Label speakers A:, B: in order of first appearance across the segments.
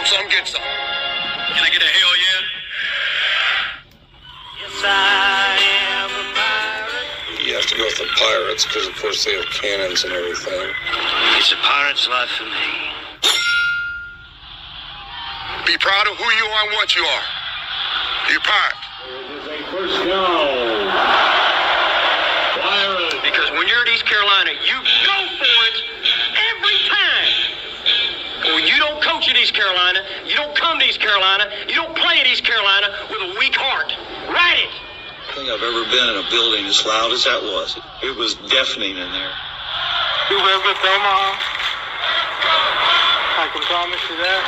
A: Want some, get some. Can I get a hell yeah? Yes, I am a pirate. You have to go with the pirates because, of course, they have cannons and everything. It's a pirate's life for me. Be proud of who you are and what you are. You're a pirate.
B: It is a first down. Pirates.
A: Because when you're at East Carolina, you go for it every time. Or you don't coach at East Carolina, you don't come to East Carolina, you don't play at East Carolina with a weak heart. Write it.
C: I think I've ever been in a building as loud as that was. It was deafening in there.
D: You live with Omaha. I can promise you that.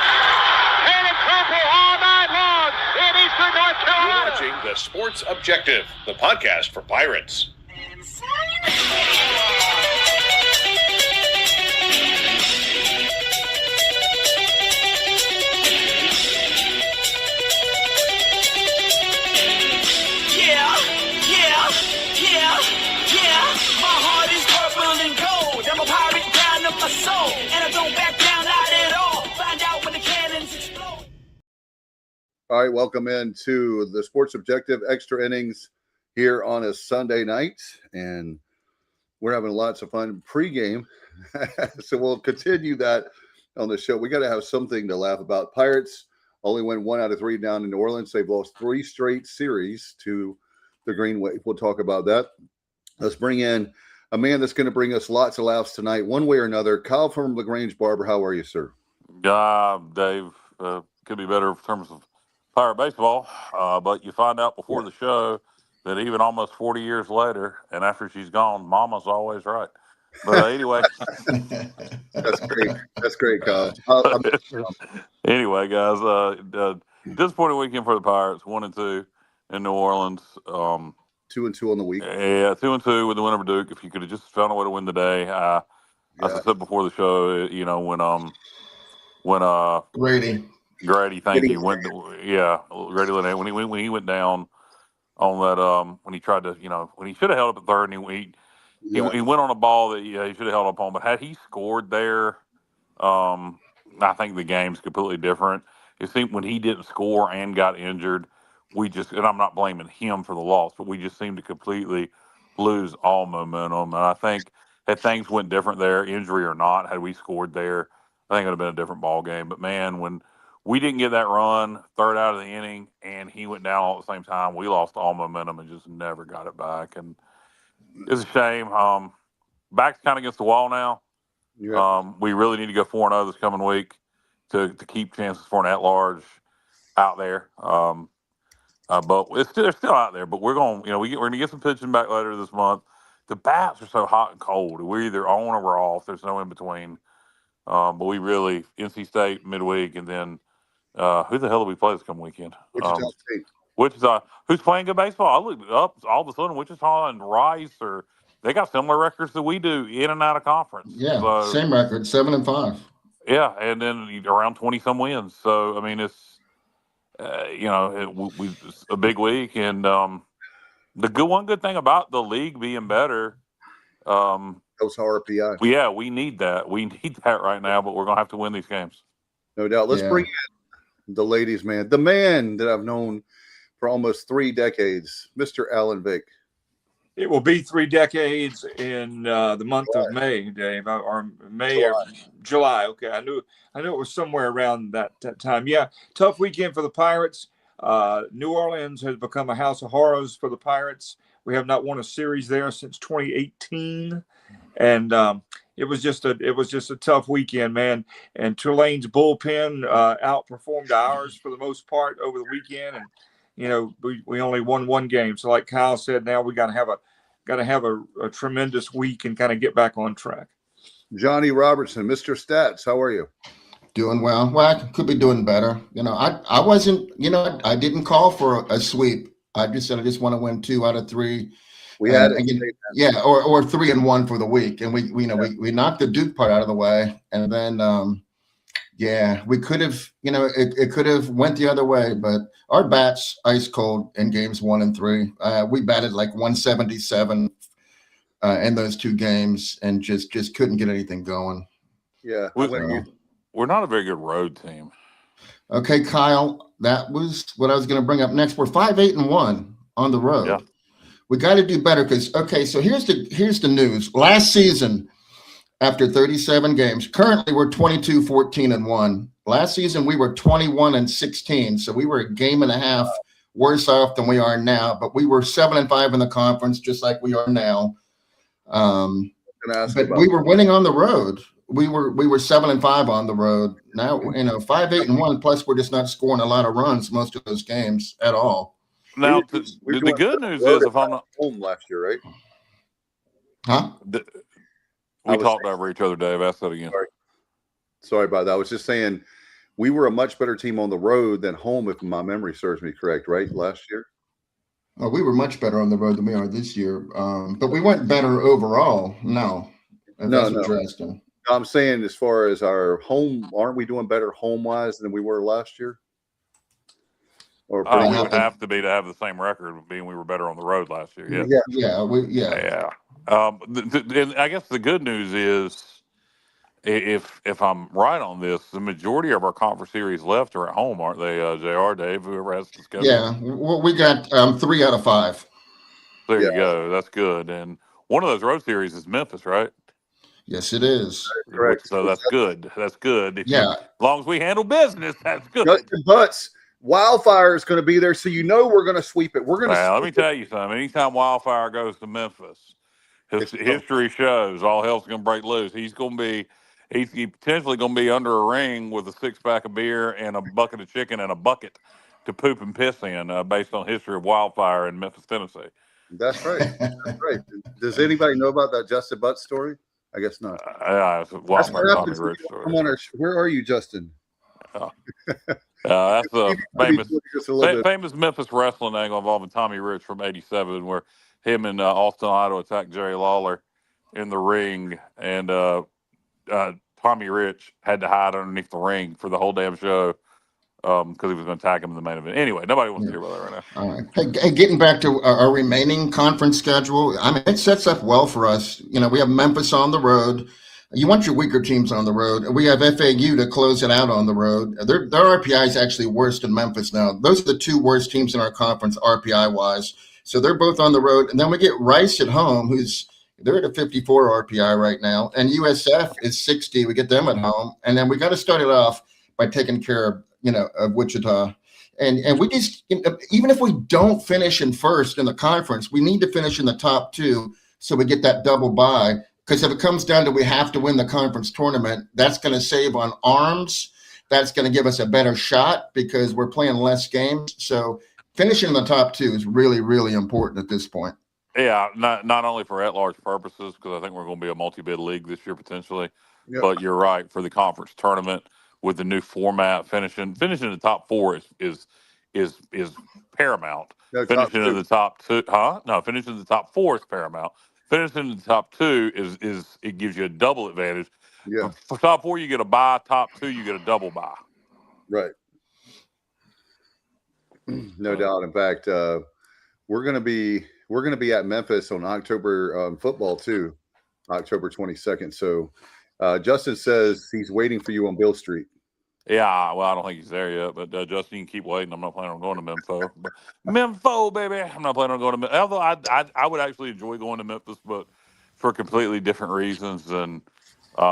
A: And it's purple all night long in Eastern North Carolina.
E: You're watching The Sports Objective, the podcast for Pirates.
F: My heart is purple and gold. I'm a pirate down of my soul, and I don't back down not at all. Find out when the cannons explode.
G: All right, welcome into the Sports Objective Extra Innings here on a Sunday night, and we're having lots of fun pregame. So we'll continue that on the show. We got to have something to laugh about. Pirates only win 1 out of 3 down in New Orleans. They've lost 3 straight series to the Green Wave. We'll talk about that. Let's bring in a man that's going to bring us lots of laughs tonight, one way or another. Kyle from LaGrange Barber, how are you, sir?
H: Dave, could be better in terms of pirate baseball, but you find out before the show that even almost 40 years later, and after she's gone, Mama's always right. But anyway.
G: That's great. That's great, Kyle.
H: Anyway, guys, disappointing weekend for the Pirates, 1-2 in New Orleans.
G: 2-2 on the week.
H: Yeah, 2-2 with the win over Duke. If you could have just found a way to win the day, as I said before the show, you know, when Grady, thank you. Grady Linnaeus, when he went down on that, when he tried to, you know, when he should have held up at third, and he went on a ball that he should have held up on. But had he scored there, I think the game's completely different. It seemed when he didn't score and got injured, and I'm not blaming him for the loss, but we just seemed to completely lose all momentum. And I think had things went different there, injury or not, had we scored there, I think it would have been a different ball game. But man, when we didn't get that run, third out of the inning, and he went down all at the same time, we lost all momentum and just never got it back. And it's a shame. Back's kind of against the wall now. Yeah. We really need to go 4-0 this coming week to keep chances for an at-large out there. But they're still out there. But we're going to get some pitching back later this month. The bats are so hot and cold. We're either on or we're off. There's no in between. But we really NC State midweek, and then who the hell do we play this coming weekend?
G: Wichita State.
H: Wichita, who's playing good baseball? I looked up all of a sudden. Wichita and Rice they got similar records that we do in and out of conference.
I: Yeah, so, same record, 7-5.
H: Yeah, and then around 20 some wins. So I mean, it's. It's a big week, and one good thing about the league being better,
G: those RPI.
H: Yeah, we need that. We need that right now, but we're gonna have to win these games.
G: No doubt. Let's bring in the ladies' man, the man that I've known for almost 3 decades, Mr. Alan Vick.
J: It will be 3 decades in the month of May, Dave, or May or July. Okay, I knew it was somewhere around that time. Yeah, tough weekend for the Pirates. New Orleans has become a house of horrors for the Pirates. We have not won a series there since 2018, and it was just a tough weekend, man. And Tulane's bullpen outperformed ours for the most part over the weekend, and we only won 1 game. So like Kyle said, now we got to have a tremendous week and kind of get back on track.
G: Johnny Robertson, Mr. Stats, how are you?
I: Doing well. Well, I could be doing better. I wasn't, I didn't call for a sweep. I just said I just want to win 2 out of 3.
G: We had
I: or 3 and 1 for the week. And we knocked the Duke part out of the way. And then we could have, it could have went the other way, but our bats ice cold in games 1 and 3. We batted like 177 in those 2 games and just couldn't get anything going.
G: Yeah.
H: We're not a very good road team.
I: Okay, Kyle, that was what I was going to bring up next. We're 5-8-1 on the road.
H: Yeah.
I: We got to do better because, okay, so here's the news. Last season, after 37 games, currently we're 22-14-1. Last season we were 21-16, so we were a game and a half worse off than we are now. But we were 7-5 in the conference, just like we are now. But we were winning on the road. We were 7-5 on the road. Now 5-8-1. Plus, we're just not scoring a lot of runs most of those games at all.
H: Now, the good news is, if I'm not
G: home last year, right?
I: Huh?
H: We talked over each other, Dave. Ask that again.
G: Sorry about that. I was just saying we were a much better team on the road than home, if my memory serves me correct, right? Last year?
I: Well, we were much better on the road than we are this year. But we weren't better overall. No.
G: No. I'm saying as far as our home, aren't we doing better home-wise than we were last year? Or
H: we would have to be to have the same record, being we were better on the road last year.
I: Yeah.
H: And I guess the good news is, if I'm right on this, the majority of our conference series left are at home, aren't they? JR, Dave, whoever has the schedule.
I: Yeah, well, we got 3 out of 5.
H: There you go. That's good. And one of those road series is Memphis, right?
I: Yes, it is.
G: Correct.
H: So that's good. That's good.
I: As
H: long as we handle business, that's good.
G: But Wildfire is going to be there, so we're going to sweep it. We're going to.
H: Let me tell you something. Anytime Wildfire goes to Memphis, history shows all hell's going to break loose. He's potentially going to be under a ring with a 6-pack of beer and a bucket of chicken and a bucket to poop and piss in, based on history of Wildfire in Memphis, Tennessee.
G: That's right. That's right. Does anybody know about that Justin Butts story? I guess not.
H: That's what happens.
G: Come on, where are you, Justin?
H: That's a famous Memphis wrestling angle involving Tommy Rich from '87, where him and Austin Idol attacked Jerry Lawler in the ring, and Tommy Rich had to hide underneath the ring for the whole damn show because he was going to attack him in the main event. Anyway, nobody wants to hear about that right now.
I: All right. Hey, getting back to our remaining conference schedule, I mean, it sets up well for us. We have Memphis on the road. You want your weaker teams on the road. We have FAU to close it out on the road. Their RPI is actually worse than Memphis now. Those are the 2 worst teams in our conference RPI-wise. So they're both on the road. And then we get Rice at home, they're at a 54 RPI right now. And USF is 60. We get them at home. And then we got to start it off by taking care of Wichita. And we just, even if we don't finish in first in the conference, we need to finish in the top 2 so we get that double bye. Because if it comes down to we have to win the conference tournament, that's going to save on arms. That's going to give us a better shot because we're playing less games. So finishing in the top 2 is really, really important at this point.
H: Yeah, not only for at-large purposes, because I think we're going to be a multi-bid league this year potentially, but you're right, for the conference tournament with the new format, finishing the top 4 is paramount.
G: No,
H: finishing in the top 2, No, finishing in the top 4 is paramount. Finishing in the top 2 is it gives you a double advantage.
G: Yeah.
H: For top 4, you get a bye. Top 2, you get a double bye.
G: Right. No doubt. In fact, we're going to be at Memphis on October football too, October 22nd. So Justin says he's waiting for you on Bill Street.
H: Yeah, well, I don't think he's there yet, but Justin, you can keep waiting. I'm not planning on going to Memphis. But Memphis, baby. I'm not planning on going to Memphis. Although I would actually enjoy going to Memphis, but for completely different reasons than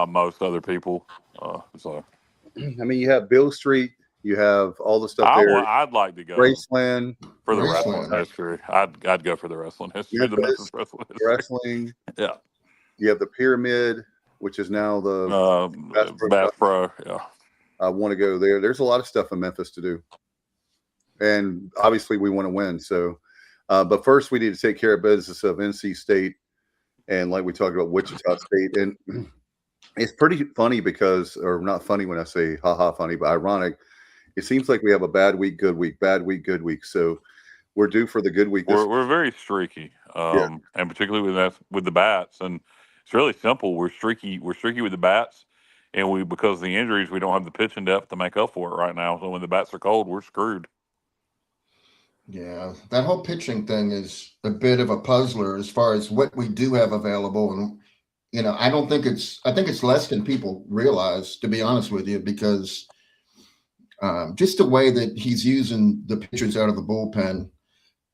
H: most other people. So,
G: I mean, you have Bill Street, you have all the stuff there.
H: I'd like to go.
G: Graceland.
H: For the wrestling history. I'd go for the wrestling history. The Memphis wrestling history.
G: Wrestling.
H: Yeah.
G: You have the Pyramid, which is now the
H: Bass Pro. Yeah.
G: I want to go there. There's a lot of stuff in Memphis to do. And obviously we want to win. So, but first we need to take care of business of NC State. And like we talked about Wichita State. And it's pretty funny because, or not funny when I say haha funny, but ironic. It seems like we have a bad week, good week, bad week, good week. So we're due for the good week.
H: We're very streaky. And particularly with the bats. And it's really simple. We're streaky with the bats. And because of the injuries, we don't have the pitching depth to make up for it right now. So when the bats are cold, we're screwed.
I: Yeah, that whole pitching thing is a bit of a puzzler as far as what we do have available. And, I think it's less than people realize, to be honest with you, because Just the way that he's using the pitchers out of the bullpen.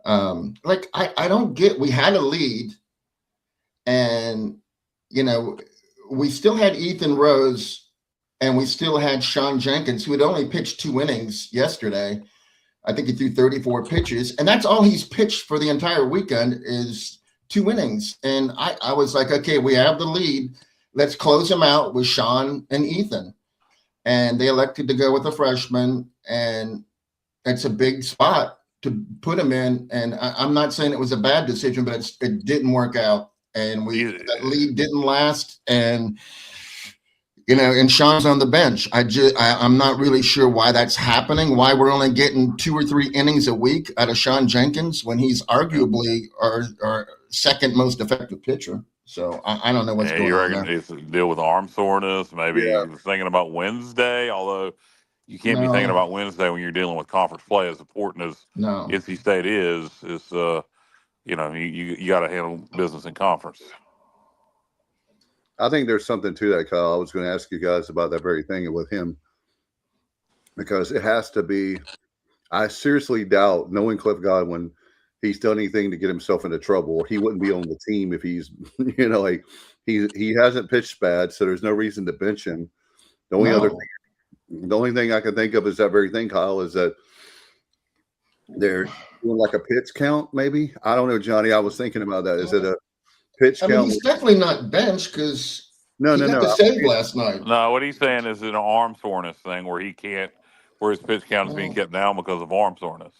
I: I don't get, we had a lead and, we still had Ethan Rose and we still had Sean Jenkins, who had only pitched 2 innings yesterday. I think he threw 34 pitches, and that's all he's pitched for the entire weekend is 2 innings. And I was like, okay, we have the lead. Let's close him out with Sean and Ethan. And they elected to go with a freshman, and it's a big spot to put him in. And I'm not saying it was a bad decision, but it didn't work out. And that lead didn't last. And, and Sean's on the bench. I'm not really sure why that's happening, why we're only getting 2 or 3 innings a week out of Sean Jenkins when he's arguably our second most effective pitcher. So I don't know what's going on.
H: You reckon it's a deal with arm soreness? Maybe he was thinking about Wednesday, although you can't be thinking about Wednesday when you're dealing with conference play. As important as NC State is you got to handle business in conference.
G: I think there's something to that, Kyle. I was going to ask you guys about that very thing with him, because it has to be. I seriously doubt, knowing Cliff Godwin, he's done anything to get himself into trouble. He wouldn't be on the team if he's, he hasn't pitched bad, so there's no reason to bench him. The only thing I can think of is that very thing, Kyle, is that they're doing like a pitch count, maybe. I don't know, Johnny. I was thinking about that. Is it a pitch count?
I: He's definitely not benched because he got the save last night.
H: No, what he's saying is an arm soreness thing where he can't, where his pitch count is being kept down because of arm soreness.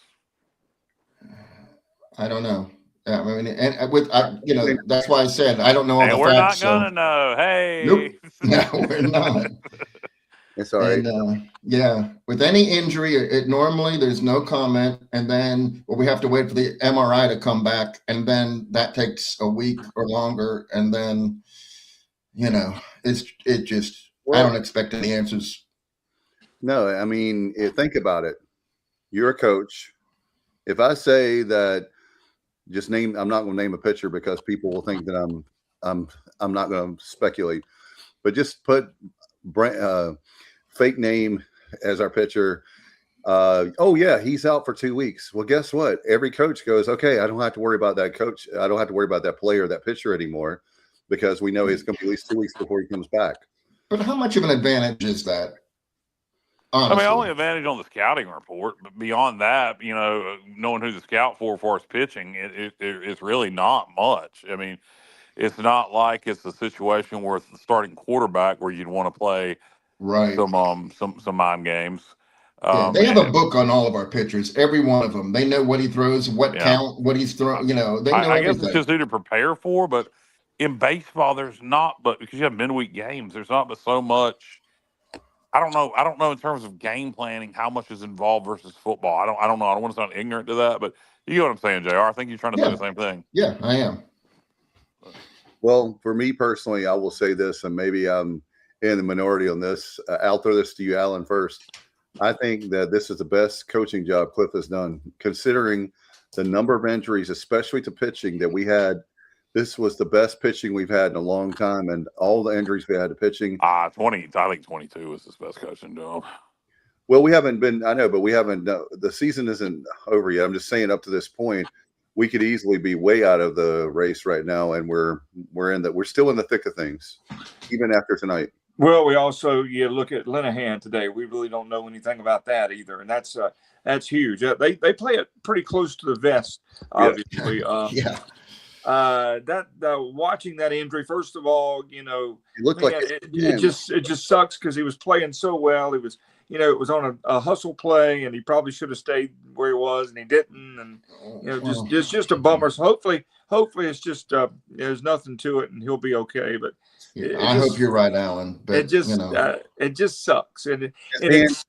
I: I don't know. I mean, and that's why I said I don't know all the
H: we're
I: facts.
H: We're not gonna know. Hey,
I: nope. No, we're not.
G: It's all right.
I: And, with any injury, normally there's no comment, and then we have to wait for the MRI to come back, and then that takes a week or longer, and then I don't expect any answers.
G: No, I mean, think about it. You're a coach. If I say that, I'm not going to name a pitcher because people will think that I'm not going to speculate, but just put fake name as our pitcher. He's out for 2 weeks. Well, guess what? Every coach goes, okay, I don't have to worry about that coach. I don't have to worry about that player, that pitcher anymore, because we know he's going to be at least 2 weeks before he comes back.
I: But how much of an advantage is that? Honestly.
H: I mean, only advantage on the scouting report, but beyond that, knowing who to scout for as far as pitching, it's really not much. I mean, it's not like it's a situation where it's the starting quarterback where you'd want to play some mind games.
I: They have a book on all of our pitchers, every one of them. They know what he throws, what count, what he's throwing. They know
H: I guess
I: everything.
H: it's just who to prepare for, but in baseball, there's not, but because you have midweek games, there's not but so much. I don't know in terms of game planning how much is involved versus football. I don't know. I don't want to sound ignorant to that, but you know what I'm saying, JR. I think you're trying to say the same thing.
I: Yeah, I am.
G: Well, for me personally, I will say this, and maybe I'm in the minority on this. I'll throw this to you, Alan, first. I think that this is the best coaching job Cliff has done, considering the number of injuries, especially to pitching that we had. This was the best pitching we've had in a long time, and all the injuries we had to pitching.
H: 20. I think 22 was his best coaching job.
G: Well, we haven't been. I know, but we haven't. The season isn't over yet. I'm just saying, up to this point, we could easily be way out of the race right now, and we're still in the thick of things, even after tonight.
J: Well, we also look at Linehan today. We really don't know anything about that either, and that's huge. They play it pretty close to the vest, obviously. Watching that injury, first of all, it
G: looked like
J: it just sucks because he was playing so well. It was it was on a hustle play, and he probably should have stayed where he was, and he didn't. And just a bummer. So hopefully it's just there's nothing to it, and he'll be okay. But
I: I hope you're right, Alan. But
J: it just sucks, and it's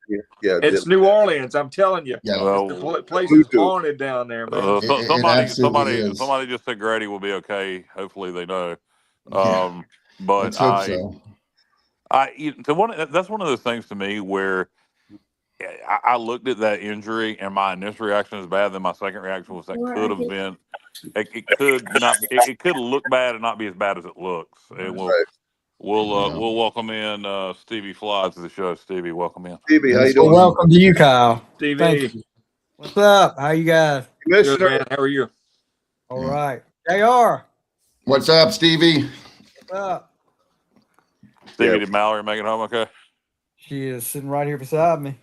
J: New Orleans. I'm telling you, the place is haunted down there, man.
H: Somebody just said Grady will be okay. Hopefully they know. But that's one of those things to me where I looked at that injury and my initial reaction was bad. Then my second reaction was that could have been. It could look bad and not be as bad as it looks. It will.
G: Right.
H: We'll welcome in Stevie Fly to the show. Stevie, welcome in.
G: Stevie, how you doing?
K: Well, welcome to you, Kyle.
J: Stevie.
K: Thank you. What's up? How you guys?
J: Good, man. How are you?
K: All right. JR.
I: What's up, Stevie?
K: What's up?
H: Stevie, did Mallory make it home okay?
K: She is sitting right here beside me.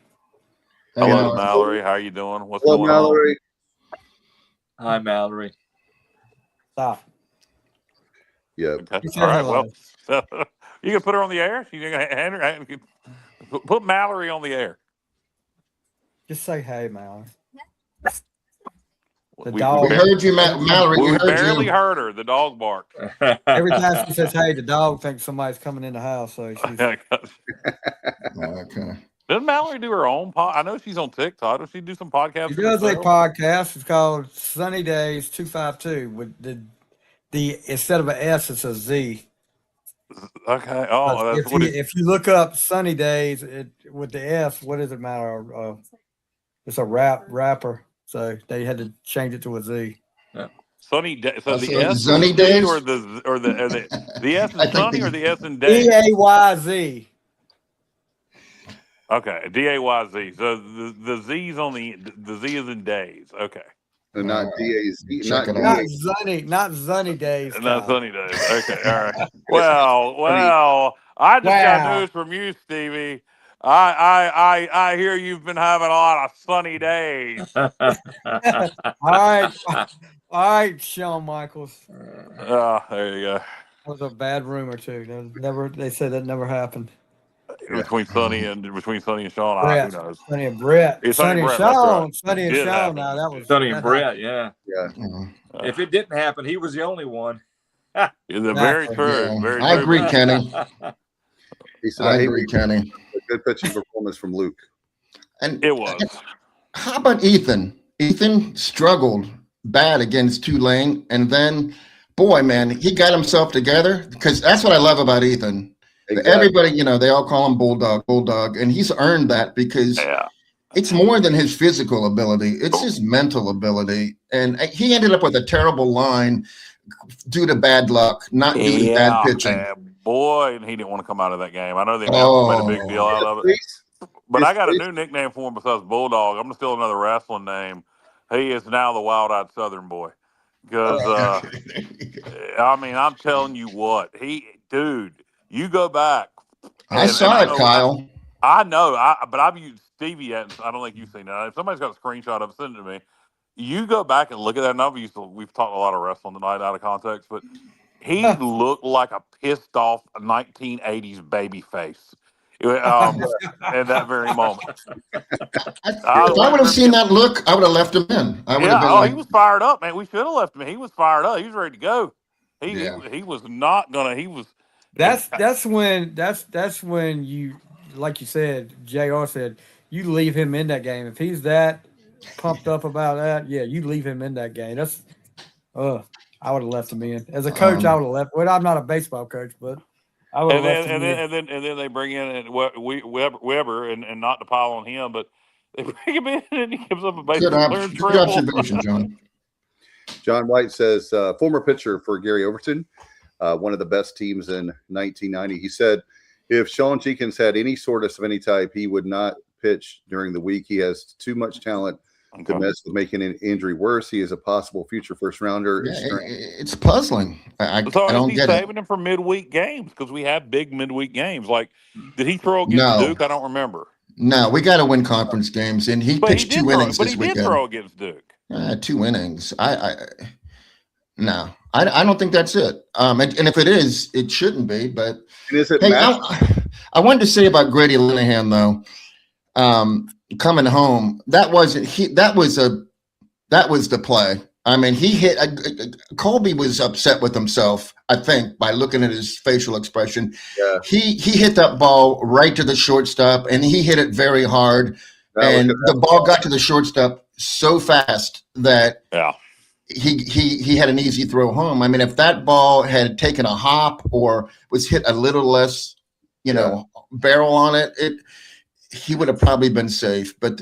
H: Hello, Mallory. How are you doing? What's going
G: Mallory.
H: on?
J: Hi, Mallory.
K: Stop.
G: Yeah.
H: Okay. All right. Well, you can put her on the air. You can put Mallory on the air.
K: Just say hey, Mallory. The
I: We
K: dog.
I: heard you, Mallory.
H: We barely heard her. The dog barked.
K: Every time she says hey, the dog thinks somebody's coming in the house. So she's
I: okay.
H: Doesn't Mallory do her own pod? I know she's on TikTok. Does she do some podcasts?
K: She does a podcast. It's called Sunny Days 252 with the instead of an S, it's a Z.
H: Okay. Oh, that's
K: if you look up Sunny Days with the S, what does it matter? It's a rapper. So they had to change it to a Z.
H: Yeah. Sunny Day. So the
I: so
H: S
I: Sunny
H: is
I: Days?
H: or the S is Sunny or the S in
K: Days? DAYZ.
H: Okay, DAYZ. So the Z's on the Z is in days. Okay.
G: Not DAZ.
K: Not Sunny Days.
H: Not Sunny Days. Okay. All right. Well. I just got news from you, Stevie. I hear you've been having a lot of sunny days.
K: All right, Shawn Michaels.
H: There you go.
K: That was a bad rumor too. They said that never happened.
H: Between Sonny and Shawn,
K: Brett,
H: who knows?
K: Sonny and Brett.
H: Sonny
K: and Shawn. Sonny and Shawn. Now that was
J: Sonny and Brett. Yeah. If it didn't happen, he was the only one.
H: Very true. Very true.
I: I agree, Kenny.
G: He said,
I: I agree, Kenny.
G: A good pitching performance from Luke.
I: And
H: it was.
I: How about Ethan? Ethan struggled bad against Tulane, and then, boy, man, he got himself together, because that's what I love about Ethan. Exactly. Everybody, they all call him Bulldog, and he's earned that because it's more than his physical ability. It's his mental ability. And he ended up with a terrible line due to bad luck, not due to bad pitching.
H: Boy, and he didn't want to come out of that game. I know they made a big deal out of it. But I got a new nickname for him besides Bulldog. I'm going to steal another wrestling name. He is now the Wild-Eyed Southern Boy. Because, I'm telling you what. You go back.
I: I saw it, Kyle.
H: I know. But I've used Stevie. I don't think you've seen that. If somebody's got a screenshot of it, send it to me. You go back and look at that. And we've talked a lot of wrestling tonight out of context, but he looked like a pissed off 1980s baby face. In that very moment.
I: If I would have seen that look, I would have left him in. I would have been
H: he was fired up, man. We should have left him. He was fired up. He was ready to go. He was not gonna. He was.
K: That's when you, like you said, JR said, you leave him in that game. If he's that pumped up about that, you leave him in that game. That's I would have left him in. As a coach, I would have left. Well, I'm not a baseball coach, but I would have left him in.
H: And then they bring in Weber, and not to pile on him, but they bring him in and he gives up a base.
I: Good observation, John.
G: John White says, former pitcher for Gary Overton, one of the best teams in 1990. He said, if Sean Jenkins had any soreness of any type, he would not pitch during the week. He has too much talent to mess with making an injury worse. He is a possible future first rounder.
I: It's puzzling. I don't get it.
H: Saving him for midweek games because we have big midweek games. Like, did he throw against Duke? I don't remember.
I: No, we got to win conference games, and he pitched 2 innings this weekend.
H: But he did throw against Duke.
I: 2 innings. No, I don't think that's it. And if it is, it shouldn't be. But I wanted to say about Grady Linehan though. Coming home, that was the play. I mean, he hit. Colby was upset with himself, I think, by looking at his facial expression. Yeah. He hit that ball right to the shortstop, and he hit it very hard. And the ball got to the shortstop so fast that he had an easy throw home. I mean, if that ball had taken a hop or was hit a little less, barrel on it, he would have probably been safe. But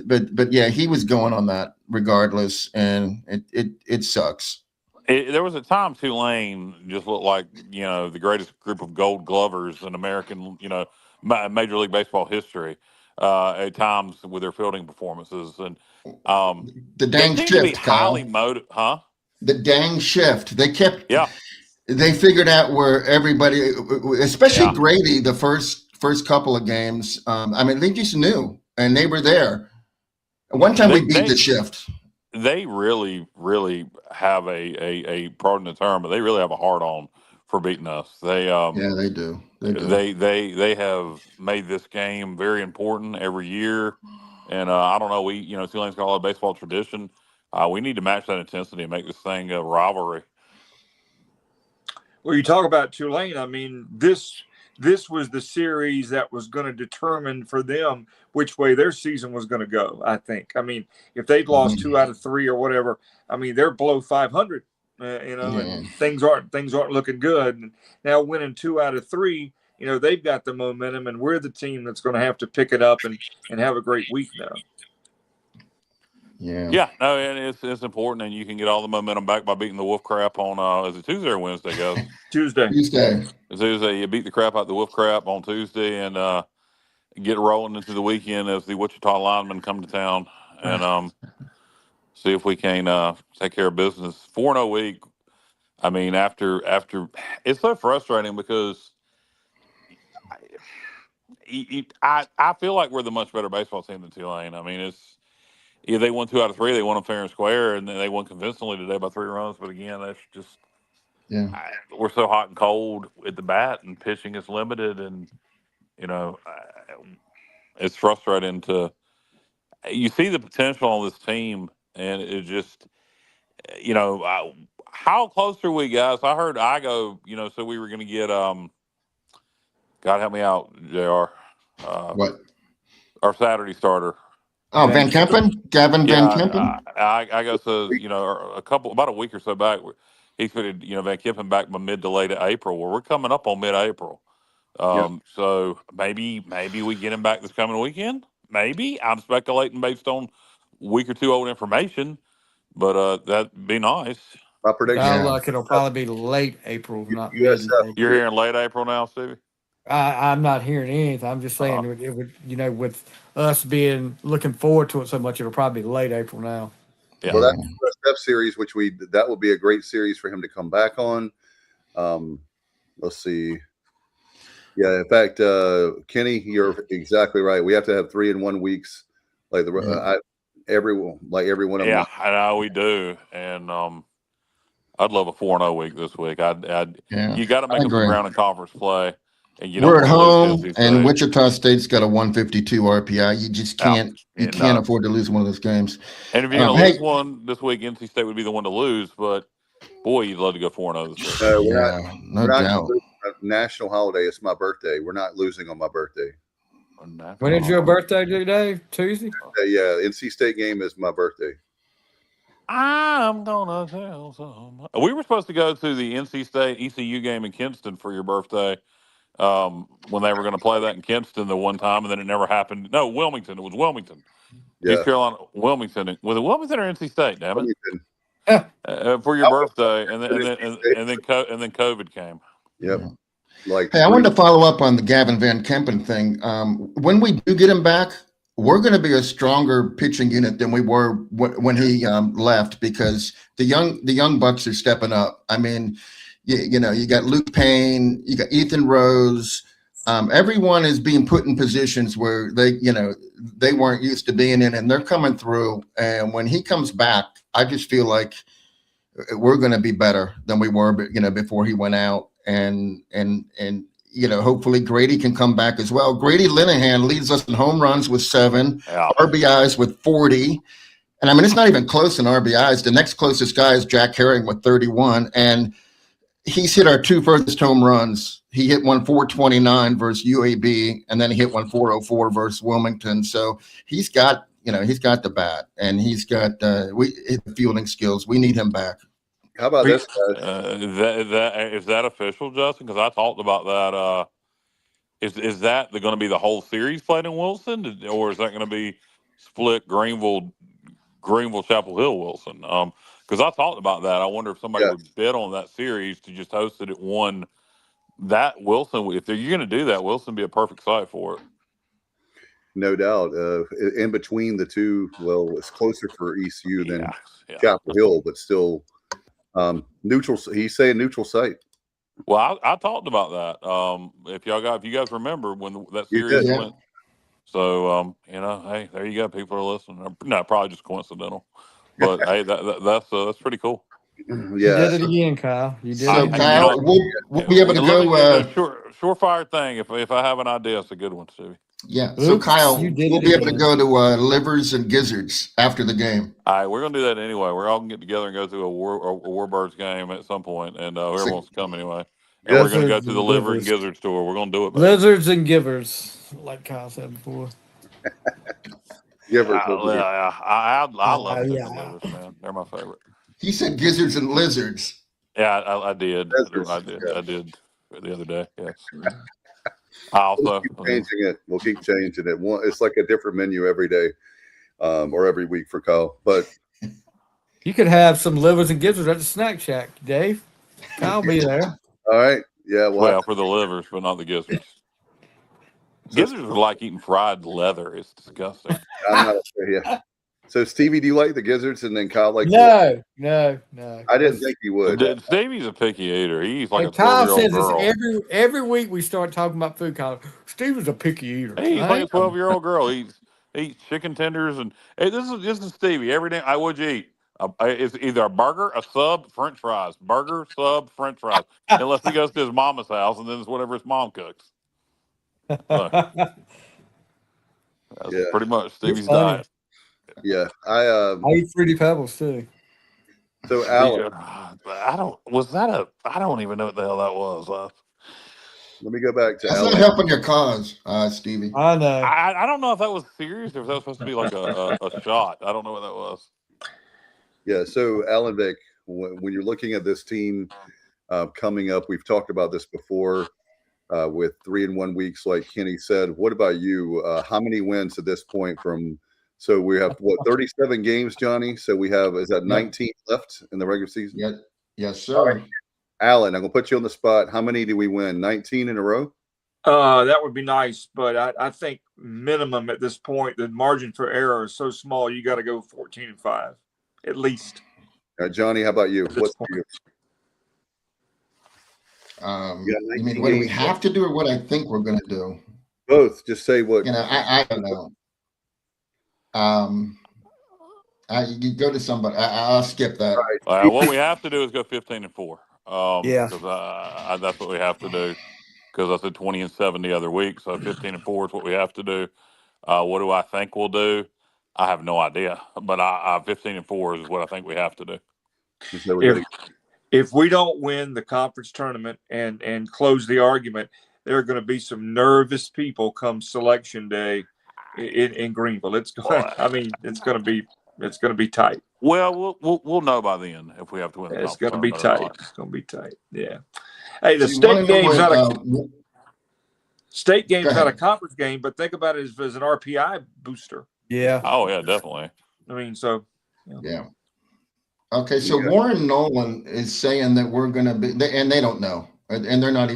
I: yeah, he was going on that regardless, and it sucks.
H: There was a time Tulane just looked like, the greatest group of gold glovers in American, Major League Baseball history at times with their fielding performances. And
I: the
H: they
I: dang
H: seem to be
I: shift,
H: highly
I: Kyle.
H: motivated. Huh?
I: The dang shift.
H: Yeah.
I: They figured out where everybody, especially
H: Yeah.
I: Grady, the first couple of games. I mean, they just knew, and they were there. One time we beat the shift.
H: They really, really have a pardon the term, but they really have a hard on for beating us. They
I: they do.
H: They have made this game very important every year, and I don't know. Tulane's got a lot of baseball tradition. We need to match that intensity and make this thing a rivalry.
J: Well, you talk about Tulane. I mean, this was the series that was going to determine for them which way their season was going to go, I think. I mean, if they'd lost 2 out of 3 or whatever, I mean, they're below 500, and things aren't looking good. And now winning 2 out of 3, they've got the momentum, and we're the team that's going to have to pick it up and have a great week now.
H: Yeah, no, and it's important, and you can get all the momentum back by beating the Wolf Crap on is it Tuesday or Wednesday, guys?
J: Tuesday.
H: Tuesday, you beat the crap out the Wolf Crap on Tuesday, and get rolling into the weekend as the Wichita linemen come to town, and see if we can take care of business. 4-0 week. I mean, after it's so frustrating because I feel like we're the much better baseball team than Tulane. I mean, they won 2 out of 3. They won them fair and square, and then they won convincingly today by 3 runs. But again, that's just we're so hot and cold at the bat, and pitching is limited, and it's frustrating to you see the potential on this team, and it just how close are we, guys? I heard so we were going to get God help me out, JR.
I: What?
H: Our Saturday starter.
I: Oh, Van Kempen? Gavin Van Kempen?
H: I guess about a week or so back, he fitted Van Kempen back by mid to late April. Well, we're coming up on mid-April, so maybe we get him back this coming weekend. Maybe I'm speculating based on a week or two old information, but that'd be nice.
G: My prediction.
K: Look, it'll probably be late April, not
G: USF.
H: You're hearing late April now, Stevie?
K: I'm not hearing anything. I'm just saying it would, with us looking forward to it so much, it'll probably be late April now.
H: Yeah.
G: Well, that's the USF series, that will be a great series for him to come back on. Let's see. Yeah, in fact, Kenny, you're exactly right. We have to have 3 in 1 weeks, like every one of them.
H: Yeah, I know we do, and I'd love a 4-0 week this week. You got to make up the ground in conference play. And
I: we're at home, and Wichita State's got a 152 RPI. You just can't afford to lose one of those games.
H: And if you're going to lose one this week, NC State would be the one to lose. But boy, you'd love to go 4-0 this week.
I: No doubt.
G: National holiday. It's my birthday. We're not losing on my birthday.
K: When is your birthday, Dave? Tuesday?
G: Yeah, NC State game is my birthday.
H: I'm gonna tell some. We were supposed to go to the NC State ECU game in Kinston for your birthday. When they were going to play that in Kinston the one time, and then it never happened. No, Wilmington. It was Wilmington.
G: Yeah.
H: East Carolina, Wilmington. Was it Wilmington or NC State? Damn it! For your birthday, and then COVID came.
G: Yep.
I: Hey, I wanted to follow up on the Gavin Van Kempen thing. When we do get him back, we're going to be a stronger pitching unit than we were when he left, because the young bucks are stepping up. I mean, you got Luke Payne, you got Ethan Rose. Everyone is being put in positions where they weren't used to being in, and they're coming through. And when he comes back, I just feel like we're going to be better than we were, before he went out. And hopefully Grady can come back as well. Grady Linehan leads us in home runs with 7, RBIs with 40. And I mean, it's not even close in RBIs. The next closest guy is Jack Herring with 31. And he's hit our 2 furthest home runs. He hit one 429 versus UAB, and then he hit one 404 versus Wilmington. So he's got the bat, and he's got the fielding skills. We need him back.
G: How about this?
H: Is that official, Justin? Because I talked about that. Is that going to be the whole series played in Wilson, or is that going to be split Greenville, Chapel Hill, Wilson? Because Because I thought about that. I wonder if somebody would bid on that series to just host it at one. That Wilson, if you're going to do that, Wilson would be a perfect site for it.
G: No doubt. In between the two, well, it's closer for ECU than Chapel Hill, but still neutral. He's saying neutral site.
H: Well, I talked about that. If you guys remember when that series went. So hey, there you go. People are listening. No, probably just coincidental, but hey, that's pretty cool.
G: Yeah,
K: you did it again, Kyle. You did
I: so
K: it again.
I: Kyle, we'll be able to go.
H: Surefire thing. If I have an idea, it's a good one, Stevie.
I: Yeah. So Kyle, we'll be able to go to livers and gizzards after the game.
H: All right, we're gonna do that anyway. We're all gonna get together and go through a Warbirds game at some point, and whoever wants to come anyway. And we're gonna go to the liver and gizzards tour. We're gonna do it.
K: Lizards and givers, like Kyle said before.
G: Givers.
H: I love the livers, man. They're my favorite.
I: He said gizzards and lizards.
H: Yeah, I did. I did the other day. Yes. I also
G: we'll keep changing it. We'll keep changing it. It's like a different menu every day, or every week for Kyle. But
K: you could have some livers and gizzards at the snack shack, Dave. Kyle be there.
G: All right. Yeah.
H: Well, for the livers, but not the gizzards. Gizzards are like eating fried leather. It's disgusting.
G: I'm not yeah. So Stevie, do you like the gizzards? And then Kyle likes
K: no.
G: I didn't think he would.
H: Stevie's a picky eater. He's like a
K: Kyle
H: 12-year-old
K: says
H: girl.
K: this every week we start talking about food. Kyle, Steve is a picky eater.
H: He's like a 12-year-old girl. He eats chicken tenders and hey, this is Stevie. Every day, what'd you eat? It's either a burger, a sub, French fries. Burger, sub, French fries. Unless he goes to his mama's house and then it's whatever his mom cooks. So, that's pretty much Stevie's diet.
G: Yeah, I
K: eat Fruity Pebbles too.
G: So Alan,
H: I don't even know what the hell that was.
G: Let me go back to
I: That's
G: Alan.
I: not helping your cause, Stevie.
K: I know.
H: I don't know if that was serious or if that was supposed to be like a shot. I don't know what that was.
G: Yeah, so Alan Vick, when you're looking at this team coming up, we've talked about this before with 3-1 weeks, like Kenny said. What about you? How many wins at this point from? So we have 37 games, Johnny. So we have 19 left in the regular season?
I: Yeah, yes, sir.
G: Right. Alan, I'm gonna put you on the spot. How many do we win? 19 in a row?
J: That would be nice, but I think minimum at this point, the margin for error is so small. You got to go 14-5 at least.
G: Johnny, how about you? What's you?
I: You mean what do we have to do, or what I think we're going to do?
G: Both. Just say what.
I: I don't know. You go to somebody. I'll skip that.
H: What we have to do is go 15-4.
K: Yeah,
H: because that's what we have to do. Because I said 20-7 the other week, so 15-4 is what we have to do. What do I think we'll do? I have no idea, but 15-4 is what I think we have to do.
J: If we don't win the conference tournament and close the argument, there are going to be some nervous people come selection day in Greenville. It's going to be tight.
H: Well, we'll know by then if we have to win.
J: It's going to be tight. It's going to be tight. Yeah. Hey, the state game's not a conference game, but think about it as an RPI booster.
K: Yeah.
H: Oh yeah, definitely.
J: I mean, so
I: yeah. Okay, so Warren Nolan is saying that we're going to be, and they don't know, and they're not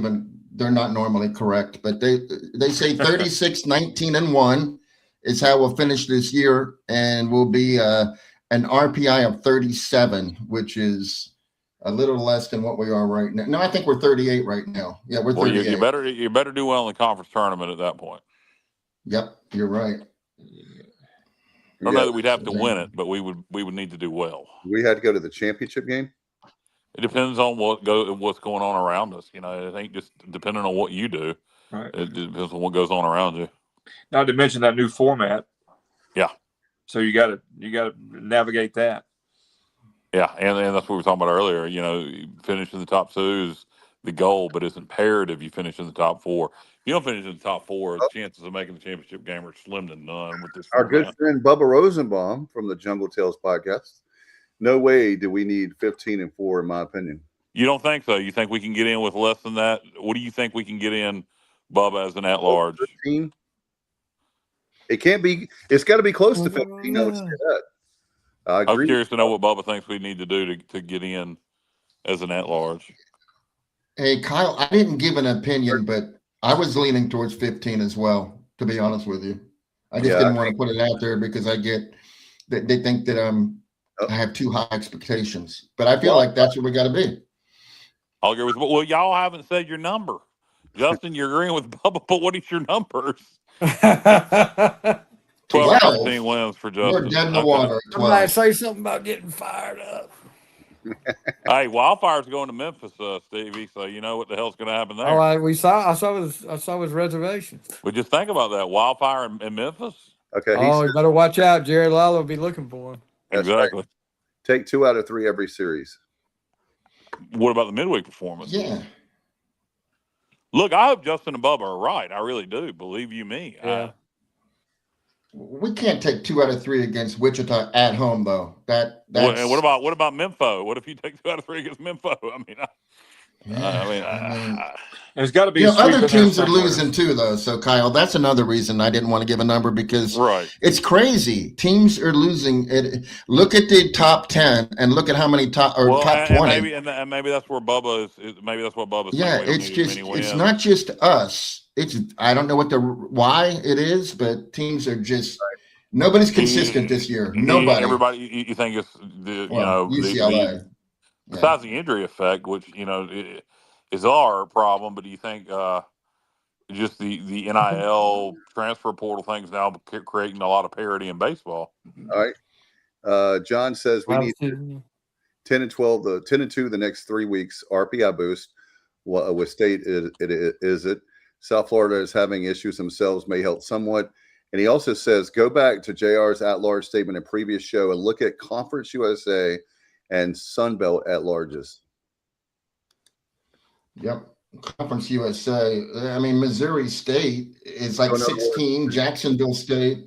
I: normally correct, but they say 36-19-1 is how we'll finish this year, and we'll be an RPI of 37, which is a little less than what we are right now. No, I think we're 38 right now. Yeah, we're 38.
H: Well, you better do well in the conference tournament at that point.
I: Yep, you're right.
H: I don't know that we'd have to win it, but we would need to do well.
G: We had to go to the championship game.
H: It depends on what's going on around us. It ain't just depending on what you do.
J: Right.
H: It depends on what goes on around you.
J: Not to mention that new format.
H: Yeah.
J: So you got to navigate that.
H: Yeah, and that's what we were talking about earlier. Finishing the top 2 is the goal, but it's imperative you finish in the top 4. If you don't finish in the top 4, the chances of making the championship game are slim to none with this.
G: Our good friend Bubba Rosenbaum from the Jungle Tales podcast. No way do we need 15-4, in my opinion.
H: You don't think so? You think we can get in with less than that? What do you think we can get in, Bubba, as an at-large?
G: 15? It can't be. It's got to be close to 15. No, let's say that. I agree.
H: I'm curious to know what Bubba thinks we need to do to get in as an at-large.
I: Hey, Kyle, I didn't give an opinion, but I was leaning towards 15 as well, to be honest with you. I just didn't want to put it out there because I get that they think that I have too high expectations. But I feel like that's where we got to be.
H: I'll agree with you. Well, y'all haven't said your number. Justin, you're agreeing with Bubba, but what is your numbers? 12 or 13 wins for Justin.
I: We're dead in the water.
K: Somebody say something about getting fired up.
H: Hey, Wildfire's going to Memphis, Stevie. So you know what the hell's going to happen there.
K: Oh, I saw his reservations.
H: Well, just think about that. Wildfire in Memphis.
G: Okay.
K: Oh, you better watch out. Jared Lalo will be looking for him.
H: Exactly.
G: Right. Take 2 out of 3 every series.
H: What about the midweek performance?
I: Yeah.
H: Look, I hope Justin and Bubba are right. I really do. Believe you me.
K: Yeah.
I: We can't take 2 out of 3 against Wichita at home, though. That's...
H: And what about Memphis? What if you take 2 out of 3 against Memphis?
J: There's got to be.
I: Other teams are losing too, though. So, Kyle, that's another reason I didn't want to give a number because it's crazy. Teams are losing. Look at the top 10 and look at how many top 20.
H: And maybe that's where Bubba is. Maybe that's what Bubba's.
I: Yeah, it's not just us. I don't know why it is, but teams are just nobody's consistent this year. Nobody.
H: Everybody. You think it's
I: UCLA.
H: Besides the injury effect, which is our problem, but do you think just the NIL transfer portal thing's now creating a lot of parity in baseball?
G: All right. John says we need 10 and 12, the 10 and 2 the next 3 weeks. RPI boost. With State, is it? South Florida is having issues themselves, may help somewhat. And he also says, go back to JR's at-large statement in previous show and look at Conference USA and Sunbelt at-larges.
I: Yep. Conference USA. I mean, Missouri State is like 16. Jacksonville State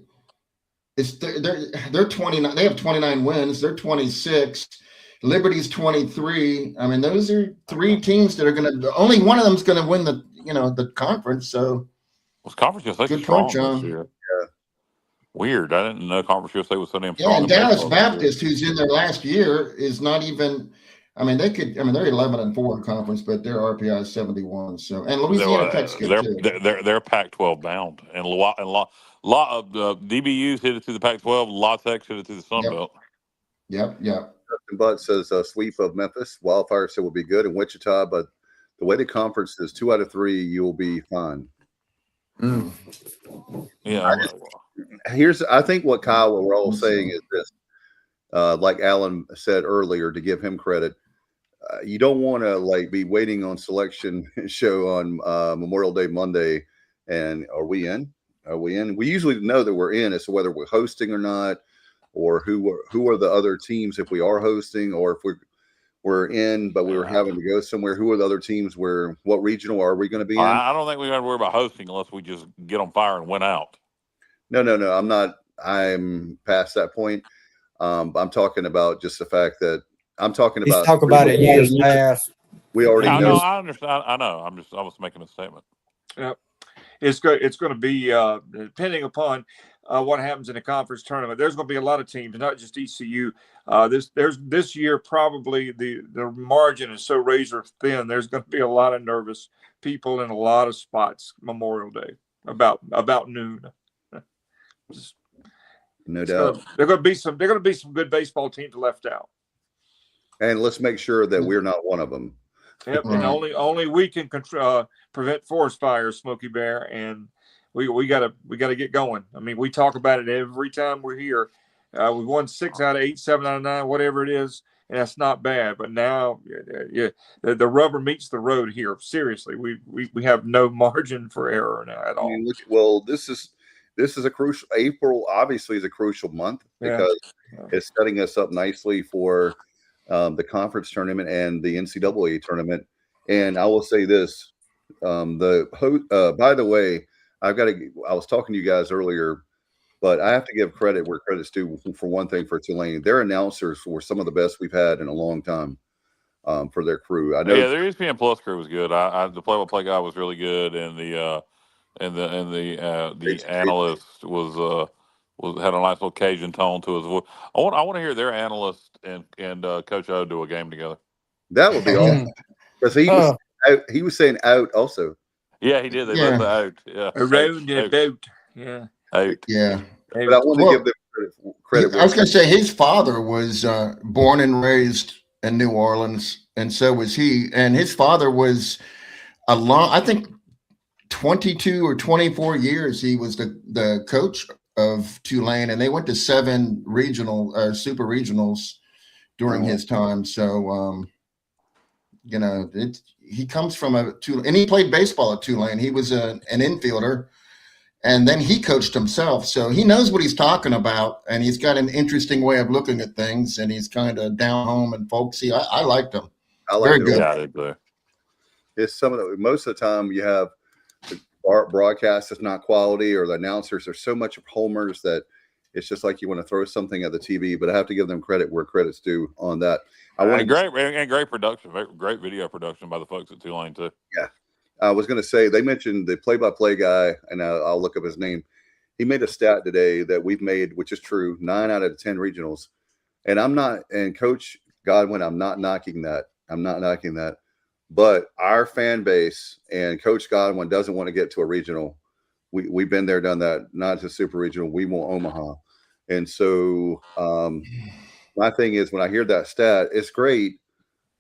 I: is they're 29. They have 29 wins. They're 26. Liberty's 23. I mean, those are 3 teams that are going to. Only one of them's going to win the conference. So,
H: Conference USA
I: good
H: strong
I: point, John.
H: this year. Yeah. Weird. I didn't know Conference USA was so damn strong.
I: Yeah, and Dallas Baptist, who's in their last year, is not even. I mean, they're 11-4 in conference, but their RPI is 71. So, and Louisiana Tech's good too.
H: They're Pac-12 bound, and a lot of DBUs hit it to the Pac-12. La Tech hit it to the Sun Belt.
I: Yep.
G: Justin Butt says sweep of Memphis. Wildfire said will be good in Wichita, but the way the conference is 2 out of 3, you'll be fine.
H: Yeah.
G: I think what Kyle, what we're all saying is this. Like Alan said earlier, to give him credit, you don't want to be waiting on selection show on Memorial Day Monday. And are we in? We usually know that we're in as to whether we're hosting or not, or who are the other teams if we are hosting, or if we're in, but we were having to go somewhere. Who are the other teams? What regional are we going to be in?
H: I don't think we got to worry about hosting unless we just get on fire and win out.
G: No. I'm not. I'm past that point. I'm talking about just the fact that I'm talking about.
K: He's talking about it years past.
G: We already know.
H: I understand. I know. I was making a statement.
J: Yep. It's going to be depending upon what happens in the conference tournament. There's going to be a lot of teams, not just ECU. This year probably the margin is so razor thin. There's going to be a lot of nervous people in a lot of spots Memorial Day about noon.
G: No doubt.
J: There are going to be some good baseball teams left out.
G: And let's make sure that we're not one of them.
J: Yep, and only we can prevent forest fires, Smokey Bear, and we gotta get going. I mean, we talk about it every time we're here. We won 6 out of 8, 7 out of 9, whatever it is, and that's not bad. But now, the rubber meets the road here. Seriously, we have no margin for error now at all.
G: This is a crucial. April obviously is a crucial month because it's setting us up nicely for the conference tournament and the NCAA tournament. And I will say this: by the way, I was talking to you guys earlier, but I have to give credit where credit's due. For one thing, for Tulane, their announcers were some of the best we've had in a long time for their crew. I know.
H: Yeah, their ESPN Plus crew was good. The play-by-play guy was really good, and the analyst was had a nice little Cajun tone to his voice. I want to hear their analyst and Coach O do a game together.
G: That would be awesome because he was saying out also.
H: Yeah, he did. They both out. Yeah,
J: around the boat. Yeah,
H: out.
I: Yeah.
G: But I want to give them credit.
I: I was going to say his father was born and raised in New Orleans, and so was he. And his father was I think 22 or 24 years he was the coach of Tulane, and they went to 7 regional super regionals during his time. So he comes from and he played baseball at Tulane. He was an infielder, and then he coached himself, so he knows what he's talking about, and he's got an interesting way of looking at things, and he's kind of down home and folksy. I liked him. Very good.
H: Yeah, I did too.
G: It's most of the time you have the broadcast is not quality, or the announcers are so much homers that it's just like you want to throw something at the TV. But I have to give them credit where credit's due on that.
H: Great production, great video production by the folks at Tulane too.
G: Yeah, I was going to say they mentioned the play-by-play guy, and I'll look up his name. He made a stat today that we've made, which is true, 9 out of 10 regionals. And Coach Godwin, I'm not knocking that. But our fan base and Coach Godwin doesn't want to get to a regional. We've been there, done that, not to super regional. We want Omaha. And so my thing is, when I hear that stat, it's great,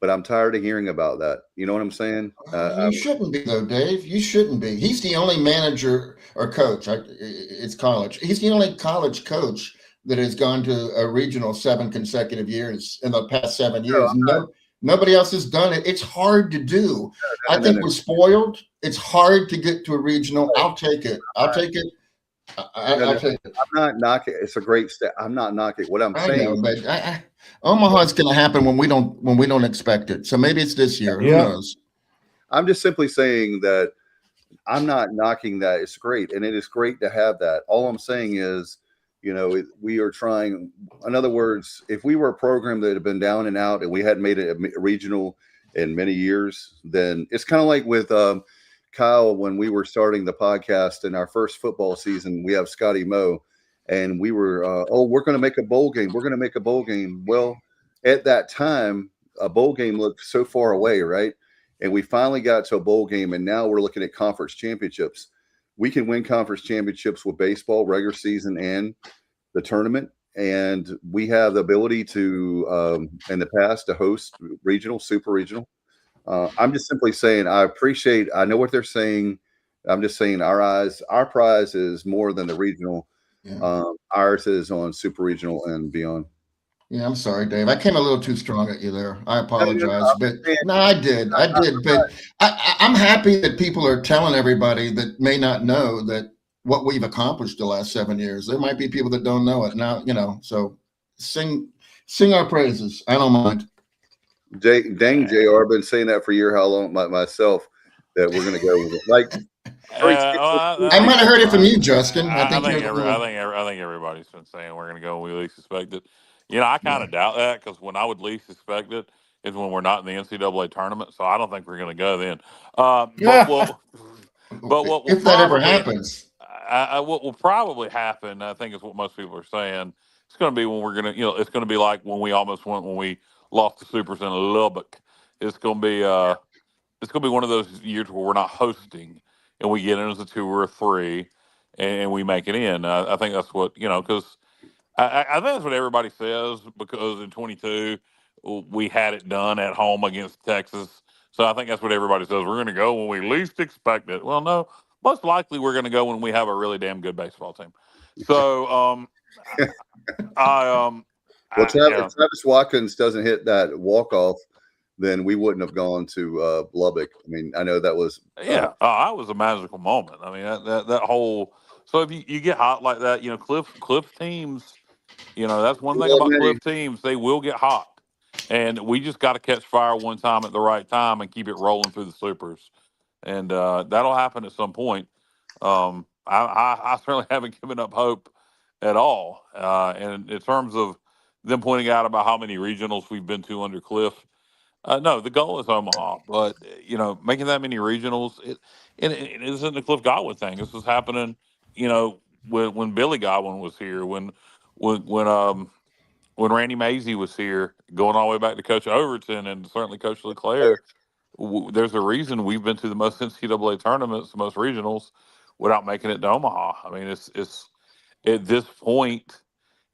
G: but I'm tired of hearing about that. You know what I'm saying?
I: You shouldn't be, though, Dave. You shouldn't be. He's the only manager or coach. It's college. He's the only college coach that has gone to a regional 7 consecutive years in the past 7 years. Nobody else has done it. It's hard to do. I think we're spoiled. It's hard to get to a regional. I'll take it. I'll take it. I'll take it.
G: I'm not knocking. It's a great stat. I'm not knocking. What I'm saying,
I: Omaha's going to happen when we don't expect it. So maybe it's this year.
K: Yeah.
I: Who knows?
G: I'm just simply saying that I'm not knocking that. It's great, and it is great to have that. All I'm saying is, we are trying. In other words, if we were a program that had been down and out and we hadn't made it a regional in many years, then it's kind of like with Kyle when we were starting the podcast in our first football season. We have Scotty Moe, and we were, we're going to make a bowl game. We're going to make a bowl game. Well, at that time, a bowl game looked so far away, right? And we finally got to a bowl game, and now we're looking at conference championships. We can win conference championships with baseball, regular season, and the tournament. And we have the ability to, in the past, to host regional, super regional. I'm just simply saying I know what they're saying. I'm just saying our prize is more than the regional. Yeah. Ours is on super regional and beyond.
I: Yeah, I'm sorry, Dave. I came a little too strong at you there. I apologize. I did. But I'm happy that people are telling everybody that may not know that what we've accomplished the last 7 years. There might be people that don't know it now, so sing our praises. I don't mind.
G: Dang, JR, been saying that for a year, how long myself, that we're going to go with it. Like,
I: I might have heard it from you, Justin.
H: I think everybody's been saying we're going to go when we least expect it. I kind of doubt that, because when I would least expect it is when we're not in the NCAA tournament. So I don't think we're going to go then. But what
I: if that ever happens,
H: what will probably happen, I think, is what most people are saying. It's going to be when we're going to, it's going to be like when we almost went when we lost the Supers in Lubbock. It's going to be one of those years where we're not hosting and we get in as a 2 or a 3 and we make it in. I think that's what, because I think that's what everybody says, because in 22 we had it done at home against Texas. So I think that's what everybody says. We're going to go when we least expect it. Well, no, most likely we're going to go when we have a really damn good baseball team. So
G: Travis Watkins doesn't hit that walk-off, then we wouldn't have gone to Lubbock. I mean, I know that was
H: that was a magical moment. I mean, that whole. So if you get hot like that, Cliff teams, that's one thing about Cliff teams. They will get hot, and we just got to catch fire one time at the right time and keep it rolling through the Supers, and that'll happen at some point. I certainly haven't given up hope at all. And in terms of them pointing out about how many regionals we've been to under Cliff, no, the goal is Omaha. But making that many regionals, it isn't the Cliff Godwin thing. This is happening, when Billy Godwin was here, when Randy Mazey was here, going all the way back to Coach Overton and certainly Coach LeClair, there's a reason we've been to the most NCAA tournaments, the most regionals, without making it to Omaha. I mean, it's at this point,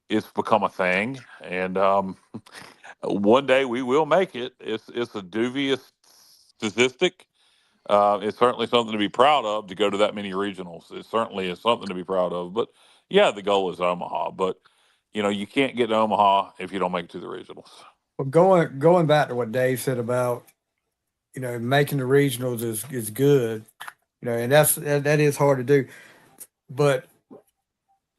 H: it's become a thing, and one day we will make it. It's a dubious statistic. It's certainly something to be proud of to go to that many regionals. It certainly is something to be proud of. But yeah, the goal is Omaha. But you can't get to Omaha if you don't make it to the regionals.
K: Well, going back to what Dave said about making the regionals is good, and that is hard to do. But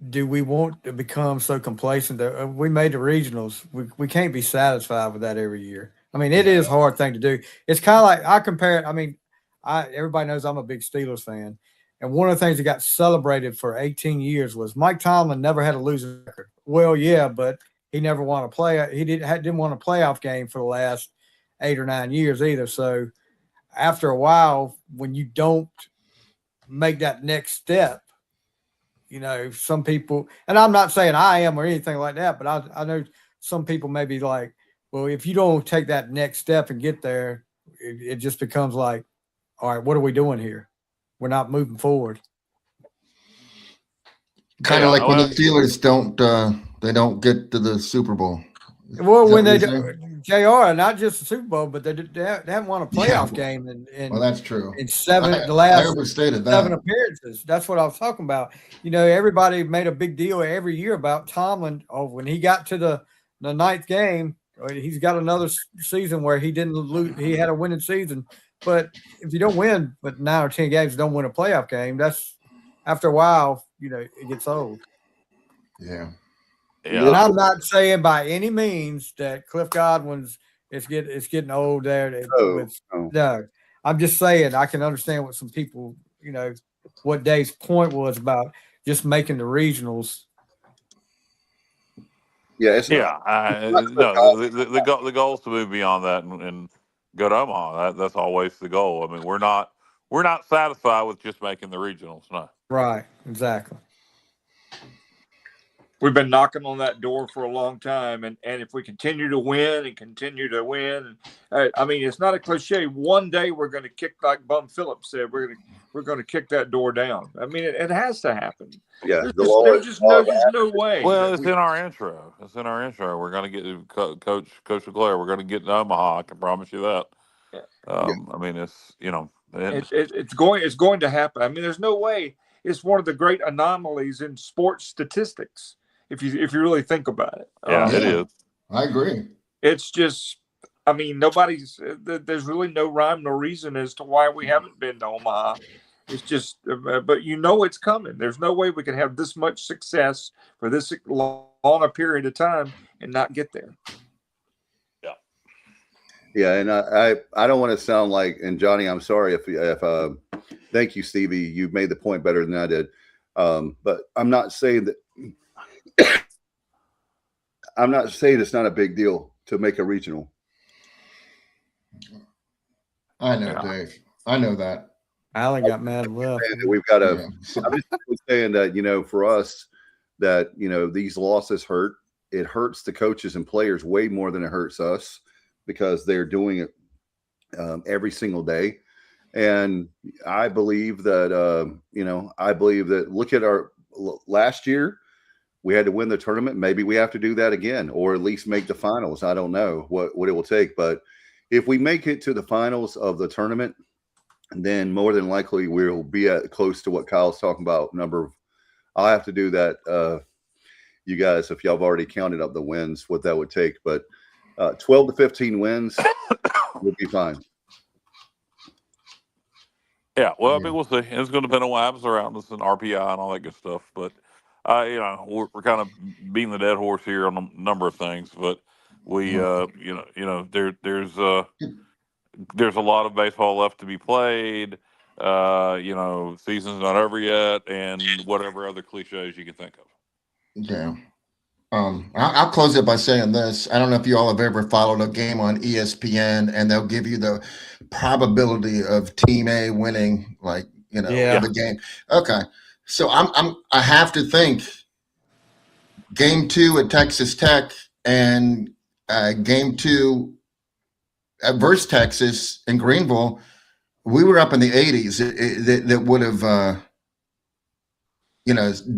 K: do we want to become so complacent that we made the regionals? We can't be satisfied with that every year. I mean, it is a hard thing to do. It's kind of like I compare it. I mean, everybody knows I'm a big Steelers fan, and one of the things that got celebrated for 18 years was Mike Tomlin never had a losing record. Well, yeah, but he never won a play. He didn't want a playoff game for the last 8 or 9 years either. So after a while, when you don't make that next step, some people, and I'm not saying I am or anything like that, but I know some people may be like, well, if you don't take that next step and get there, it just becomes like, all right, what are we doing here? We're not moving forward.
I: Kind of like when the Steelers don't get to the Super Bowl.
K: Well, when they do, JR, not just the Super Bowl, but they haven't won a playoff game in
I: well, that's true.
K: In the last 7 appearances. That's what I was talking about. Everybody made a big deal every year about Tomlin. Oh, when he got to the 9th game, he's got another season where he didn't lose. He had a winning season. But if you don't win, but 9 or 10 games, don't win a playoff game, that's after a while, it gets old.
I: Yeah.
K: And I'm not saying by any means that Cliff Godwin's it's getting old there. No, I'm just saying I can understand what some people, what Dave's point was about just making the regionals.
G: Yeah,
H: the goal is to move beyond that and go to Omaha. That's always the goal. I mean, we're not satisfied with just making the regionals. No.
K: Right. Exactly.
J: We've been knocking on that door for a long time, and if we continue to win, I mean, it's not a cliche. One day we're going to kick, like Bum Phillips said, we're going to kick that door down. I mean, it has to happen.
G: Yeah,
J: there's just no way.
H: Well, it's in our intro. We're going to get Coach LeClair. We're going to get to Omaha. I can promise you that. I mean, it's
J: it's going to happen. I mean, there's no way. It's one of the great anomalies in sports statistics. If you really think about it.
H: Yeah, it is.
I: I agree.
J: It's just, I mean, there's really no rhyme nor reason as to why we haven't been to Omaha. It's just, but it's coming. There's no way we can have this much success for this long a period of time and not get there.
H: Yeah.
G: Yeah, and I don't want to sound like, and Johnny, I'm sorry if thank you, Stevie. You made the point better than I did. But I'm not saying that. I'm not saying it's not a big deal to make a regional.
I: I know, Dave. I know that.
K: Allen got mad and left.
G: We've got to. I'm just saying that for us, that these losses hurt. It hurts the coaches and players way more than it hurts us because they're doing it every single day. And I believe that look at our last year. We had to win the tournament. Maybe we have to do that again, or at least make the finals. I don't know what it will take. But if we make it to the finals of the tournament, then more than likely we'll be close to what Kyle's talking about. I'll have to do that. You guys, if y'all have already counted up the wins, what that would take. But 12 to 15 wins would be fine.
H: Yeah, well, I mean, we'll see. It's going to depend on what happens around us and RPI and all that good stuff. But we're kind of beating the dead horse here on a number of things, but we, there's a lot of baseball left to be played. Season's not over yet, and whatever other cliches you can think of.
I: Yeah. I'll close it by saying this. I don't know if you all have ever followed a game on ESPN, and they'll give you the probability of Team A winning, the game. Okay. So I have to think game 2 at Texas Tech and game 2 at versus Texas in Greenville, we were up in the 80s. That would have,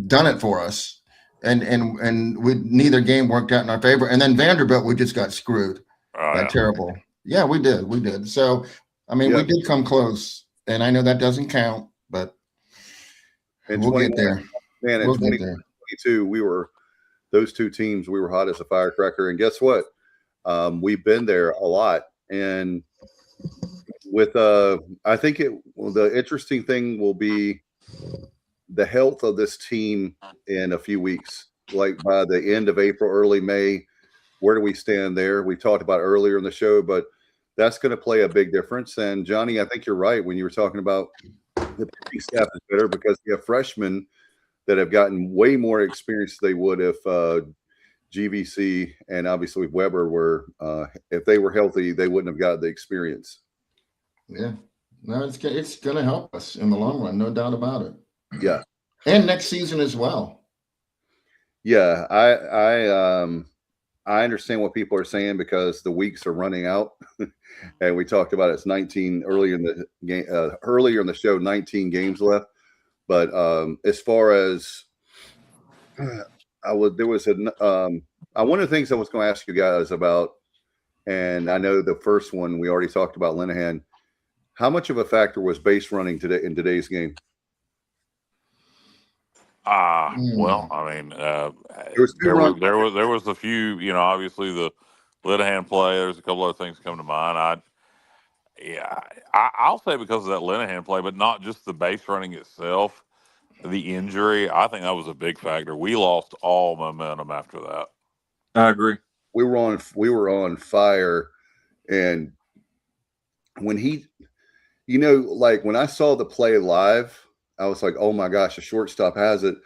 I: done it for us. And neither game worked out in our favor. And then Vanderbilt, we just got screwed. Terrible. Yeah, we did. So, I mean, we did come close. And I know that doesn't count, but we'll get there.
G: Man, in 2022, we were those two teams. We were hot as a firecracker. And guess what? We've been there a lot. And with I think the interesting thing will be the health of this team in a few weeks. Like by the end of April, early May, where do we stand there? We talked about earlier in the show, but that's going to play a big difference. And Johnny, I think you're right when you were talking about the pitching staff is better because we have freshmen that have gotten way more experience than they would if GVC and obviously Weber were if they were healthy, they wouldn't have got the experience.
I: Yeah, no, it's going to help us in the long run, no doubt about it.
G: Yeah,
I: and next season as well.
G: Yeah, I understand what people are saying because the weeks are running out, and we talked about it's 19 earlier in the game. Earlier in the show, 19 games left. But as far as one of the things I was going to ask you guys about, and I know the first one we already talked about Linehan. How much of a factor was base running today in today's game?
H: Well, I mean, there was a few, obviously the Linehan play. There's a couple other things that come to mind. I'll say because of that Linehan play, but not just the base running itself, the injury. I think that was a big factor. We lost all momentum after that.
J: I agree.
G: We were on fire, and when he, like when I saw the play live, I was like, oh my gosh, the shortstop has it.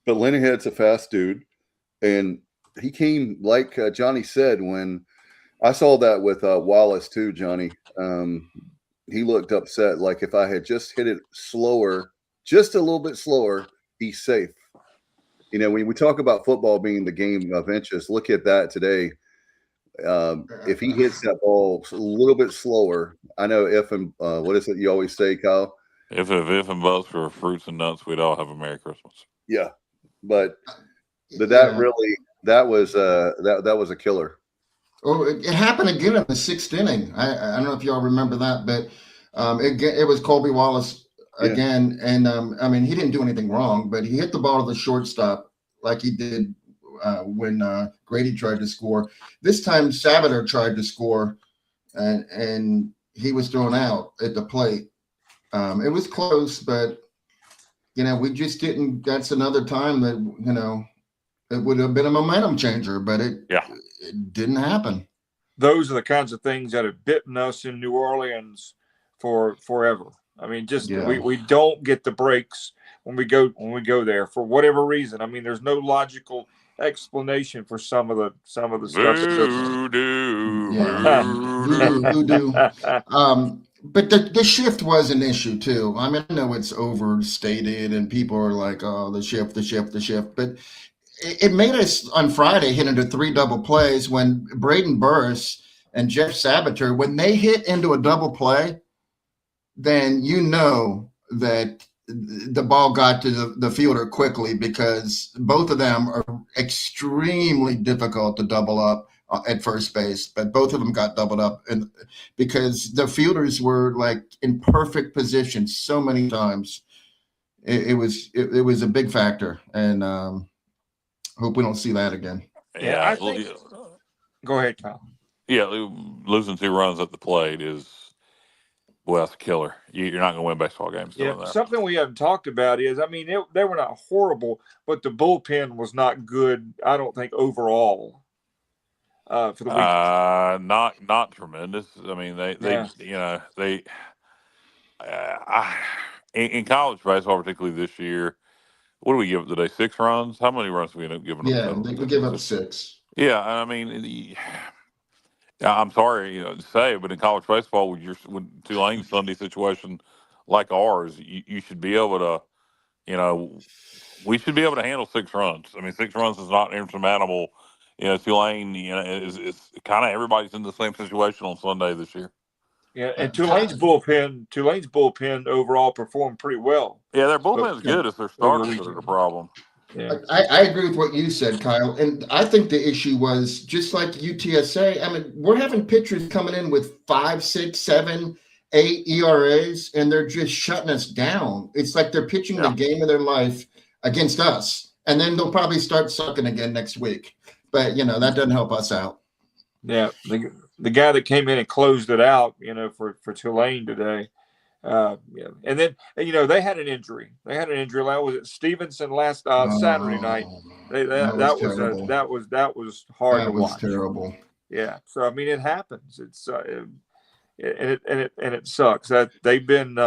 G: But Linehan's a fast dude. And he came, like Johnny said, when I saw that with Wallace too, Johnny, he looked upset. Like if I had just hit it slower, just a little bit slower, he's safe. When we talk about football being the game of inches, look at that today. If he hits that ball a little bit slower, I know what is it you always say, Kyle?
H: If and buts were fruits and nuts, we'd all have a Merry Christmas.
G: Yeah, but that was a killer.
I: Oh, it happened again in the 6th inning. I don't know if y'all remember that, but it was Colby Wallace again, and I mean he didn't do anything wrong, but he hit the ball to the shortstop like he did when Grady tried to score. This time Sabater tried to score, and he was thrown out at the plate. It was close, but we just didn't. That's another time that it would have been a momentum changer, but it didn't happen.
J: Those are the kinds of things that have bitten us in New Orleans for forever. I mean, we don't get the breaks when we go there for whatever reason. I mean, there's no logical explanation for some of the stuff.
H: Voodoo.
I: But the shift was an issue too. I mean, I know it's overstated and people are like, oh, the shift. But it made us on Friday hit into 3 double plays when Braden Burris and Jeff Sabater, when they hit into a double play, then that the ball got to the fielder quickly because both of them are extremely difficult to double up at first base, but both of them got doubled up, and because the fielders were like in perfect position so many times, it was a big factor, and hope we don't see that again.
J: Yeah, go ahead, Kyle.
H: Yeah, losing 2 runs at the plate that's a killer. You're not going to win baseball games doing that.
J: Something we haven't talked about is, I mean, they were not horrible, but the bullpen was not good. I don't think overall. For the week.
H: Not tremendous. I mean, in college baseball, particularly this year, what do we give up today? 6 runs? How many runs do we end up giving up?
I: Yeah, we give up 6.
H: Yeah, I mean, I'm sorry to say, but in college baseball, with Tulane's Sunday situation like ours, you should be able to we should be able to handle 6 runs. I mean, 6 runs is not insurmountable. Tulane, is kind of everybody's in the same situation on Sunday this year.
J: Yeah, and Tulane's bullpen overall performed pretty well.
H: Yeah, their bullpen is good. It's their starters that are the problem.
J: Yeah.
I: I agree with what you said, Kyle. And I think the issue was just like UTSA. I mean, we're having pitchers coming in with 5, 6, 7, 8 ERAs, and they're just shutting us down. It's like they're pitching the game of their life against us. And then they'll probably start sucking again next week. But, that doesn't help us out.
J: Yeah, the guy that came in and closed it out, for Tulane today. And then they had an injury. Was it Stevenson last Saturday night? That was hard to watch.
I: Terrible.
J: Yeah. So I mean, it happens. It's it sucks that they've been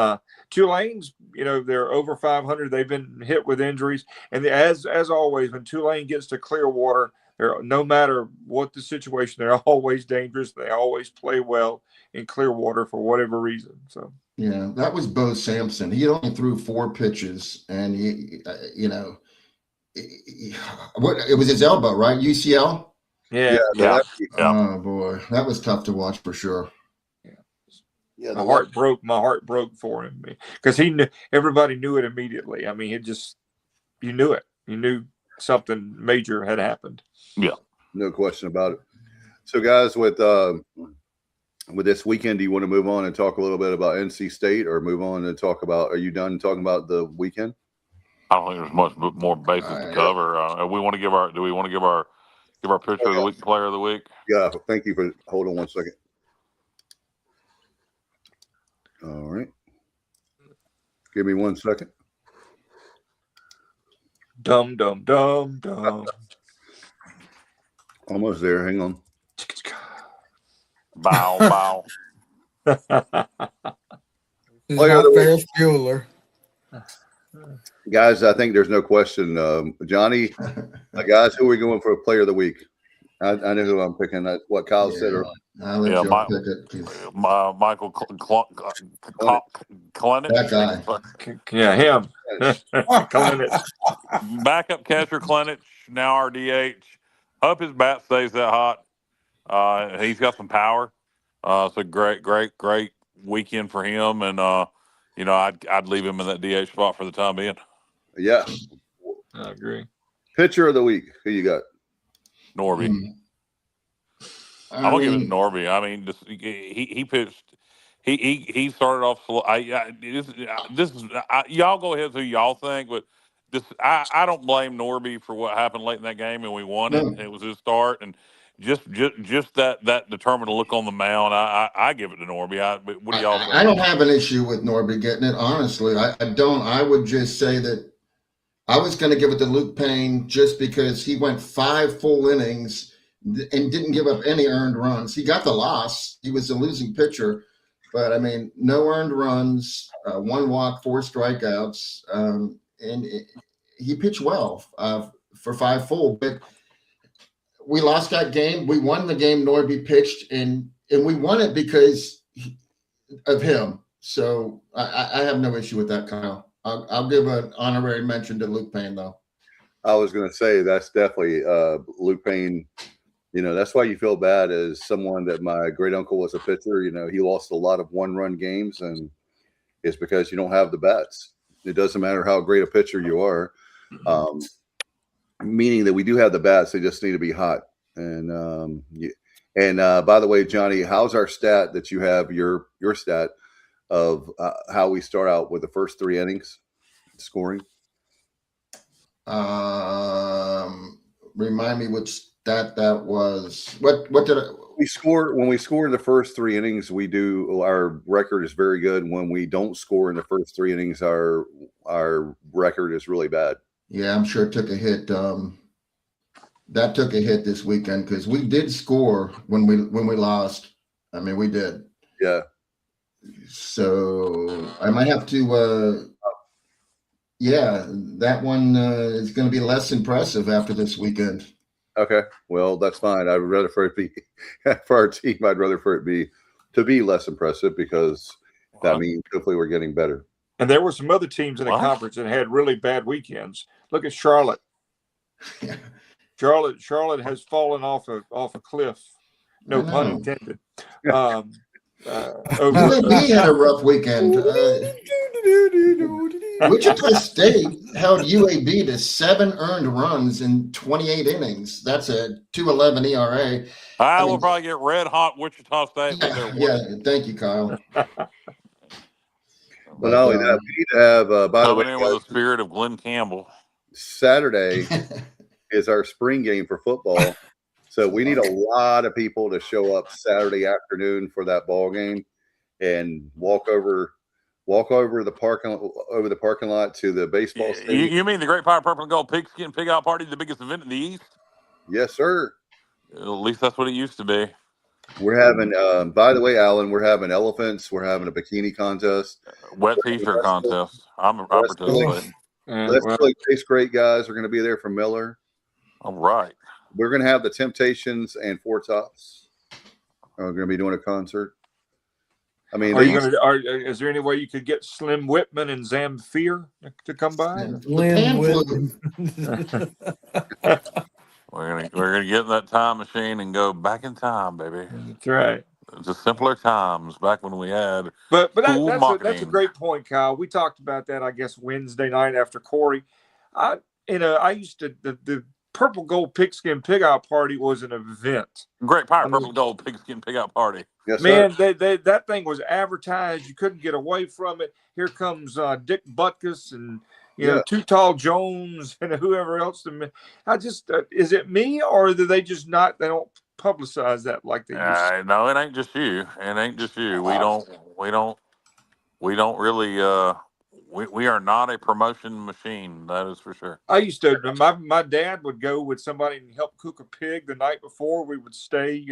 J: Tulane's. They're over 500. They've been hit with injuries, and as always, when Tulane gets to Clearwater, no matter what the situation, they're always dangerous. They always play well in Clearwater for whatever reason. So.
I: Yeah, that was Bo Sampson. He only threw 4 pitches, and it was his elbow, right? UCL.
J: Yeah.
I: Oh boy, that was tough to watch for sure.
J: Yeah, my heart broke for him because everybody knew it immediately. I mean, you knew it. You knew something major had happened.
H: Yeah,
G: no question about it. So, guys, with this weekend, do you want to move on and talk a little bit about NC State, or move on and talk about? Are you done talking about the weekend?
H: I don't think there's much more bases to cover. We want to give our. Do we want to give our pitcher of the week, player of the week?
G: Yeah. Thank you for. Hold on one second. All right. Give me 1 second.
J: Dum.
G: Almost there. Hang on.
H: Bow.
G: Player of the
K: Ferris Bueller.
G: Guys, I think there's no question. Johnny, guys, who are we going for a player of the week? I know who I'm picking. What Kyle said earlier.
I: I'll let you pick it.
H: Michael Clenich.
I: That guy.
J: Yeah, him. Clenich.
H: Backup catcher Clenich, now our DH. Hope his bat stays that hot. He's got some power. So great weekend for him, and I'd leave him in that DH spot for the time being.
G: Yeah,
J: I agree.
G: Pitcher of the week, who you got?
H: Norby. I'm gonna give it to Norby. I mean, he pitched. He started off slow. This is y'all go ahead with who y'all think, but I don't blame Norby for what happened late in that game, and we won it. It was his start, and just that determined look on the mound. I give it to Norby. What do y'all think?
I: I don't have an issue with Norby getting it. Honestly, I don't. I would just say that I was going to give it to Luke Payne just because he went 5 full innings and didn't give up any earned runs. He got the loss. He was a losing pitcher, but I mean, no earned runs, 1 walk, 4 strikeouts, and he pitched well for 5 full. But we lost that game. We won the game. Norby pitched, and we won it because of him. So I have no issue with that, Kyle. I'll give an honorary mention to Luke Payne, though.
G: I was going to say that's definitely Luke Payne. That's why you feel bad as someone that my great uncle was a pitcher. He lost a lot of 1-run games, and it's because you don't have the bats. It doesn't matter how great a pitcher you are, meaning that we do have the bats. They just need to be hot. And by the way, Johnny, how's our stat that you have, your stat of how we start out with the first 3 innings scoring?
I: Remind me which stat that was. What did
G: we score when we score in the first 3 innings? Our record is very good. When we don't score in the first 3 innings, our record is really bad.
I: Yeah, I'm sure it took a hit. That took a hit this weekend because we did score when we lost. I mean, we did.
G: Yeah.
I: So I might have to. Yeah, that one is going to be less impressive after this weekend.
G: Okay, well, that's fine. I'd rather for it be for our team. I'd rather for it be less impressive because that means hopefully we're getting better.
J: And there were some other teams in the
H: What?
J: conference that had really bad weekends. Look at Charlotte. Charlotte has fallen off a cliff. No pun intended.
I: UAB had a rough weekend. Wichita State held UAB to 7 earned runs in 28 innings. That's a 2.11 ERA.
H: I will probably get red hot Wichita State with their
I: Yeah, thank you, Kyle.
G: But not only that, we need to have, by the way,
H: coming in with the spirit of Glenn Campbell.
G: Saturday is our spring game for football. So we need a lot of people to show up Saturday afternoon for that ball game and walk over the parking lot to the baseball stadium.
H: You mean the Great Pirate Purple and Gold Pigskin Pig Out Party, the biggest event in the East?
G: Yes, sir.
H: At least that's what it used to be.
G: We're having, by the way, Alan, we're having elephants. We're having a bikini contest.
H: Wet T-shirt contest. I'm participating.
G: Let's play Chase Great guys are going to be there from Miller.
H: All right.
G: We're going to have the Temptations and Four Tops. We're going to be doing a concert. I mean,
J: is there any way you could get Slim Whitman and Zamfir to come by?
K: Slim Whitman.
H: We're gonna get in that time machine and go back in time, baby.
J: That's right.
H: Just simpler times back when we had.
J: But that's a great point, Kyle. We talked about that, I guess, Wednesday night after Corey. I used to the Purple Gold Pigskin Pig Out Party was an event.
H: Great Pirate Purple Gold Pigskin Pig Out Party.
G: Yes,
J: man, that thing was advertised. You couldn't get away from it. Here comes Dick Butkus and Too Tall Jones and whoever else. I just is it me or do they just not? They don't publicize that like they used to.
H: No, it ain't just you. It ain't just you. We don't really. We are not a promotion machine. That is for sure.
J: I used to. My dad would go with somebody and help cook a pig the night before. We would stay,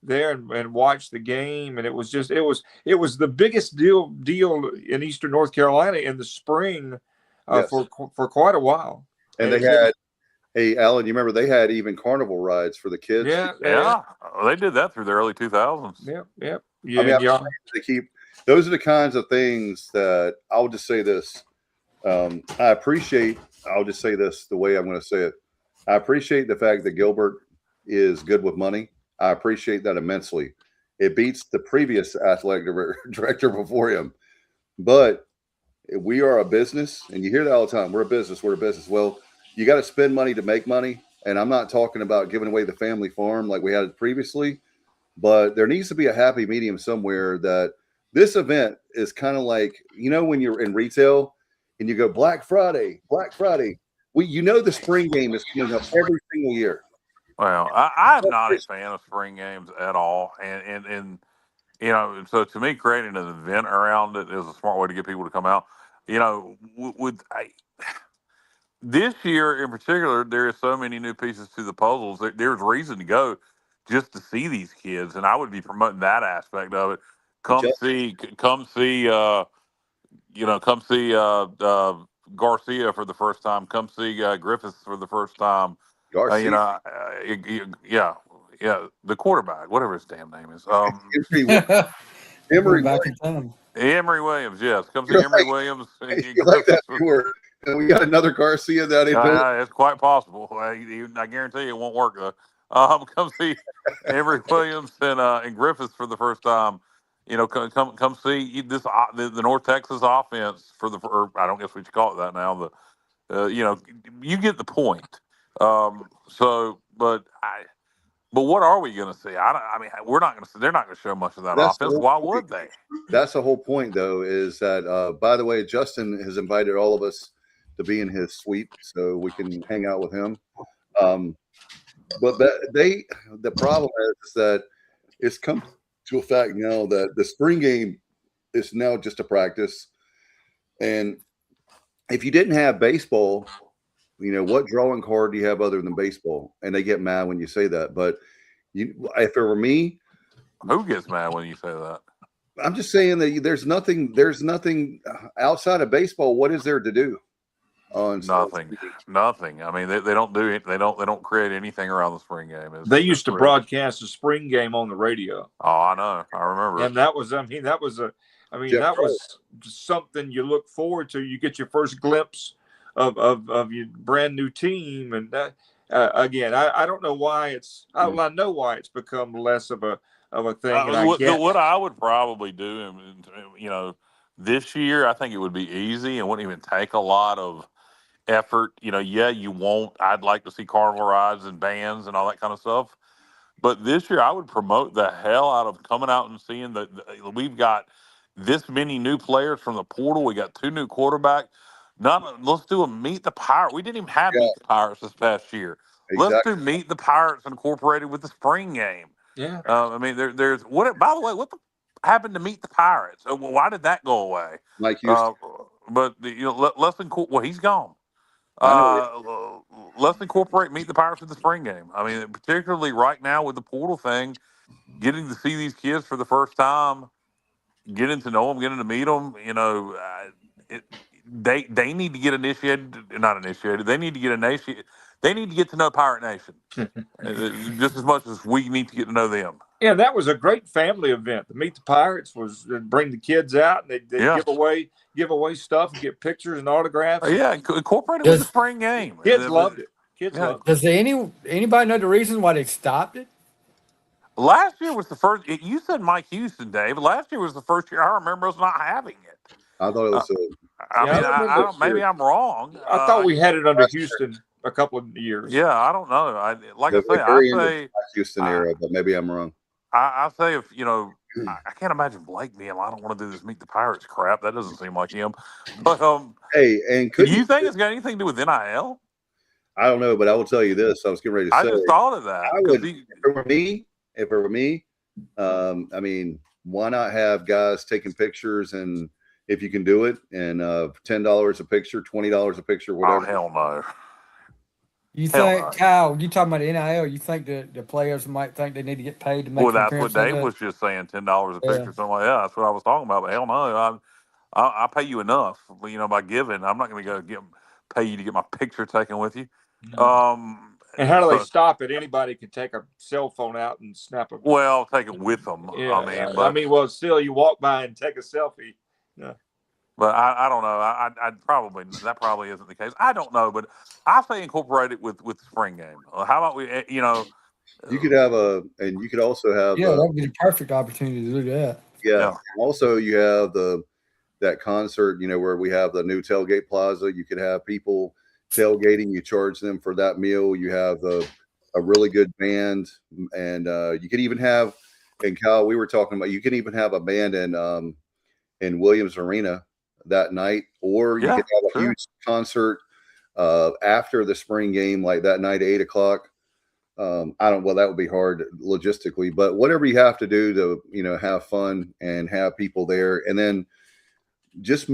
J: there and watch the game, and it was the biggest deal in Eastern North Carolina in the spring for quite a while.
G: And they had, hey Alan, you remember they had even carnival rides for the kids?
H: Yeah. They did that through the early 2000s.
J: Yep.
G: They keep. Those are the kinds of things that I'll just say this. I appreciate. I'll just say this the way I'm going to say it. I appreciate the fact that Gilbert is good with money. I appreciate that immensely. It beats the previous athletic director before him. But we are a business, and you hear that all the time. We're a business. Well, you got to spend money to make money. And I'm not talking about giving away the family farm like we had previously, but there needs to be a happy medium somewhere that this event is kind of like, when you're in retail and you go Black Friday. The spring game is coming up every single year.
H: Well, I'm not a fan of spring games at all, and so to me, creating an event around it is a smart way to get people to come out. This year in particular, there are so many new pieces to the puzzles. There's reason to go just to see these kids, and I would be promoting that aspect of it. Come see Garcia for the first time. Come see Griffiths for the first time.
G: Garcia.
H: The quarterback, whatever his damn name is. Emory Williams, yes. Come see Emory Williams.
G: You like that tour. And we got another Garcia that
H: it's quite possible. I guarantee you it won't work though. Come see Emory Williams and Griffiths for the first time. Come see this the North Texas offense or I don't guess we should call it that now. You get the point. But what are we going to see? We're not going to see. They're not going to show much of that offense. Why would they?
G: That's the whole point, though. Is that by the way, Justin has invited all of us to be in his suite so we can hang out with him. But the problem is that it's come to a fact now that the spring game is now just a practice. And if you didn't have baseball, what drawing card do you have other than baseball? And they get mad when you say that. But if it were me,
H: who gets mad when you say that?
G: I'm just saying that there's nothing outside of baseball. What is there to do?
H: Nothing. I mean, they don't do it. They don't create anything around the spring game.
J: They used to broadcast the spring game on the radio.
H: Oh, I know. I remember.
J: And that was I mean, that was something you look forward to. You get your first glimpse of your brand new team, and that again, I don't know why it's. I know why it's become less of a thing. And
H: what I would probably do, this year I think it would be easy and wouldn't even take a lot of effort. You won't. I'd like to see carnival rides and bands and all that kind of stuff. But this year, I would promote the hell out of coming out and seeing that we've got this many new players from the portal. We got 2 new quarterbacks. Let's do a Meet the Pirates. We didn't even have Meet the Pirates this past year.
G: Exactly.
H: Let's do Meet the Pirates incorporated with the spring game.
J: Yeah.
H: There's what? By the way, what happened to Meet the Pirates? Why did that go away?
G: Mike Houston.
H: But he's gone. Let's incorporate Meet the Pirates with the spring game. I mean, particularly right now with the portal thing, getting to see these kids for the first time, getting to know them, getting to meet them. They need to get initiated. Not initiated. They need to get initiated. They need to get to know Pirate Nation just as much as we need to get to know them.
J: Yeah, that was a great family event. The Meet the Pirates was bring the kids out and they give away stuff and get pictures and autographs.
H: Yeah, incorporate it with the spring game.
J: Kids loved it. Loved it.
K: Does anybody know the reason why they stopped it?
H: Last year was the first. You said Mike Houston, Dave. Last year was the first year I remember us not having it.
G: I thought it was.
H: I don't. Maybe I'm wrong.
J: I thought we had it under Houston a couple of years.
H: Yeah, I don't know. I say
G: Houston era, but maybe I'm wrong.
H: I say if I can't imagine Blake being. I don't want to do this Meet the Pirates crap. That doesn't seem like him. But
G: hey, and
H: do you think it's got anything to do with NIL?
G: I don't know, but I will tell you this. I was getting ready to say.
H: I just thought of that.
G: If it were me, I mean, why not have guys taking pictures and if you can do it and $10 a picture, $20 a picture, whatever.
H: Oh, hell no.
K: You think, Kyle, you talking about NIL, you think the players might think they need to get paid to make
H: that's what Dave was just saying, $10 a picture, something like that. That's what I was talking about. But hell no, I pay you enough, by giving. I'm not going to go pay you to get my picture taken with you.
J: No. And how do they stop it? Anybody can take a cell phone out and snap a.
H: Well, take it with them.
J: Yeah. Still, you walk by and take a selfie. Yeah.
H: But I don't know. That probably isn't the case. I don't know, but I say incorporate it with the spring game. How about we?
G: You could have and you could also have.
K: Yeah, that would be the perfect opportunity to do that.
G: Yeah. Also, you have that concert. Where we have the new tailgate plaza. You could have people tailgating. You charge them for that meal. You have a really good band, and you could even have. And Kyle, we were talking about. You can even have a band in Williams Arena that night, or you could have a huge concert after the spring game, like that night, 8:00. That would be hard logistically, but whatever you have to do to, have fun and have people there, and then just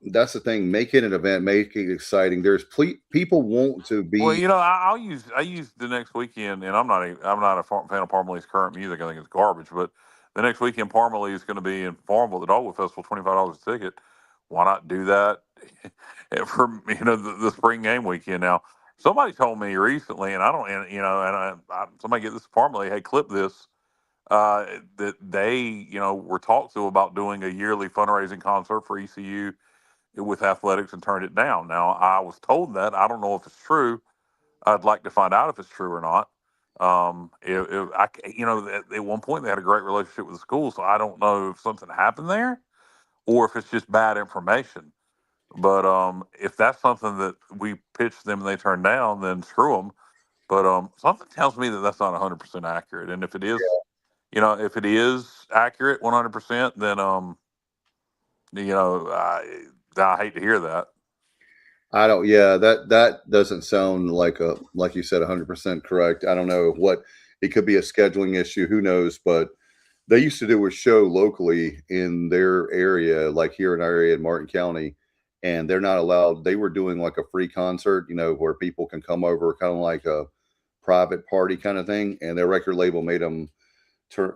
G: that's the thing, make it an event, make it exciting. There's people want to be.
H: Well, I use the next weekend, and I'm not a fan of Parmalee's current music. I think it's garbage, but the next weekend, Parmalee is going to be in Farmville at the Dogwood Festival, $25 a ticket. Why not do that for the spring game weekend? Now, somebody told me recently, and somebody get this Parmalee, hey, clip this, that they were talked to about doing a yearly fundraising concert for ECU with athletics and turned it down. Now, I was told that. I don't know if it's true. I'd like to find out if it's true or not. At one point they had a great relationship with the school, so I don't know if something happened there or if it's just bad information. But if that's something that we pitched them and they turned down, then screw them. But something tells me that that's not 100% accurate. And if it is, if it is accurate 100%, then I hate to hear that.
G: I don't. Yeah, that doesn't sound like you said 100% correct. I don't know what it could be, a scheduling issue. Who knows? But they used to do a show locally in their area, like here in our area in Martin County, and they're not allowed. They were doing like a free concert, where people can come over, kind of like a private party kind of thing. And their record label made them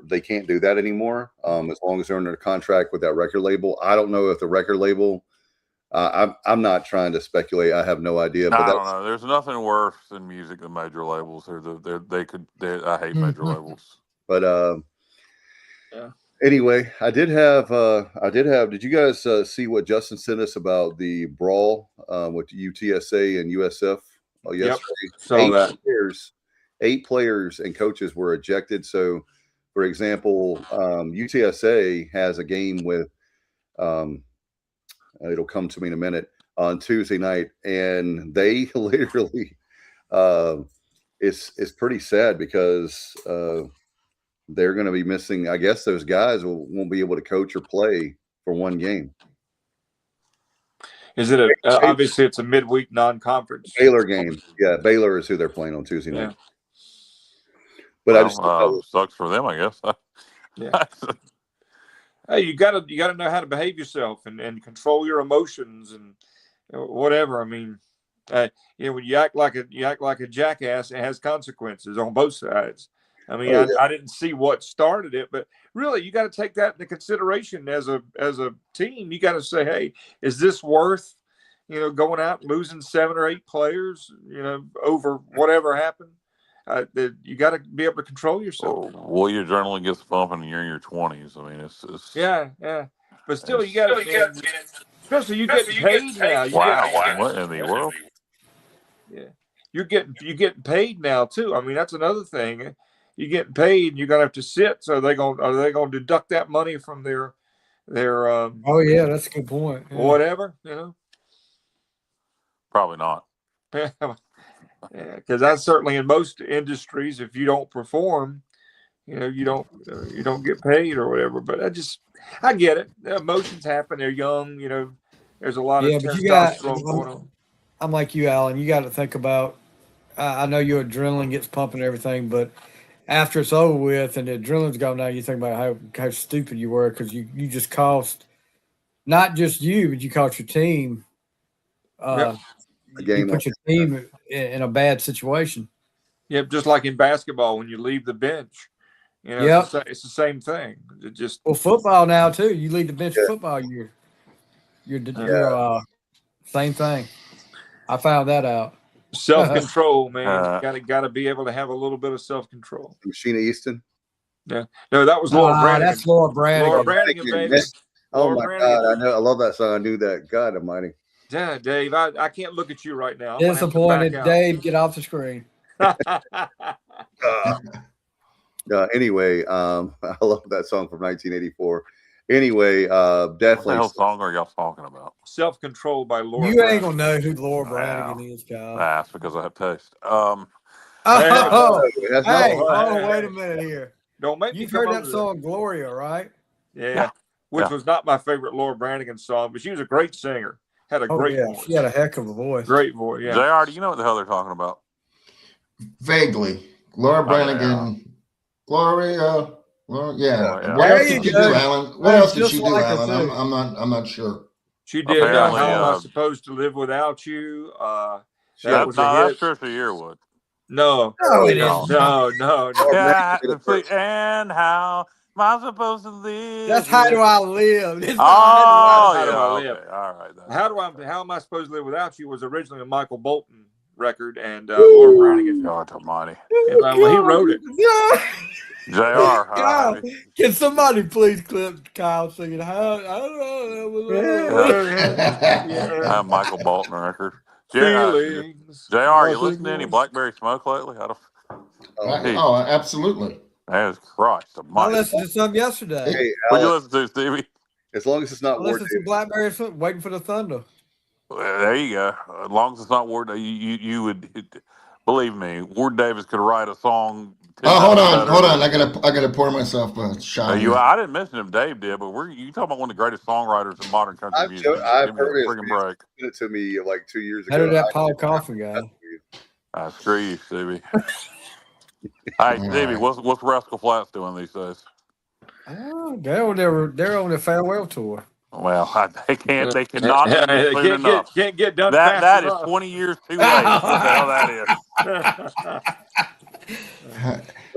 G: they can't do that anymore, as long as they're under contract with that record label. I don't know if the record label. I'm not trying to speculate. I have no idea. But
H: I don't know. There's nothing worse than music than major labels. I hate major labels.
G: But Anyway, I did have. Did you guys see what Justin sent us about the brawl with UTSA and USF yesterday?
J: Saw that.
G: Eight players and coaches were ejected. So, for example, UTSA has a game with. It'll come to me in a minute on Tuesday night, and they literally, it's pretty sad because. They're going to be missing. I guess those guys won't be able to coach or play for one game.
J: Is it obviously it's a midweek non-conference
G: Baylor game? Yeah, Baylor is who they're playing on Tuesday night. But
H: sucks for them, I guess.
J: Yeah. Hey, you got to know how to behave yourself and control your emotions and whatever. I mean, when you act like a jackass, it has consequences on both sides. I mean, I didn't see what started it, but really, you got to take that into consideration as a team. You got to say, hey, is this worth, going out and losing 7 or 8 players, over whatever happened? You got to be able to control yourself.
H: Well, your adrenaline gets pumping, and you're in your 20s. I mean, it's
J: yeah, but still, you got to, especially you get paid now.
H: What in the world?
J: Yeah, you're getting paid now too. I mean, that's another thing. You're getting paid, and you're gonna have to sit. So are they gonna deduct that money from their
K: oh yeah, that's a good point. Yeah.
J: Whatever,
H: Probably not.
J: Yeah, because that's certainly in most industries. If you don't perform, you don't get paid or whatever. But I get it. The emotions happen. They're young. There's a lot of testosterone going on.
K: I'm like you, Alan. You got to think about. I know your adrenaline gets pumping and everything, but after it's over with and the adrenaline's gone down, you think about how stupid you were because you just cost not just you, but you cost your team. You put your team in a bad situation.
J: Yep, just like in basketball when you leave the bench. It's the same thing.
K: Football now too. You leave the bench of football, you're same thing. I found that out.
J: Self-control, man. Got to be able to have a little bit of self-control.
G: Sheena Easton.
J: Yeah. No, that was Laura Brannigan.
K: That's Laura Brannigan.
J: Laura Brannigan, baby.
G: Oh my God! I know. I love that song. I knew that. God Almighty.
J: Yeah, Dave. I can't look at you right now.
K: Disappointed, Dave. Get off the screen.
G: Anyway, I love that song from 1984. Anyway, definitely.
H: What the hell song are y'all talking about?
J: Self-Control by Laura.
K: You ain't gonna know who Laura Brannigan is, Kyle.
H: That's because I have taste.
K: Wait a minute here.
J: Don't make
K: You've heard that song, Gloria, right?
J: Yeah. Which was not my favorite Laura Brannigan song, but she was a great singer. Had a great voice.
K: She had a heck of a voice.
J: Great voice, yeah.
H: JR, do you know what the hell they're talking about?
I: Vaguely. Laura Brannigan. Gloria.
K: Yeah.
I: What else did you do, Alan? What else did she do, Alan? I'm not sure.
J: She did How Am I Supposed to Live Without You?
H: That's Trisha Yearwood.
J: No,
K: it isn't.
J: No.
H: Yeah, and how am I supposed to live?
K: That's How Do I Live.
J: How Do I Live.
H: Okay. All right.
J: How Am I Supposed to Live Without You was originally a Michael Bolton record, and Laura Brannigan.
H: God Almighty.
J: He wrote it.
H: JR.
K: Can somebody please clip Kyle singing
H: Michael Bolton record. JR, you listen to any Blackberry Smoke lately?
I: Absolutely.
H: That is Christ.
K: I listened to some yesterday.
G: Hey,
H: what'd you listen to, Stevie?
G: As long as it's not
K: Ward Davis. Blackberry Smoke, Waiting for the Thunder.
H: Well, there you go. As long as it's not Ward, you would believe me. Ward Davis could write a song.
I: Hold on. I gotta pour myself a shot.
H: I didn't mention him. Dave did, but you talking about one of the greatest songwriters in modern country music.
G: I've heard it. Sent it to me like 2 years ago.
K: How did that Paul Coffin guy?
H: Screw you, Stevie. Hey, Stevie, what's Rascal Flatts doing these days?
K: They're on the farewell tour.
H: Well, they cannot soon enough.
J: Can't get done.
H: That is 20 years too late. What the hell that is?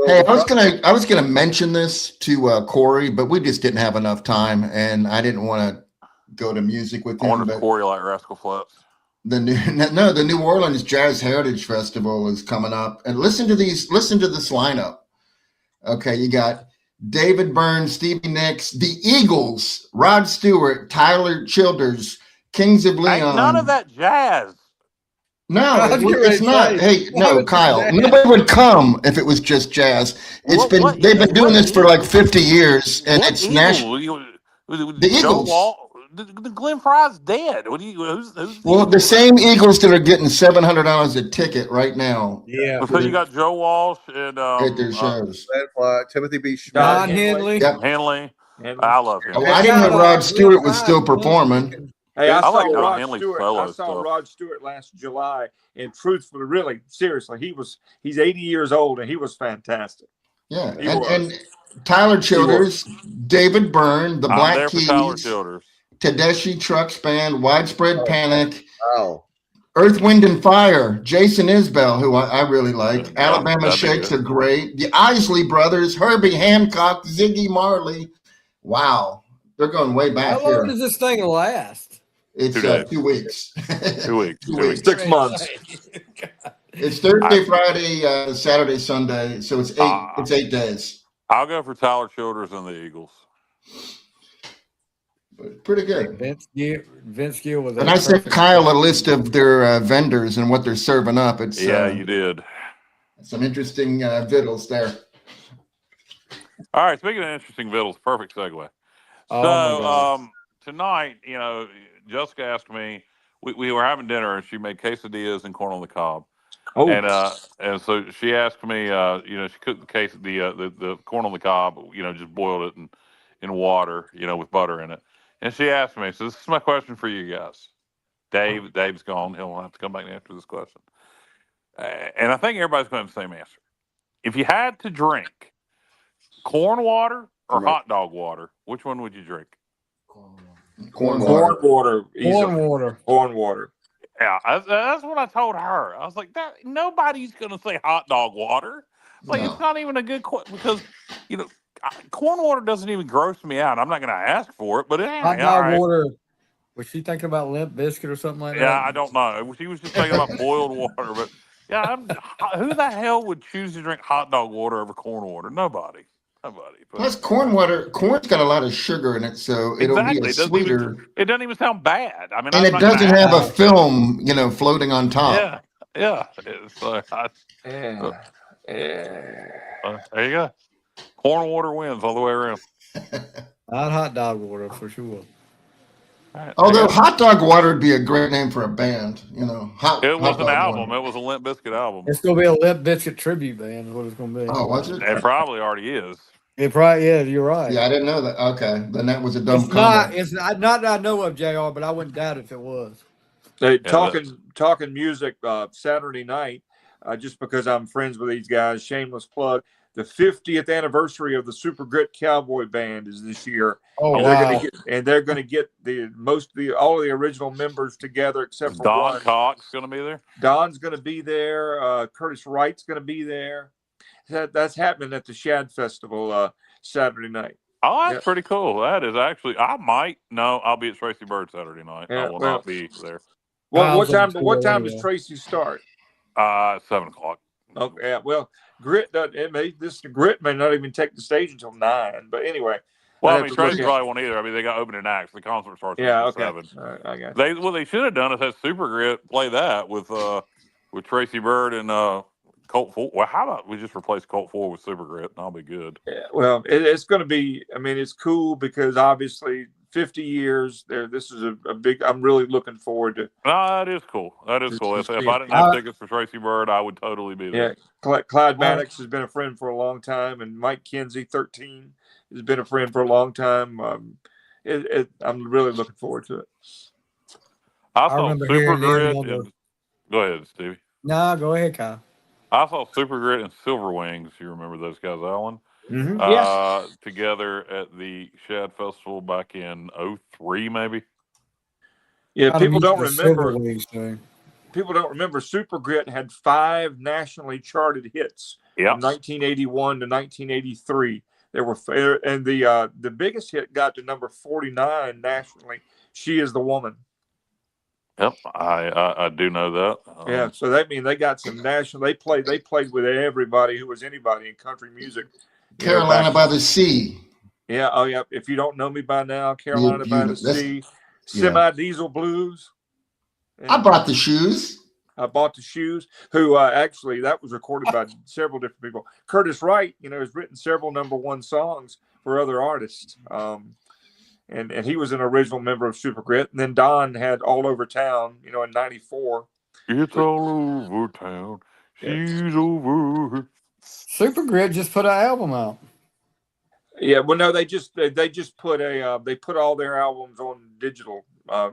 I: Hey, I was gonna mention this to Corey, but we just didn't have enough time, and I didn't want to go to music with him.
H: I wonder if Corey like Rascal Flatts.
I: The New Orleans Jazz Heritage Festival is coming up, and listen to this lineup. Okay, you got David Byrne, Stevie Nicks, the Eagles, Rod Stewart, Tyler Childers, Kings of Leon.
H: Ain't none of that jazz.
I: No, it's not. Hey, no, Kyle. Nobody would come if it was just jazz. They've been doing this for like 50 years, and it's national. The Eagles.
H: Glenn Fry's dead. What do you? Who's
I: the same Eagles that are getting $700 a ticket right now.
K: Yeah.
H: So you got Joe Walsh and
I: at their shows.
G: Timothy B. Schmidt,
K: Don Henley.
I: Yep.
H: Henley. I love him.
I: Oh, I didn't know Rod Stewart was still performing.
J: Hey, I saw
H: like
J: Rod
H: Henley's
J: Stewart.
H: solo
J: I saw
H: stuff.
J: Rod Stewart last July, and truthfully, really, seriously, he's 80 years old, and he was fantastic.
I: Yeah, and Tyler Childers, David Byrne, the Black
H: there
I: Keys,
H: for Tyler Childers,
I: Tedeschi Trucks Band, Widespread Panic,
G: Wow.
I: Earth, Wind, and Fire, Jason Isbell, who I really like, Alabama Shakes are great, the Isley Brothers, Herbie Hancock, Ziggy Marley. Wow, they're going way back.
K: How long does this thing last?
I: It's 2 weeks.
H: 2 weeks.
I: 2 weeks.
J: 6 months.
I: It's Thursday, Friday, Saturday, Sunday, so it's 8. It's 8 days.
H: I'll go for Tyler Childers and the Eagles.
I: But pretty good.
K: Vince Gill was.
I: And I sent Kyle a list of their vendors and what they're serving up. It's
H: you did.
I: Some interesting victuals there.
H: All right, speaking of interesting victuals, perfect segue. So tonight, Jessica asked me. We were having dinner and she made quesadillas and corn on the cob.
J: Oh.
H: And so she asked me, she cooked the corn on the cob, just boiled it in water, with butter in it. And she asked me, so this is my question for you guys. Dave's gone. He'll have to come back after this question. And I think everybody's going to have the same answer. If you had to drink corn water or hot dog water, which one would you drink?
J: Corn water.
K: Corn water.
H: Yeah, that's what I told her. I was like, nobody's going to say hot dog water. Like, it's not even a good question because, corn water doesn't even gross me out. I'm not going to ask for it, but it ain't
K: hot dog water. Was she thinking about Limp Biscuit or something like that?
H: Yeah, I don't know. She was just thinking about boiled water. But who the hell would choose to drink hot dog water over corn water? Nobody.
I: Plus, corn's got a lot of sugar in it, so it'll be sweeter.
H: It doesn't even sound bad. I mean,
I: and it doesn't have a film, floating on top.
H: Yeah. It's like, there you go. Corn water wins all the way around.
K: Not hot dog water for sure.
H: Right,
I: although hot dog water would be a great name for a band,
H: it was an album. Water. It was a Limp Bizkit album.
K: It's gonna be a Limp Bizkit tribute band. Is what it's gonna be.
I: Oh, was it?
H: It probably already is.
K: It probably is. You're right.
I: Yeah, I didn't know that. Okay, then that was a dumb
K: comment. It's not that I know of, JR, but I wouldn't doubt if it was.
J: Hey, talking music Saturday night. Just because I'm friends with these guys, shameless plug. The 50th anniversary of the Super Grit Cowboy Band is this year.
K: Oh,
J: and they're going to get all of the original members together except for
H: Don
J: one.
H: Cox going to be there.
J: Don's going to be there. Curtis Wright's going to be there. That's happening at the Shad Festival Saturday night.
H: Oh, that's pretty cool. That is actually. I'll be at Tracy Bird Saturday night.
J: Yeah,
H: I will not be there.
J: Well, what time does Tracy start?
H: 7:00.
J: Okay. Yeah, well, Grit may not even take the stage until 9. But anyway.
H: Well, Tracy probably won't either. I mean, they got opening acts. The concert starts at 7.
J: All right, I got
H: you. What they should have done is had Super Grit play that with Tracy Bird and Colt Ford. Well, how about we just replace Colt Ford with Super Grit and I'll be good.
J: Yeah, well, it's going to be. I mean, it's cool because obviously 50 years there. This is a big. I'm really looking forward to.
H: No, that is cool. That is cool. If I didn't have tickets for Tracy Bird, I would totally be there.
J: Yeah, Clyde Maddox has been a friend for a long time, and Mike Kinsey, 13, has been a friend for a long time. I'm really looking forward to it.
H: I saw Super Grit. Go ahead, Stevie.
K: No, go ahead, Kyle.
H: I saw Super Grit and Silver Wings. You remember those guys, Alan?
J: Mm-hmm.
H: Together at the Shad Festival back in 2003, maybe.
J: Yeah, people don't remember. People don't remember. Super Grit had 5 nationally charted hits from 1981 to 1983. There were and the biggest hit got to number 49 nationally. She Is the Woman.
H: Yep, I do know that.
J: So that means they got some national. They played with everybody who was anybody in country music,
I: Carolina by the Sea.
J: Yeah. Oh, yeah. If you don't know me by now, Carolina by the Sea, Semi-Diesel Blues.
I: I brought the shoes.
J: I bought the shoes. Who actually that was recorded by several different people. Curtis Wright, has written several #1 songs for other artists. And he was an original member of Super Grit. And then Don had All Over Town, in '94.
H: It's all over town. She's over.
K: Super Grit just put an album out.
J: Yeah, well, no, they just put they put all their albums on digital.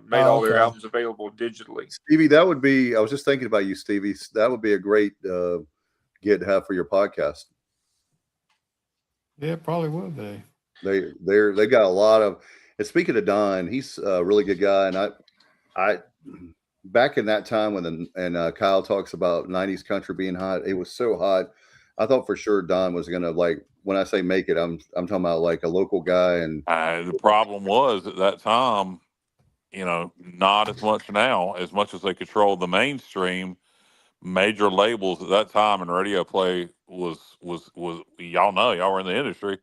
J: Made all their albums available digitally.
G: Stevie, that would be. I was just thinking about you, Stevie. That would be a great get to have for your podcast.
K: Yeah, it probably would be.
G: They got a lot of. And speaking of Don, he's a really good guy, and I back in that time when Kyle talks about '90s country being hot, it was so hot. I thought for sure Don was gonna, like, when I say make it, I'm talking about like a local guy. And
H: the problem was at that time, not as much now, as much as they controlled the mainstream. Major labels at that time and radio play was y'all were in the industry.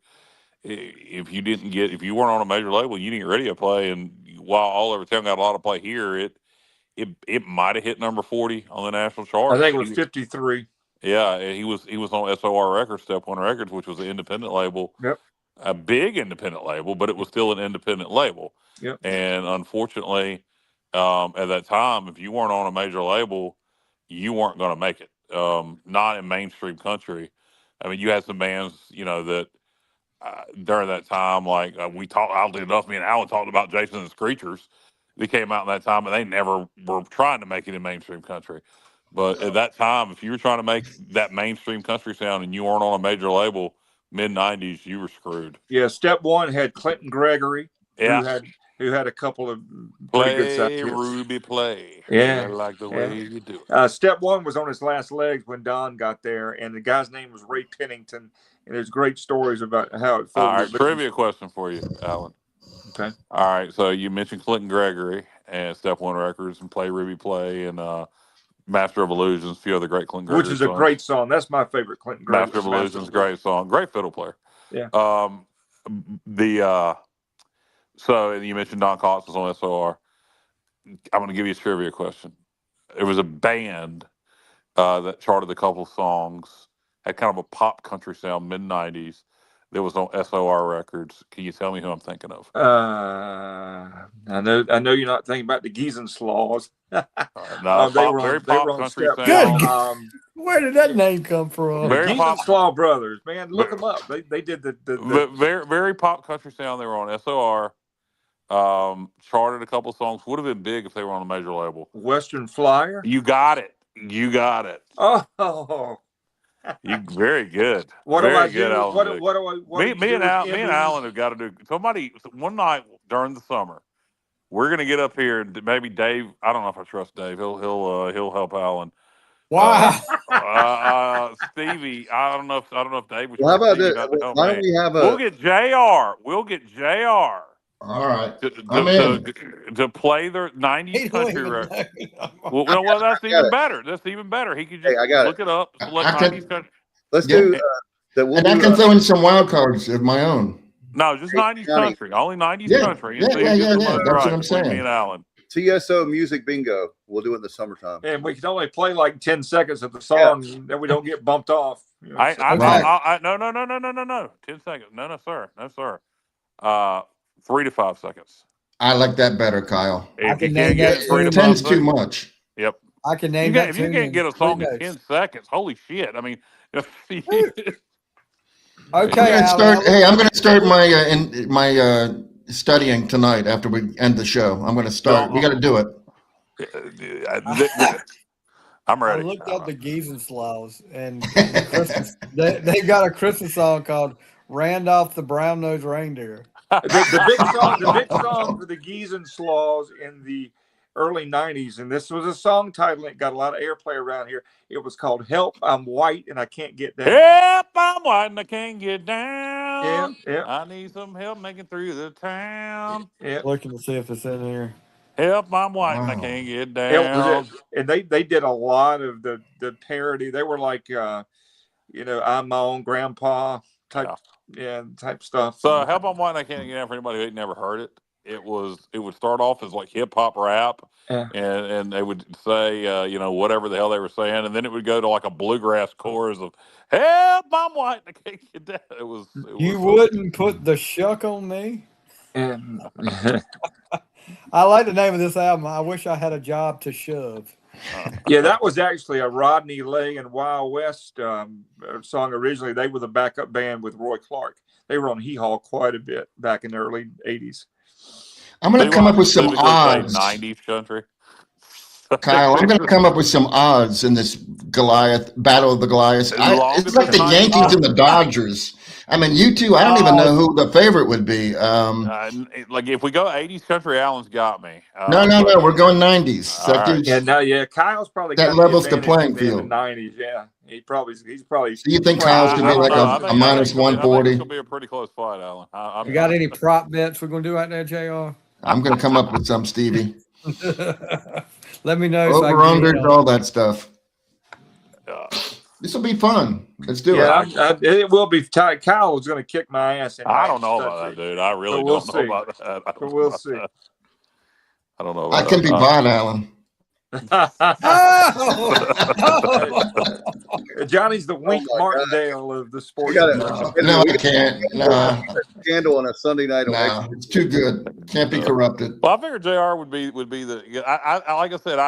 H: If you weren't on a major label, you didn't get radio play. And while All Over Town got a lot of play here, it might have hit number 40 on the national chart.
J: I think it was 53.
H: Yeah, he was on SOR Records, Step One Records, which was an independent label.
J: Yep.
H: A big independent label, but it was still an independent label.
J: Yep.
H: And unfortunately, at that time, if you weren't on a major label, you weren't going to make it. Not in mainstream country. I mean, you had some bands, that during that time, like oddly enough, me and Alan talked about Jason and the Screechers. They came out in that time, and they never were trying to make it in mainstream country. But at that time, if you were trying to make that mainstream country sound and you weren't on a major label, mid-'90s, you were screwed.
J: Yeah, Step One had Clinton Gregory, who had a couple of pretty good
H: Play, Ruby, play.
J: Yeah.
H: I like the way you do it.
J: Step One was on his last legs when Don got there, and the guy's name was Ray Pennington, and there's great stories about how it
H: All right, trivia question for you, Alan.
J: Okay.
H: All right, so you mentioned Clinton Gregory and Step One Records and Play, Ruby, play, and Master of Illusions, a few other great Clinton Gregory
J: songs. Which is a great song. That's my favorite Clinton Gregory.
H: Master of Illusions, great song. Great fiddle player.
J: Yeah.
H: So, and you mentioned Don Cox was on SOR. I'm going to give you a trivia question. There was a band that charted a couple know had kind of a pop country sound, mid-'90s, that was on SOR Records. Can you tell me who I'm thinking of?
J: I know you're not thinking about the Giesenslaws.
H: No, very pop country sound.
K: Where did that name come from?
J: The Giesenslaw brothers, man, look them up. They did the
H: very, very pop country sound. They were on SOR. Charted a couple songs. Would have been big if they were on a major label.
J: Western Flyer.
H: You got it.
J: Oh,
H: you very good.
J: What
H: very
J: do I
H: good,
J: do?
H: Alan.
J: What
H: me and Alan have got to do. Somebody one night during the summer, we're gonna get up here and maybe Dave. I don't know if I trust Dave. He'll help Alan.
K: Wow.
H: Stevie, I don't know if Dave would.
G: Well, how about this? Why don't we have
H: We'll get JR. We'll get JR.
I: All right.
H: To play their '90s country record. Well, that's even better. That's even better. He could just look it up. '90s country.
G: Let's do that.
I: And I can throw in some wild cards of my own.
H: No, just '90s country. Only '90s country.
I: Yeah. That's what I'm saying.
H: Me and Alan.
G: TSO music bingo. We'll do it in the summertime.
J: And we can only play like 10 seconds of the song, and then we don't get bumped off.
H: No. 10 seconds. No, sir. 3 to 5 seconds.
I: I like that better, Kyle.
K: I can name that
I: 3 to 5 seconds. Too much.
H: Yep.
K: I can name that.
H: If you can't get a song in 10 seconds, holy shit! I mean,
K: okay.
I: I'm going to start my studying tonight after we end the show. I'm going to start. We got to do it.
H: I'm ready.
K: I looked up the Giesenslaws and Christmas. They got a Christmas song called "Randolph the Brown-Nosed Reindeer."
J: The big song for the Giesenslaws in the early '90s, and this was a song title that got a lot of airplay around here. It was called "Help, I'm White and I Can't Get Down."
H: Help, I'm white and I can't get down.
J: Yeah.
H: I need some help making through the town.
J: Yeah.
K: Looking to see if it's in here.
H: Help, I'm white and I can't get down.
J: And they did a lot of the parody. They were like, I'm my own grandpa. type stuff.
H: So Help I'm White, I Can't Get Enough, for anybody who ain't never heard it. It would start off as like hip hop rap, and they would say whatever the hell they were saying, and then it would go to like a bluegrass chorus of "Help I'm White, I Can't Get Down."
K: You wouldn't put the shuck on me.
J: And
K: I like the name of this album. I wish I had a job to shove.
J: Yeah, that was actually a Rodney Lay and Wild West song originally. They were the backup band with Roy Clark. They were on Hee Haw quite a bit back in the early 80s.
I: I'm going to come up with some odds.
H: 90s country.
I: Kyle, I'm going to come up with some odds in this Battle of the Goliaths. It's like the Yankees and the Dodgers. I mean, you two, I don't even know who the favorite would be.
H: Like if we go 80s country, Allen's got me.
I: No, we're going 90s.
H: Right.
J: Kyle's probably
I: that levels the playing field.
J: In the 90s, yeah. He's probably.
I: So you think Kyle's going to be like a minus 140?
H: It's going to be a pretty close fight, Allen.
K: You got any prop bets we're going to do out there, JR?
I: I'm going to come up with some, Stevie.
K: Let me know.
I: Over, under, all that stuff. This will be fun. Let's do it.
J: It will be. Kyle was going to kick my ass.
H: I don't know about that, dude. I really don't know about that.
J: We'll see.
H: I don't know.
I: I can be bought, Allen.
J: Johnny's the Wink Martindale of the sport.
I: No, I can't. No.
G: Scandal on a Sunday night.
I: No, it's too good. Can't be corrupted.
H: Well, I figured JR would be the. I like I said,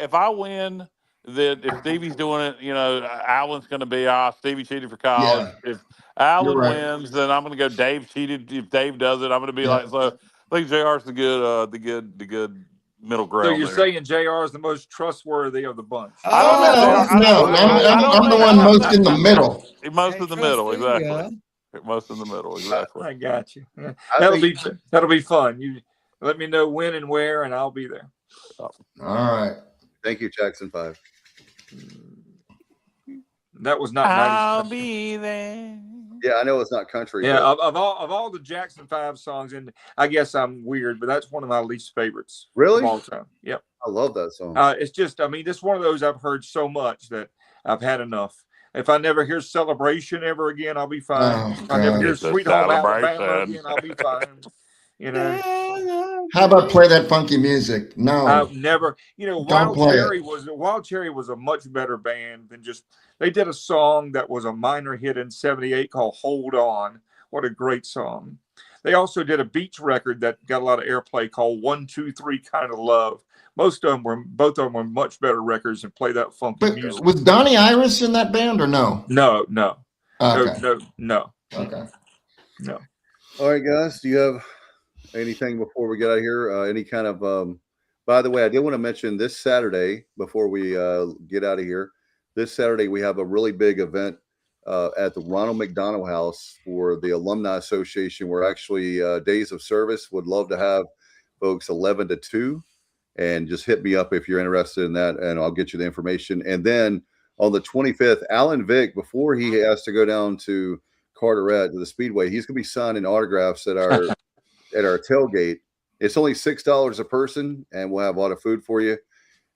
H: if I win, then if Stevie's doing it, Allen's going to be Stevie cheated for college. Yeah. If Allen wins, then I'm going to go Dave cheated. If Dave does it, I'm going to be like so. I think JR's the good middle ground.
J: So you're saying JR is the most trustworthy of the bunch?
I: No, I'm the one most in the middle.
H: Most in the middle, exactly. Most in the middle, exactly.
J: I got you. That'll be fun. You let me know when and where, and I'll be there.
I: All right.
G: Thank you, Jackson 5.
J: That was not.
H: I'll be there.
G: Yeah, I know it's not country.
J: Yeah, of all the Jackson 5 songs, and I guess I'm weird, but that's one of my least favorites.
G: Really?
J: Of all time. Yep.
G: I love that song.
J: It's just, this is one of those I've heard so much that I've had enough. If I never hear Celebration ever again, I'll be fine. If I never hear Sweet Home Alabama again, I'll be fine.
I: How about play that funky music? No,
J: I've never. Wild Cherry was a much better band than just. They did a song that was a minor hit in '78 called "Hold On." What a great song! They also did a Beach record that got a lot of airplay called "1, 2, 3 Kind of Love." Both of them were much better records and play that funky music.
I: Was Donnie Iris in that band or no?
J: No.
I: Okay.
J: No.
I: Okay.
J: No.
G: All right, guys. Do you have anything before we get out of here? Any kind of by the way, I did want to mention this Saturday before we get out of here. This Saturday we have a really big event at the Ronald McDonald House for the Alumni Association. We're actually days of service. Would love to have folks 11 to 2, and just hit me up if you're interested in that, and I'll get you the information. And then on the 25th, Alan Vick, before he has to go down to Carteret to the Speedway, he's going to be signing autographs at our at our tailgate. It's only $6 a person, and we'll have a lot of food for you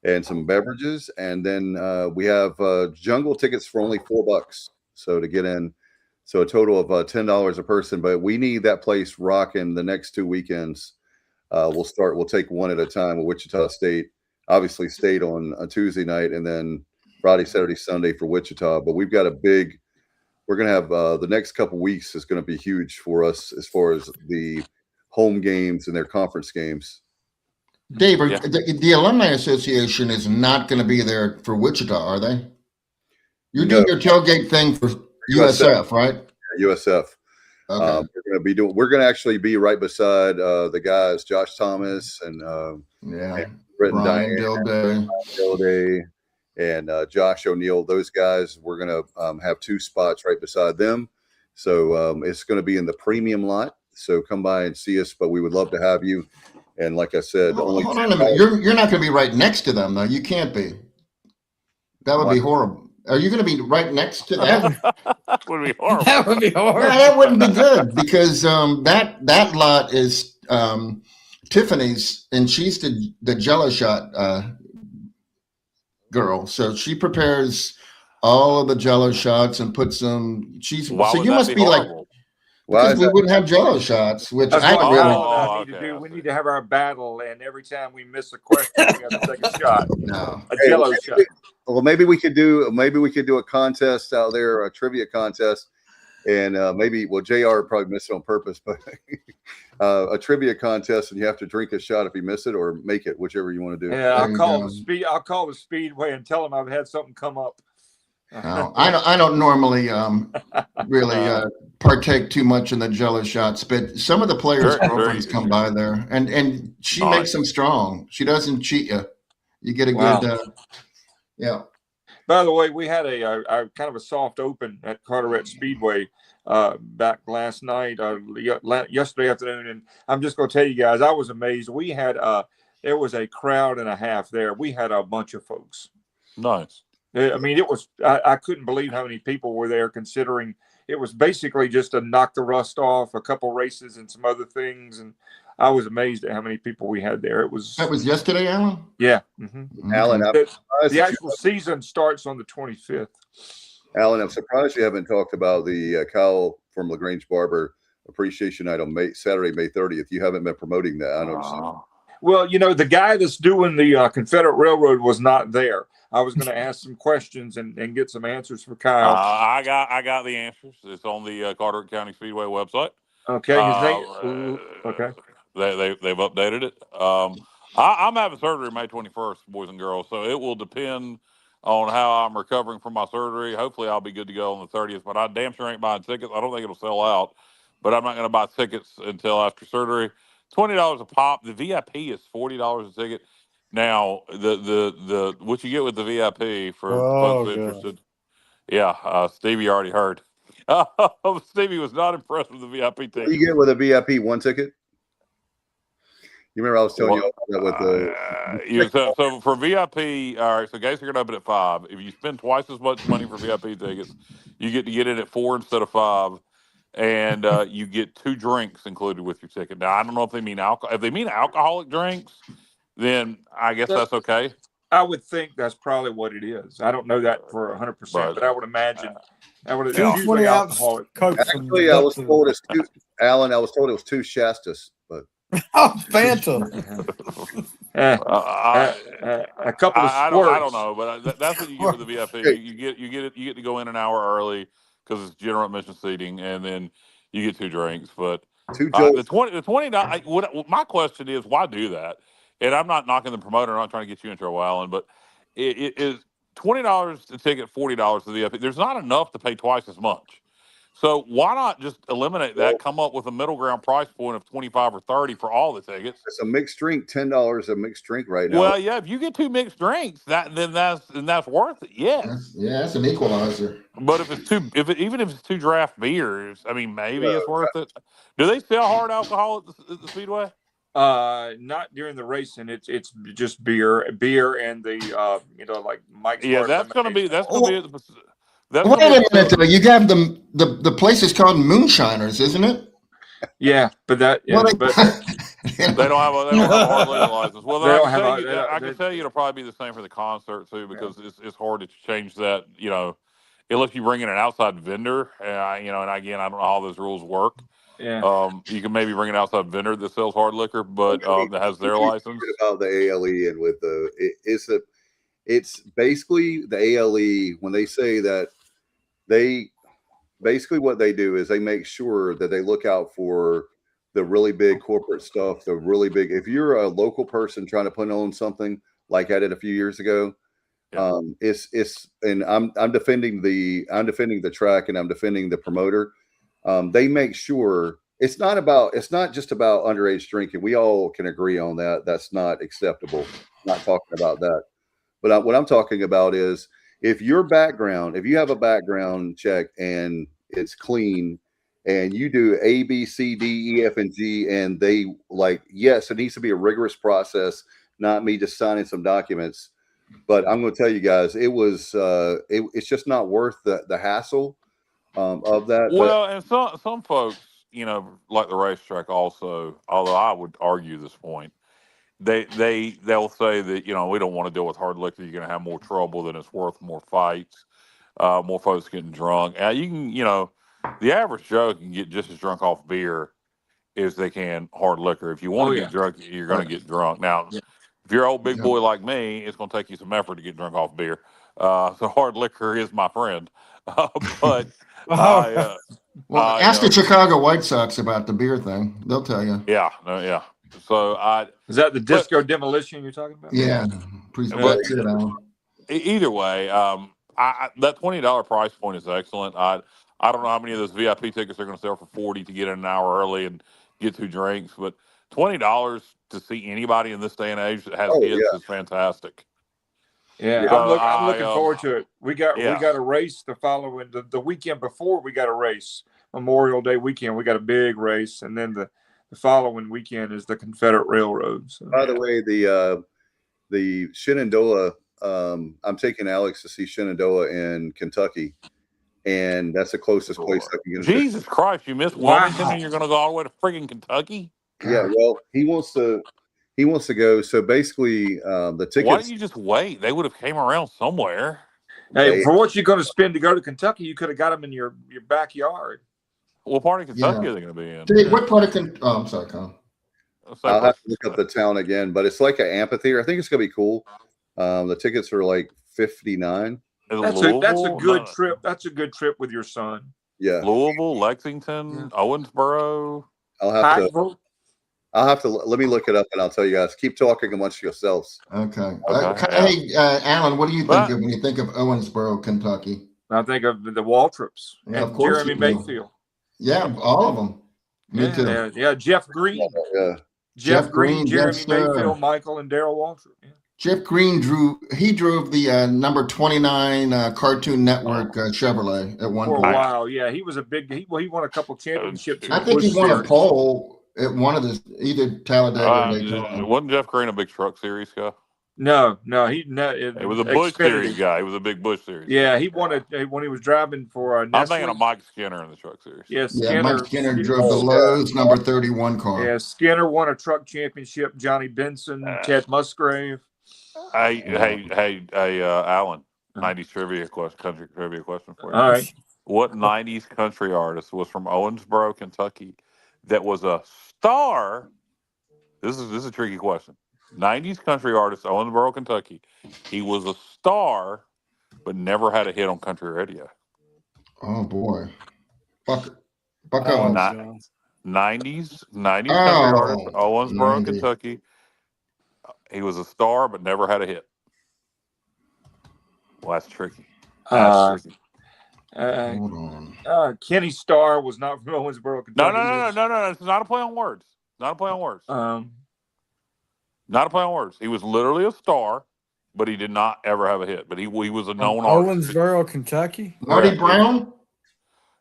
G: and some beverages. And then we have jungle tickets for only $4. So to get in, so a total of $10 a person. But we need that place rocking the next 2 weekends. We'll take one at a time with Wichita State. Obviously State on a Tuesday night, and then Friday, Saturday, Sunday for Wichita. But we've got we're going to have the next couple weeks is going to be huge for us as far as the home games and their conference games.
I: Dave, the Alumni Association is not going to be there for Wichita, are they? You're doing your tailgate thing for USF, right?
G: Yeah, USF. Okay. We're going to actually be right beside the guys, Josh Thomas and
I: Brian
G: Dilday and Josh O'Neill. Those guys, we're going to have 2 spots right beside them. So it's going to be in the premium lot. So come by and see us, but we would love to have you. And like I said,
I: hold on a minute. You're not going to be right next to them, though. You can't be. That would be horrible. Are you going to be right next to them?
H: That would be horrible.
K: That would be horrible.
I: No, that wouldn't be good because that lot is Tiffany's, and she's the Jello shot girl. So she prepares all of the Jello shots and put some cheese.
H: Why
I: So
H: would
I: you
H: that
I: must be like,
H: horrible?
I: because we wouldn't have Jello shots, which
J: That's
I: I
J: what
I: really
J: Kyle and I need to do. We need to have our battle, and every time we miss a question, we have to take a shot.
I: no
J: A Jello shot.
G: Well, maybe we could do a contest out there, a trivia contest, and maybe JR probably missed it on purpose, but a trivia contest, and you have to drink a shot if you miss it, or make it, whichever you want to do.
J: Yeah, I'll call the Speedway and tell them I've had something come up.
I: No, I don't normally really partake too much in the Jello shots, but some of the players' girlfriends come by there, and she makes them strong. She doesn't cheat you. You get a good, yeah.
J: By the way, we had a kind of a soft open at Carteret Speedway back last night, yesterday afternoon, and I'm just going to tell you guys, I was amazed. We had there was a crowd and a half there. We had a bunch of folks.
H: Nice.
J: I mean, it was I couldn't believe how many people were there, considering it was basically just to knock the rust off, a couple races and some other things, and I was amazed at how many people we had there.
I: That was yesterday, Alan?
J: Yeah. Mm-hmm.
G: Alan,
J: the actual season starts on the 25th.
G: Alan, I'm surprised you haven't talked about the Kyle from LaGrange Barber Appreciation Night on Saturday, May 30th. You haven't been promoting that. I know.
J: Well, the guy that's doing the Confederate Railroad was not there. I was going to ask some questions and get some answers for Kyle.
H: I got the answers. It's on the Carteret County Speedway website.
J: Okay. Okay.
H: They've updated it. I'm having surgery May 21st, boys and girls, so it will depend on how I'm recovering from my surgery. Hopefully, I'll be good to go on the 30th, but I damn sure ain't buying tickets. I don't think it'll sell out, but I'm not going to buy tickets until after surgery. $20 a pop. The VIP is $40 a ticket. Now, the what you get with the VIP for folks interested. Yeah, Stevie already heard. Stevie was not impressed with the VIP ticket.
G: What do you get with a VIP? One ticket? You remember I was telling you all that with the
H: so for VIP, all right, so gates are going to open at 5. If you spend twice as much money for VIP tickets, you get to get in at 4 instead of 5, and you get 2 drinks included with your ticket. Now, I don't know if they mean alcohol. If they mean alcoholic drinks, then I guess that's okay.
J: I would think that's probably what it is. I don't know that for 100%, but I would imagine that would
K: usually alcoholic.
G: Actually, I was told it's 2. Alan, I was told it was 2 Shastas, but
K: Phantom.
J: A couple of
H: I don't know, but that's what you get with the VIP. You get to go in an hour early because it's general admission seating, and then you get 2 drinks. But the $20. My question is, why do that? And I'm not knocking the promoter. I'm not trying to get you in trouble, Alan, but it is $20 a ticket, $40 to the VIP. There's not enough to pay twice as much. So why not just eliminate that? Come up with a middle ground price point of $25 or $30 for all the tickets.
G: It's a mixed drink, $10 a mixed drink right now.
H: Well, yeah, if you get 2 mixed drinks, then that's worth it. Yes.
I: That's an equalizer.
H: But if it's even if it's 2 draft beers, I mean, maybe it's worth it. Do they sell hard alcohol at the Speedway?
J: Not during the racing. It's just beer and the like Mike's.
H: Yeah, that's gonna be.
I: Wait a minute, though. You have the place is called Moonshiners, isn't it?
J: Yeah, but that. Yeah,
H: but they don't have a hard liquor license. Well, I can tell you it'll probably be the same for the concert too, because it's hard to change that. Unless you bring in an outside vendor, and again, I don't know how those rules work.
J: Yeah.
H: You can maybe bring an outside vendor that sells hard liquor, but that has their license.
G: About the ALE and with it's basically the ALE when they say that what they do is they make sure that they look out for the really big corporate stuff, the really big. If you're a local person trying to put on something like I did a few years ago, and I'm defending the track and I'm defending the promoter. They make sure it's not just about underage drinking. We all can agree on that. That's not acceptable. I'm not talking about that. But what I'm talking about is if you have a background check and it's clean and you do A, B, C, D, E, F, and G, and they yes, it needs to be a rigorous process, not me just signing some documents. But I'm going to tell you guys, it's just not worth the hassle of that.
H: Well, and some folks, like the racetrack also, although I would argue this point, they'll say that, we don't want to deal with hard liquor. You're going to have more trouble than it's worth, more fights. more folks getting drunk. You can, the average Joe can get just as drunk off beer as they can hard liquor. If you want to get drunk, you're going to get drunk. Now, if you're an old big boy like me, it's going to take you some effort to get drunk off beer. So hard liquor is my friend. But
I: ask the Chicago White Sox about the beer thing. They'll tell you.
H: Yeah. So
J: is that the disco demolition you're talking about?
I: Yeah.
H: Either way, that $20 price point is excellent. I don't know how many of those VIP tickets they're going to sell for $40 to get in an hour early and get 2 drinks, but $20 to see anybody in this day and age that has hits is fantastic.
J: Yeah, I'm looking forward to it. We got a race the following the weekend before. We got a race Memorial Day weekend. We got a big race, and then the following weekend is the Confederate Railroad. So.
G: By the way, the Shenandoah. I'm taking Alex to see Shenandoah in Kentucky, and that's the closest place I can get.
H: Jesus Christ, you missed Wilmington, and you're going to go all the way to friggin' Kentucky?
G: Yeah, well, he wants to go. So basically, the tickets.
H: Why don't you just wait? They would have came around somewhere.
J: Hey, for what you're going to spend to go to Kentucky, you could have got them in your backyard.
H: What part of Kentucky are they going to be in?
I: Dude, what part of Kentucky? Oh, I'm sorry, Colin.
G: I'll have to look up the town again, but it's like an amphitheater. I think it's going to be cool. The tickets are like $59.
J: That's a good trip. That's a good trip with your son.
G: Yeah.
H: Louisville, Lexington, Owensboro.
G: I'll have to let me look it up and I'll tell you guys. Keep talking amongst yourselves.
I: Okay. Hey, Alan, what do you think of when you think of Owensboro, Kentucky?
J: I think of the Waltrips and Jeremy Mayfield.
I: Yeah, all of them. Me too.
J: Yeah, Jeff Green.
G: Yeah.
J: Jeff Green, Jeremy Mayfield, Michael, and Darrell Waltrip. Yeah.
I: Jeff Green drove the number 29 Cartoon Network Chevrolet at one point.
J: For a while, yeah. He was he won a couple championships.
I: I think he won a pole at one of the either Talladega or Daytona.
H: Wasn't Jeff Green a big truck series guy?
J: No,
H: it was a Bush series guy. He was a big Bush series.
J: Yeah, he won it when he was driving for
H: I'm thinking of Mike Skinner in the truck series.
J: Yes,
I: yeah, Mike Skinner drove the Lowe's number 31 car.
J: Yeah, Skinner won a truck championship. Johnny Benson, Ted Musgrave.
H: Hey, Alan. 90s country trivia question for you.
J: All right.
H: What 90s country artist was from Owensboro, Kentucky, that was a star? This is a tricky question. 90s country artist, Owensboro, Kentucky. He was a star, but never had a hit on country radio.
I: Oh boy, Buck
H: 90s country artist, Owensboro, 90s. Kentucky. He was a star, but never had a hit. Well, that's tricky.
I: Hold on.
J: Kenny Starr was not from Owensboro, Kentucky.
H: No. It's not a play on words. Not a play on words. Not a play on words. He was literally a star, but he did not ever have a hit. But he was a known artist.
K: Owensboro, Kentucky.
I: Marty Brown.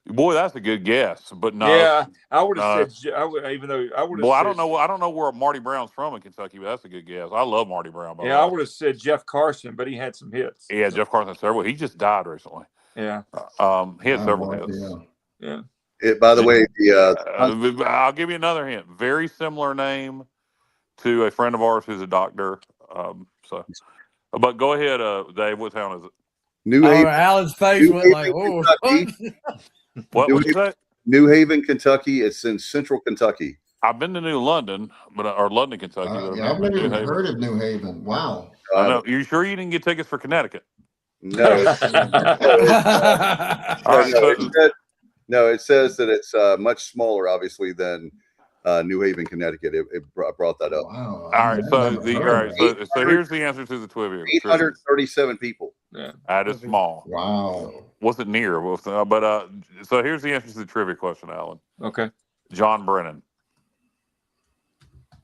H: Boy, that's a good guess, but no.
J: Yeah, I would have said. Even though I would have.
H: Well, I don't know where Marty Brown's from in Kentucky, but that's a good guess. I love Marty Brown.
J: I would have said Jeff Carson, but he had some hits.
H: Yeah, Jeff Carson several. He just died recently.
J: Yeah.
H: He had several hits.
J: Yeah.
G: By the way,
H: I'll give you another hint. Very similar name to a friend of ours who's a doctor. But go ahead, Dave. What town is it?
G: New Haven.
K: Alan's face went like, oh.
H: What would you say?
G: New Haven, Kentucky. It's in central Kentucky.
H: I've been to New London, or London, Kentucky.
I: I've never even heard of New Haven. Wow.
H: I know. You sure you didn't get tickets for Connecticut?
G: No. It says that it's much smaller, obviously, than New Haven, Connecticut. It brought that up.
I: Wow.
H: All right. So here's the answer to the trivia.
G: 837 people.
J: Yeah.
H: That is small.
I: Wow.
H: Wasn't near. But so here's the answer to the trivia question, Alan.
J: Okay.
H: John Brennan.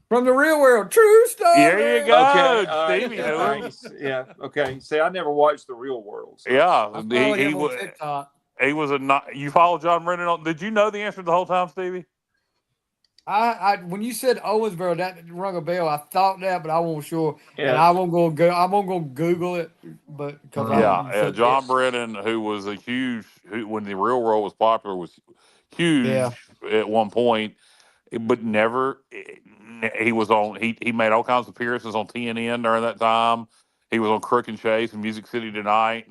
K: From the real world, true story.
H: There you go,
J: okay,
H: Stevie.
J: Yeah. Okay. See, I never watched the Real World. So.
H: Yeah.
K: He
H: was you follow John Brennan on? Did you know the answer the whole time, Stevie?
K: I when you said Owensboro, that rung a bell. I thought that, but I wasn't sure.
J: Yeah.
K: And I won't go Google it, but
H: John Brennan, who was when the Real World was popular, was huge at one point, but never. He was on. He made all kinds of appearances on TNN during that time. He was on Crook and Chase and Music City Tonight,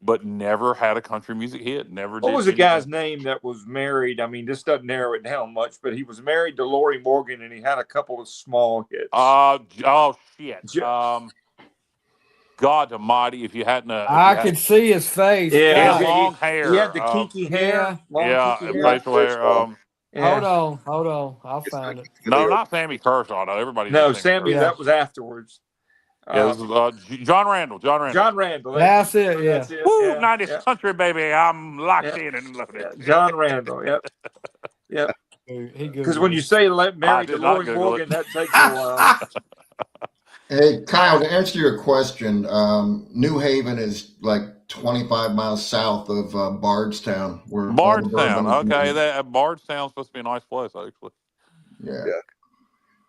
H: but never had a country music hit. Never.
J: What
H: did
J: was the
H: anything.
J: guy's name that was married? I mean, this doesn't narrow it down much, but he was married to Lori Morgan, and he had a couple of small hits.
H: Oh shit. God Almighty! If you hadn't,
K: I could see his face.
J: Yeah,
H: he
K: God.
H: had long hair.
J: He had the kinky hair.
H: Yeah, facial hair.
K: Hold on. I'll find it.
H: No, not Sammy Kershaw. No, everybody
J: No,
H: knows
J: Sammy.
H: Kershaw.
J: That was afterwards.
H: Yeah, this is John Randall.
J: John Randall.
K: That's it. Yeah.
J: That's it.
H: Woo,
J: Yeah,
H: 90s country, baby. I'm locked in and loaded.
J: Yeah, John Randall. Yep. Because when you say married to Lori Morgan, that takes a while.
I: Hey, Kyle, to answer your question, New Haven is like 25 miles south of Bardstown. Where
H: Bardstown. Okay, Bardstown's supposed to be a nice place, actually.
I: Yeah.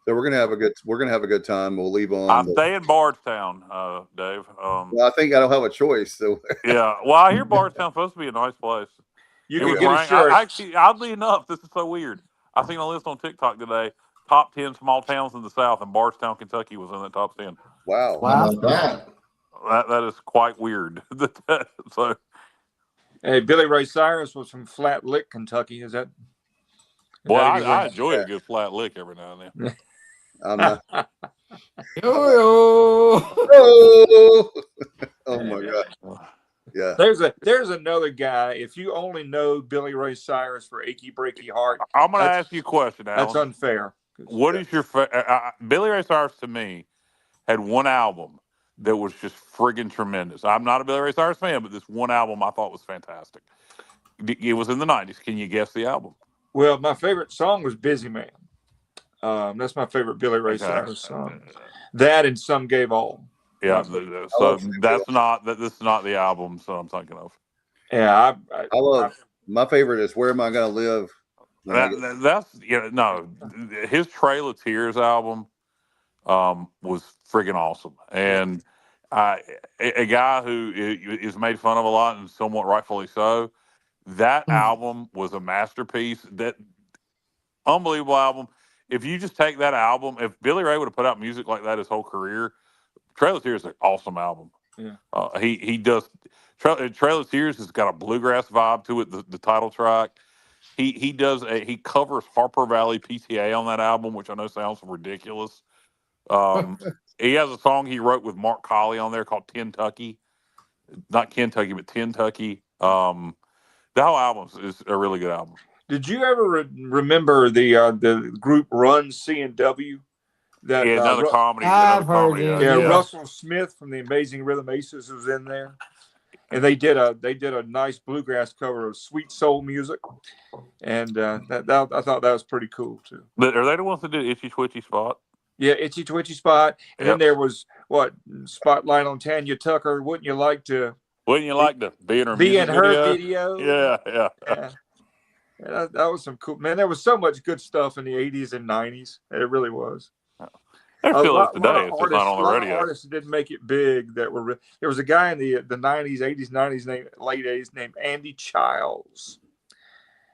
G: So we're gonna have a good time. We'll leave on.
H: I stay in Bardstown, Dave.
G: Well, I think I don't have a choice. So
H: yeah. Well, I hear Bardstown's supposed to be a nice place.
J: You can get a shirt.
H: Actually, oddly enough, this is so weird. I seen a list on TikTok today. Top 10 small towns in the South, and Bardstown, Kentucky was in the top 10.
G: Wow.
I: How about
H: That is quite weird. So,
J: hey, Billy Ray Cyrus was from Flat Lick, Kentucky. Is that?
H: Well, I enjoy a good flat lick every now and then.
G: I'm not.
K: Oh
G: my God. Yeah.
J: There's another guy. If you only know Billy Ray Cyrus for Achy Breaky Heart,
H: I'm going to ask you a question, Alan.
J: That's unfair.
H: What is your Billy Ray Cyrus? To me, had one album that was just friggin' tremendous. I'm not a Billy Ray Cyrus fan, but this one album I thought was fantastic. It was in the 90s. Can you guess the album?
J: Well, my favorite song was Busy Man. That's my favorite Billy Ray Cyrus song. That and Some Gave All.
H: Yeah, so this is not the album. So I'm thinking of.
J: Yeah,
G: I love. My favorite is Where Am I Gonna Live?
H: His Trail of Tears album was friggin' awesome, and a guy who is made fun of a lot and somewhat rightfully so. That album was a masterpiece. That unbelievable album. If you just take that album, if Billy Ray would have put out music like that his whole career, Trail of Tears is an awesome album.
J: Yeah.
H: He does. Trail of Tears has got a bluegrass vibe to it. The title track. He covers Harper Valley PTA on that album, which I know sounds ridiculous. He has a song he wrote with Mark Colley on there called Kentucky. Not Kentucky, but Kentucky. The whole album is a really good album.
J: Did you ever remember the group Run C&W? That
H: another comedy.
K: I've heard it.
J: Yeah, Russell Smith from the Amazing Rhythm Aces was in there, and they did a nice bluegrass cover of Sweet Soul Music, and I thought that was pretty cool too.
H: But are they the ones that did Itchy Twitchy Spot?
J: Yeah, Itchy Twitchy Spot, and then there was Spotlight on Tanya Tucker. Wouldn't you like to
H: be in her video? Yeah.
J: That was some cool, man. There was so much good stuff in the 80s and 90s. It really was.
H: There still is today. It's just not on the radio.
J: Artists didn't make it big that were. There was a guy in the 90s, 80s, 90s, late 80s named Andy Childs.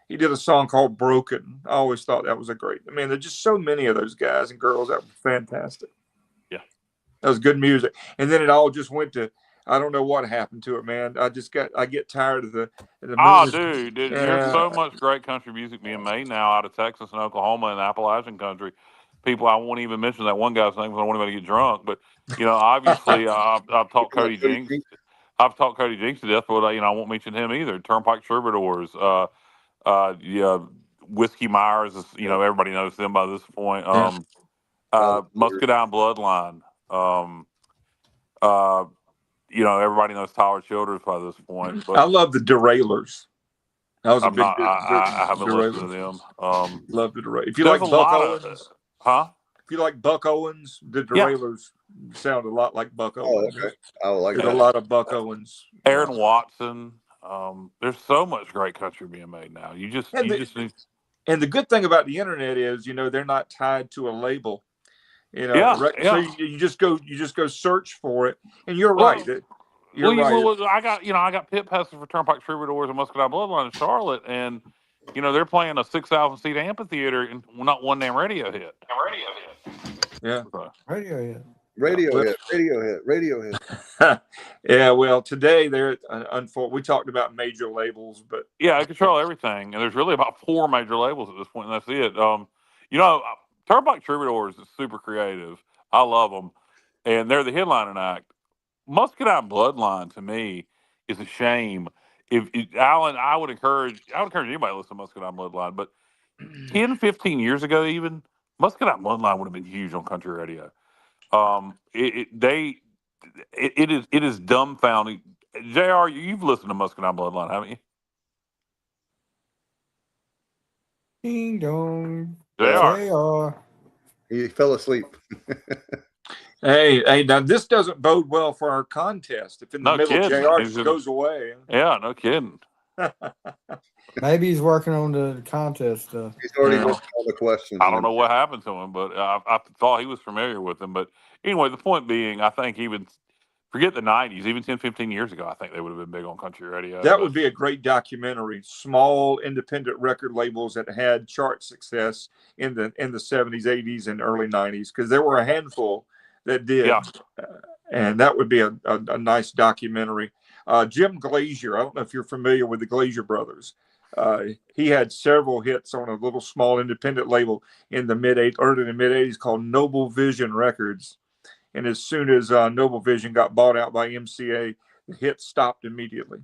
J: He did a song called Broken. I always thought that was there's just so many of those guys and girls that were fantastic.
H: Yeah.
J: That was good music. And then it all just went to, I don't know what happened to it, man. I get tired of the
H: dude, there's so much great country music being made now out of Texas and Oklahoma and Appalachian country. People, I won't even mention that one guy's name because I don't want anybody to get drunk. But obviously, I've talked Cody Jinks. I've talked Cody Jinks to death, but I won't mention him either. Turnpike Troubadours, Whiskey Myers is, everybody knows them by this point. Muscadine Bloodline. Everybody knows Tyler Childers by this point. But
J: I love the Derailers. That was
H: I haven't listened to them.
J: Love the Derailers. If you like Buck Owens, if you like Buck Owens, the Derailers sound a lot like Buck Owens.
G: Okay. I would like
J: There's a lot of Buck Owens.
H: Aaron Watson. There's so much great country being made now. You just need.
J: And the good thing about the internet is, they're not tied to a label. So you just go search for it, and you're right.
H: I got pit passes for Turnpike Troubadours and Muscadine Bloodline in Charlotte, and they're playing a 6,000 seat amphitheater and not one damn radio hit.
J: Yeah,
K: radio hit.
G: Radio hit.
J: Yeah, well, today they're we talked about major labels, but
H: yeah, they control everything, and there's really about 4 major labels at this point, and that's it. Turnpike Troubadours is super creative. I love them, and they're the headlining act. Muscadine Bloodline to me is a shame. If Alan, I would encourage anybody to listen to Muscadine Bloodline, but 10, 15 years ago, even Muscadine Bloodline would have been huge on country radio. It is dumbfounding. JR, you've listened to Muscadine Bloodline, haven't you?
K: Ding dong.
H: JR.
G: He fell asleep.
J: Hey, now this doesn't bode well for our contest. If in the middle, JR just goes away.
H: Yeah, no kidding.
K: Maybe he's working on the contest stuff.
G: He's already working on the questions.
H: I don't know what happened to him, but I thought he was familiar with them. But anyway, the point being, I think even forget the 90s, even 10, 15 years ago, I think they would have been big on country radio.
J: That would be a great documentary. Small independent record labels that had chart success in the 70s, 80s, and early 90s, because there were a handful that did.
H: Yeah.
J: And that would be a nice documentary. Jim Glazier, I don't know if you're familiar with the Glazier brothers. He had several hits on a little small independent label in the early to mid 80s called Noble Vision Records. And as soon as Noble Vision got bought out by MCA, the hit stopped immediately.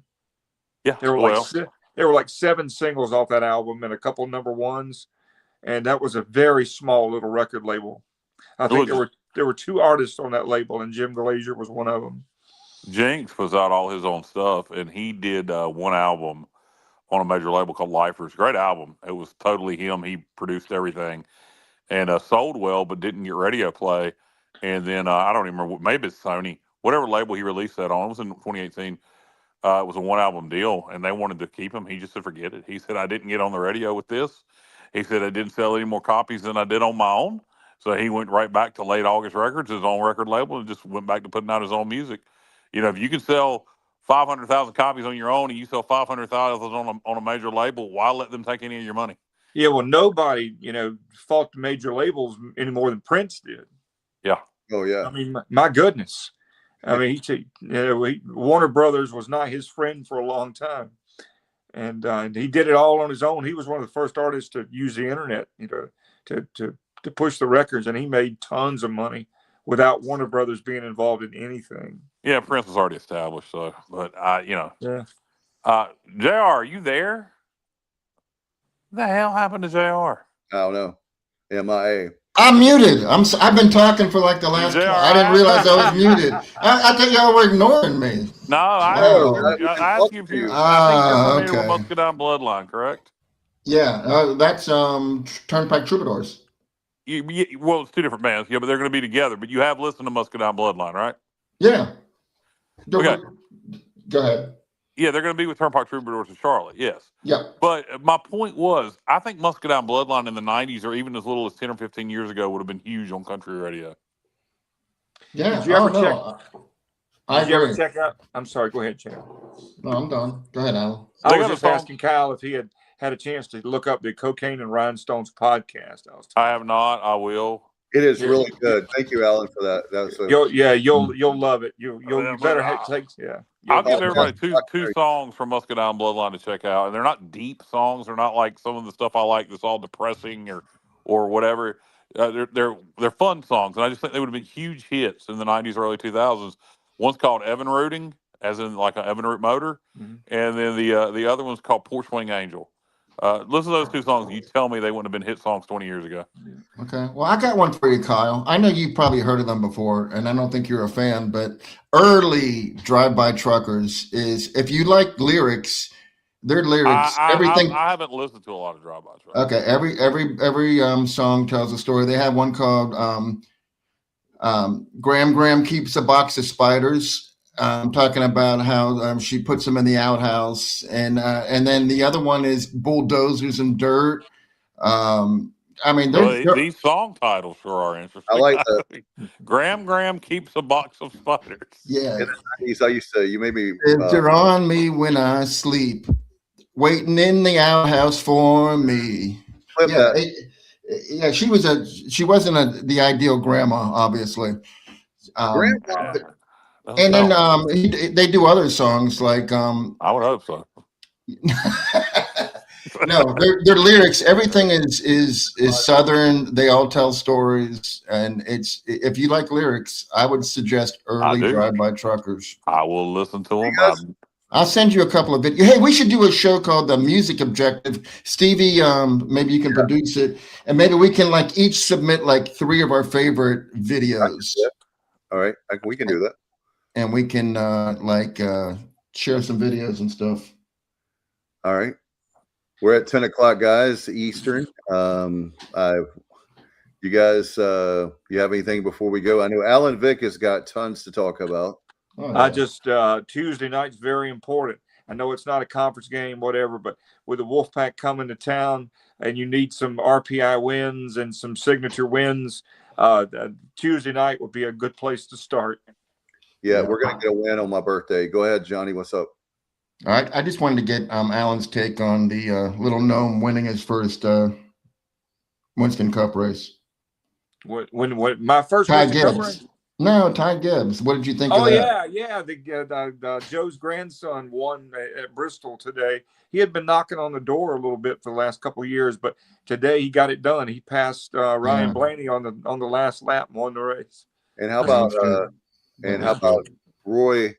H: Yeah,
J: there were like 7 singles off that album and a couple number ones, and that was a very small little record label. I think there were 2 artists on that label, and Jim Glazier was one of them.
H: Jinx was out all his own stuff, and he did one album on a major label called Lifers. Great album. It was totally him. He produced everything, and sold well, but didn't get radio play. And then I don't even remember, maybe it's Sony, whatever label he released that on. It was in 2018. It was a 1-album deal, and they wanted to keep him. He just said, forget it. He said, I didn't get on the radio with this. He said, I didn't sell any more copies than I did on my own. So he went right back to Late August Records, his own record label, and just went back to putting out his own music. You know, if you can sell 500,000 copies on your own and you sell 500,000 on a major label, why let them take any of your money?
J: Yeah, well, nobody, fought the major labels any more than Prince did.
H: Yeah.
G: Oh, yeah.
J: I mean, my goodness. I mean, Warner Brothers was not his friend for a long time. And he did it all on his own. He was one of the first artists to use the internet, to push the records, and he made tons of money without Warner Brothers being involved in anything.
H: Yeah, Prince was already established, so, but
J: Yeah.
H: JR, are you there? What the hell happened to JR?
G: I don't know. MIA.
I: I'm muted. I've been talking for like the last. I didn't realize I was muted. I thought y'all were ignoring me.
H: No, I asked you if you. I think you're familiar with Muscadine Bloodline, correct?
I: Yeah, that's Turnpike Troubadours.
H: Well, it's 2 different bands, yeah, but they're going to be together. But you have listened to Muscadine Bloodline, right?
I: Yeah.
H: Okay.
I: Go ahead.
H: Yeah, they're going to be with Turnpike Troubadours in Charlotte, yes.
I: Yeah.
H: But my point was, I think Muscadine Bloodline in the 90s, or even as little as 10 or 15 years ago, would have been huge on country radio.
I: Yeah.
J: Did you ever check out? I'm sorry, go ahead, Chad.
I: No, I'm done. Go ahead, Alan.
J: I was just asking Kyle if he had a chance to look up the Cocaine and Rhinestones podcast.
H: I have not. I will.
G: It is really good. Thank you, Alan, for that.
J: You'll love it. You better take. Yeah.
H: I'll give everybody two songs from Muscadine Bloodline to check out, and they're not deep songs. They're not like some of the stuff I like that's all depressing or whatever. They're fun songs, and I just think they would have been huge hits in the 90s, early 2000s. One's called Evan Rooting, as in like an Evan Root motor, and then the other one's called Porch Swing Angel. Listen to those 2 songs. You tell me they wouldn't have been hit songs 20 years ago.
I: Okay. Well, I got one for you, Kyle. I know you've probably heard of them before, and I don't think you're a fan, but early Drive-By Truckers is, if you like lyrics, their lyrics, everything.
H: I haven't listened to a lot of Drive-By Truckers.
I: Okay. Every song tells a story. They have one called Graham Keeps a Box of Spiders. Talking about how she puts them in the outhouse, and then the other one is Bulldozers and Dirt. I mean,
H: these song titles sure are interesting.
G: I like that.
H: Graham Keeps a Box of Spiders.
I: Yeah.
G: In the 90s, I used to. You made me.
I: They're on me when I sleep, waiting in the outhouse for me. Yeah, she wasn't the ideal grandma, obviously. And then they do other songs like
H: I would hope so.
I: No, their lyrics, everything is Southern. They all tell stories, and if you like lyrics, I would suggest Early Drive-By Truckers.
H: I will listen to them.
I: I'll send you a couple of videos. Hey, we should do a show called The Music Objective. Stevie, maybe you can produce it, and maybe we can each submit 3 of our favorite videos.
G: All right, we can do that,
I: and we can share some videos and stuff.
G: All right. We're at 10 o'clock, guys, Eastern. You guys, you have anything before we go? I know Alan Vick has got tons to talk about.
J: Tuesday night's very important. I know it's not a conference game, whatever, but with the Wolfpack coming to town and you need some RPI wins and some signature wins, Tuesday night would be a good place to start.
G: Yeah, we're going to get a win on my birthday. Go ahead, Johnny. What's up?
I: All right, I just wanted to get Alan's take on the Little Gnome winning his first Winston Cup race.
J: What my first
I: Ty
J: Winston
I: Gibbs?
J: Cup race?
I: No, Ty Gibbs. What did you think of that?
J: Yeah. The Joe's grandson won at Bristol today. He had been knocking on the door a little bit for the last couple of years, but today he got it done. He passed Ryan Blaney on the last lap and won the race.
G: And how about Roy?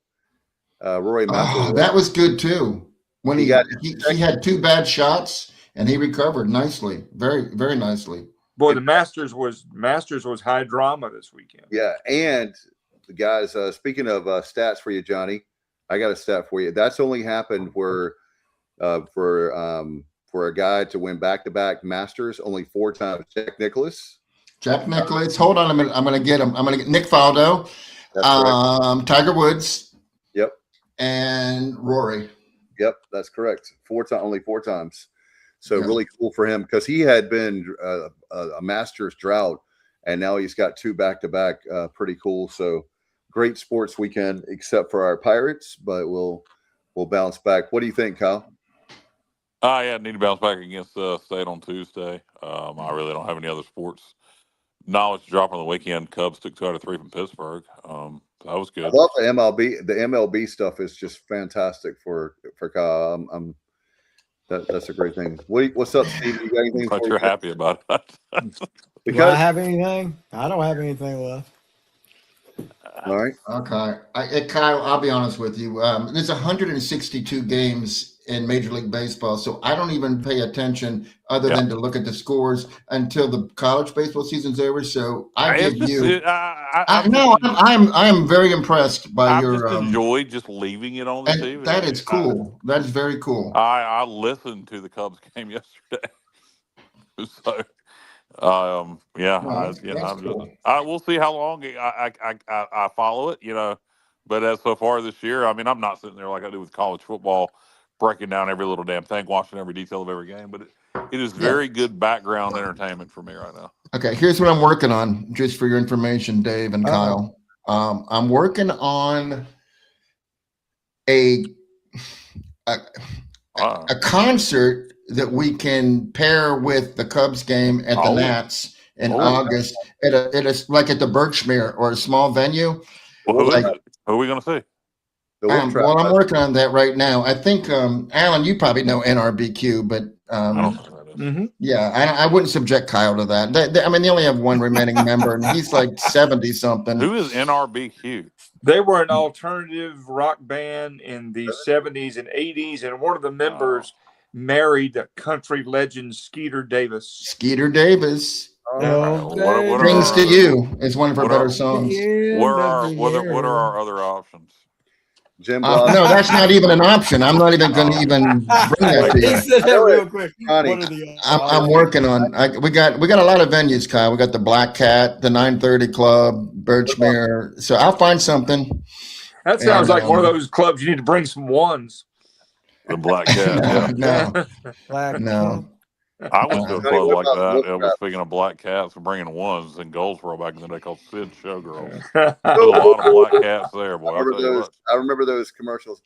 G: Roy McIlroy.
I: That was good too. When he had 2 bad shots and he recovered nicely, very, very nicely.
J: Boy, the Masters was high drama this weekend.
G: Yeah, and the guys. Speaking of stats for you, Johnny, I got a stat for you. That's only happened where for a guy to win back-to-back Masters only 4 times. Jack Nicklaus.
I: Hold on a minute. I'm going to get him. I'm going to get Nick Faldo, Tiger Woods.
G: Yep.
I: And Rory.
G: Yep, that's correct. Only 4 times. So really cool for him because he had been a Masters drought, and now he's got 2 back-to-back. Pretty cool. So great sports weekend, except for our Pirates, but we'll bounce back. What do you think, Kyle?
H: I need to bounce back against State on Tuesday. I really don't have any other sports knowledge to drop on the weekend. Cubs took 2 out of 3 from Pittsburgh. That was good.
G: I love the MLB. The MLB stuff is just fantastic for Kyle. That's a great thing. What's up, Steve? You got anything?
H: But you're happy about it.
K: Do I have anything? I don't have anything left.
G: All right.
I: Okay. Kyle, I'll be honest with you. There's 162 games in Major League Baseball, so I don't even pay attention other than to look at the scores until the college baseball season's over. So I am very impressed by your.
H: I enjoyed just leaving it on the TV.
I: That is cool. That is very cool.
H: I listened to the Cubs game yesterday, so. We'll see how long I follow it, but as so far this year, I mean, I'm not sitting there like I do with college football, breaking down every little damn thing, watching every detail of every game, but it is very good background entertainment for me right now.
I: Okay. Here's what I'm working on just for your information, Dave and Kyle. I'm working on a concert that we can pair with the Cubs game at the Nats in August at a at the Birchmere or a small venue.
H: Well, who are we going to see?
I: I'm working on that right now. I think Alan, you probably know NRBQ, but
H: I don't know what that is.
I: Yeah, I wouldn't subject Kyle to that. They only have one remaining member, and he's like 70 something.
H: Who is NRBQ?
J: They were an alternative rock band in the 70s and 80s, and one of the members married a country legend, Skeeter Davis.
I: Skeeter Davis.
H: What
I: Brings to You is one of her better songs.
H: What are our other options?
G: Jim
I: no, that's not even an option. I'm not even going to even bring that to you.
K: He said that real quick.
I: I'm working on. We got a lot of venues, Kyle. We got the Black Cat, the 930 Club, Birchmere. So I'll find something.
J: That sounds like one of those clubs you need to bring some ones.
H: The Black Cat.
I: No.
H: I went to a club like that. Speaking of Black Cats, we're bringing ones in Goldsboro back in the day called Sid Showgirls. A lot of Black Cats there, boy.
G: I remember those commercials.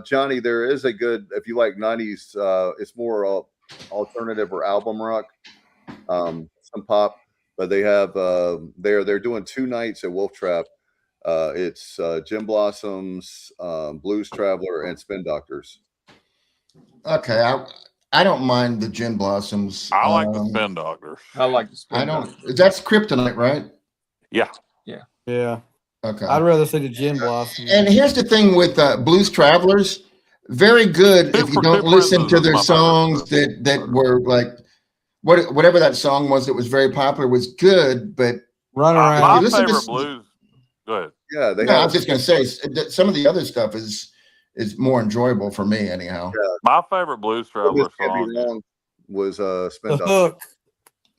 G: Johnny, there is a good, if you like 90s, it's more alternative or album rock, some pop. but they have they're doing 2 nights at Wolf Trap. It's Gin Blossoms, Blues Traveler, and Spin Doctors.
I: Okay, I don't mind the Gin Blossoms.
H: I like the Spin Doctors.
J: I like the
I: I
J: Spin
I: don't.
J: Doctors.
I: That's Kryptonite, right?
H: Yeah.
K: Yeah.
I: Okay.
K: I'd rather see the Gin Blossom.
I: And here's the thing with Blues Travelers, very good if you don't listen to their songs that were like whatever that song was that was very popular was good, but
K: Run Around.
H: My favorite blues. Go ahead.
G: Yeah,
I: I was just gonna say some of the other stuff is more enjoyable for me anyhow.
G: Yeah.
H: My favorite Blues Traveler song
G: was Spin
K: The
G: Doctors.
K: Hook.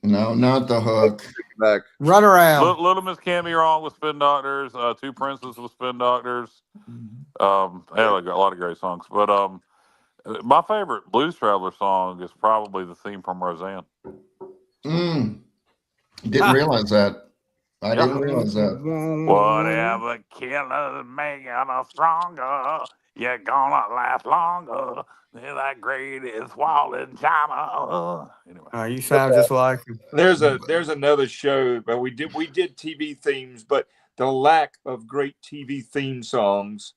I: No, not The Hook.
G: Back.
K: Run Around.
H: Little Miss Can't Be Wrong with Spin Doctors. Two Princes with Spin Doctors. They had a lot of great songs, but my favorite Blues Traveler song is probably the theme from Roseanne.
I: Didn't realize that. I didn't realize that.
H: Whatever killers make you stronger, you're gonna last longer than that greatest wall in China. Anyway,
K: You sound just like him.
J: There's another show, but we did TV themes, but the lack of great TV theme songs.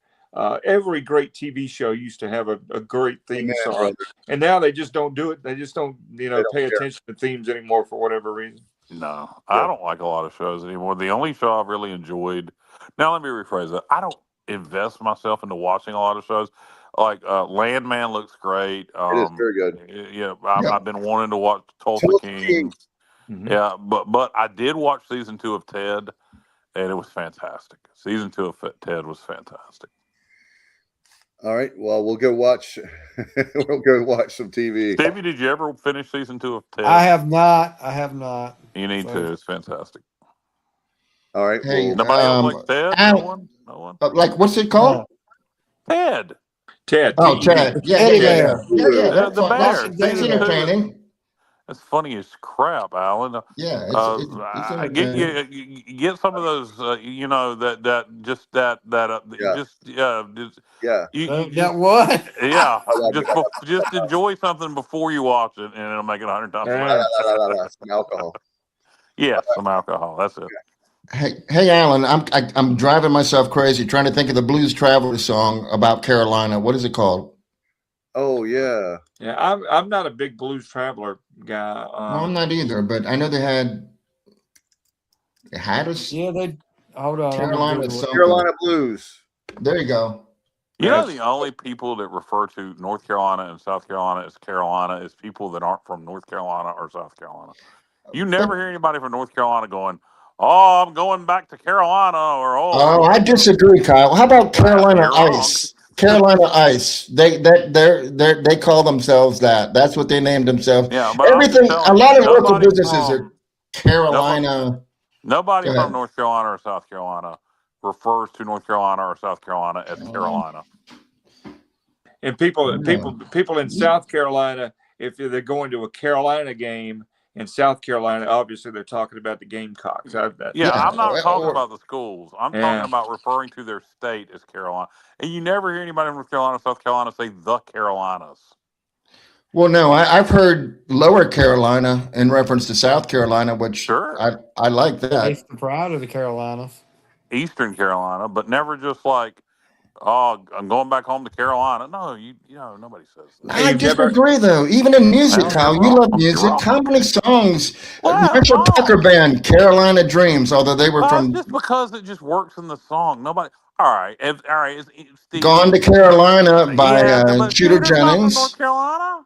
J: Every great TV show used to have a great theme song,
G: brother.
J: and now they just don't do it. They just don't pay attention to themes anymore for whatever reason.
H: no, I don't like a lot of shows anymore. The only show I've really enjoyed. Now let me rephrase that. I don't invest myself into watching a lot of shows. Like Landman looks great.
G: It is very good.
H: Yeah, I've been wanting to watch Tulsa King.
J: Mm-hmm.
H: Yeah, but I did watch season 2 of Ted, and it was fantastic. Season 2 of Ted was fantastic.
G: All right. Well, we'll go watch. We'll go watch some TV.
H: Stevie, did you ever finish season 2 of Ted?
K: I have not.
H: You need to. It's fantastic.
G: All right.
I: Hey,
H: nobody else likes Ted? No one.
I: Like, what's it called?
H: Ted.
I: Oh, Ted. Yeah.
H: The bear.
I: That's entertaining.
H: That's funny as crap, Alan.
I: Yeah,
H: get some of those.
K: What?
H: Yeah, just enjoy something before you watch it, and it'll make it 100 times better.
G: Some alcohol.
H: Yeah, some alcohol. That's it.
I: Hey, Alan, I'm driving myself crazy trying to think of the Blues Traveler song about Carolina. What is it called?
G: Oh yeah.
J: Yeah, I'm not a big Blues Traveler guy.
I: No, I'm not either, but I know they had us.
K: Yeah, they hold on.
G: Carolina Blues.
I: There you go.
H: You know, the only people that refer to North Carolina and South Carolina as Carolina is people that aren't from North Carolina or South Carolina. You never hear anybody from North Carolina going, "Oh, I'm going back to Carolina," or
I: "Oh, I disagree, Kyle. How about Carolina Ice?" Carolina Ice. They call themselves that. That's what they named themselves.
H: Yeah, but
I: everything. A lot of local businesses are Carolina.
H: Nobody from North Carolina or South Carolina refers to North Carolina or South Carolina as Carolina.
J: And people in South Carolina, if they're going to a Carolina game in South Carolina, obviously they're talking about the Gamecocks.
H: I'm not talking about the schools. I'm talking about referring to their state as Carolina. And you never hear anybody from North Carolina or South Carolina say the Carolinas.
I: Well, no, I've heard Lower Carolina in reference to South Carolina, which I like that.
K: Eastern proud of the Carolinas.
H: Eastern Carolina, but never just like, "Oh, I'm going back home to Carolina." No, nobody says that.
I: I disagree, though. Even in music, Kyle, you love music. How many songs? Marshall Tucker Band, Carolina Dreams, although they were from.
H: Just because it just works in the song. Nobody. All right. Steve,
I: Gone to Carolina by Shooter Jennings.
H: North Carolina?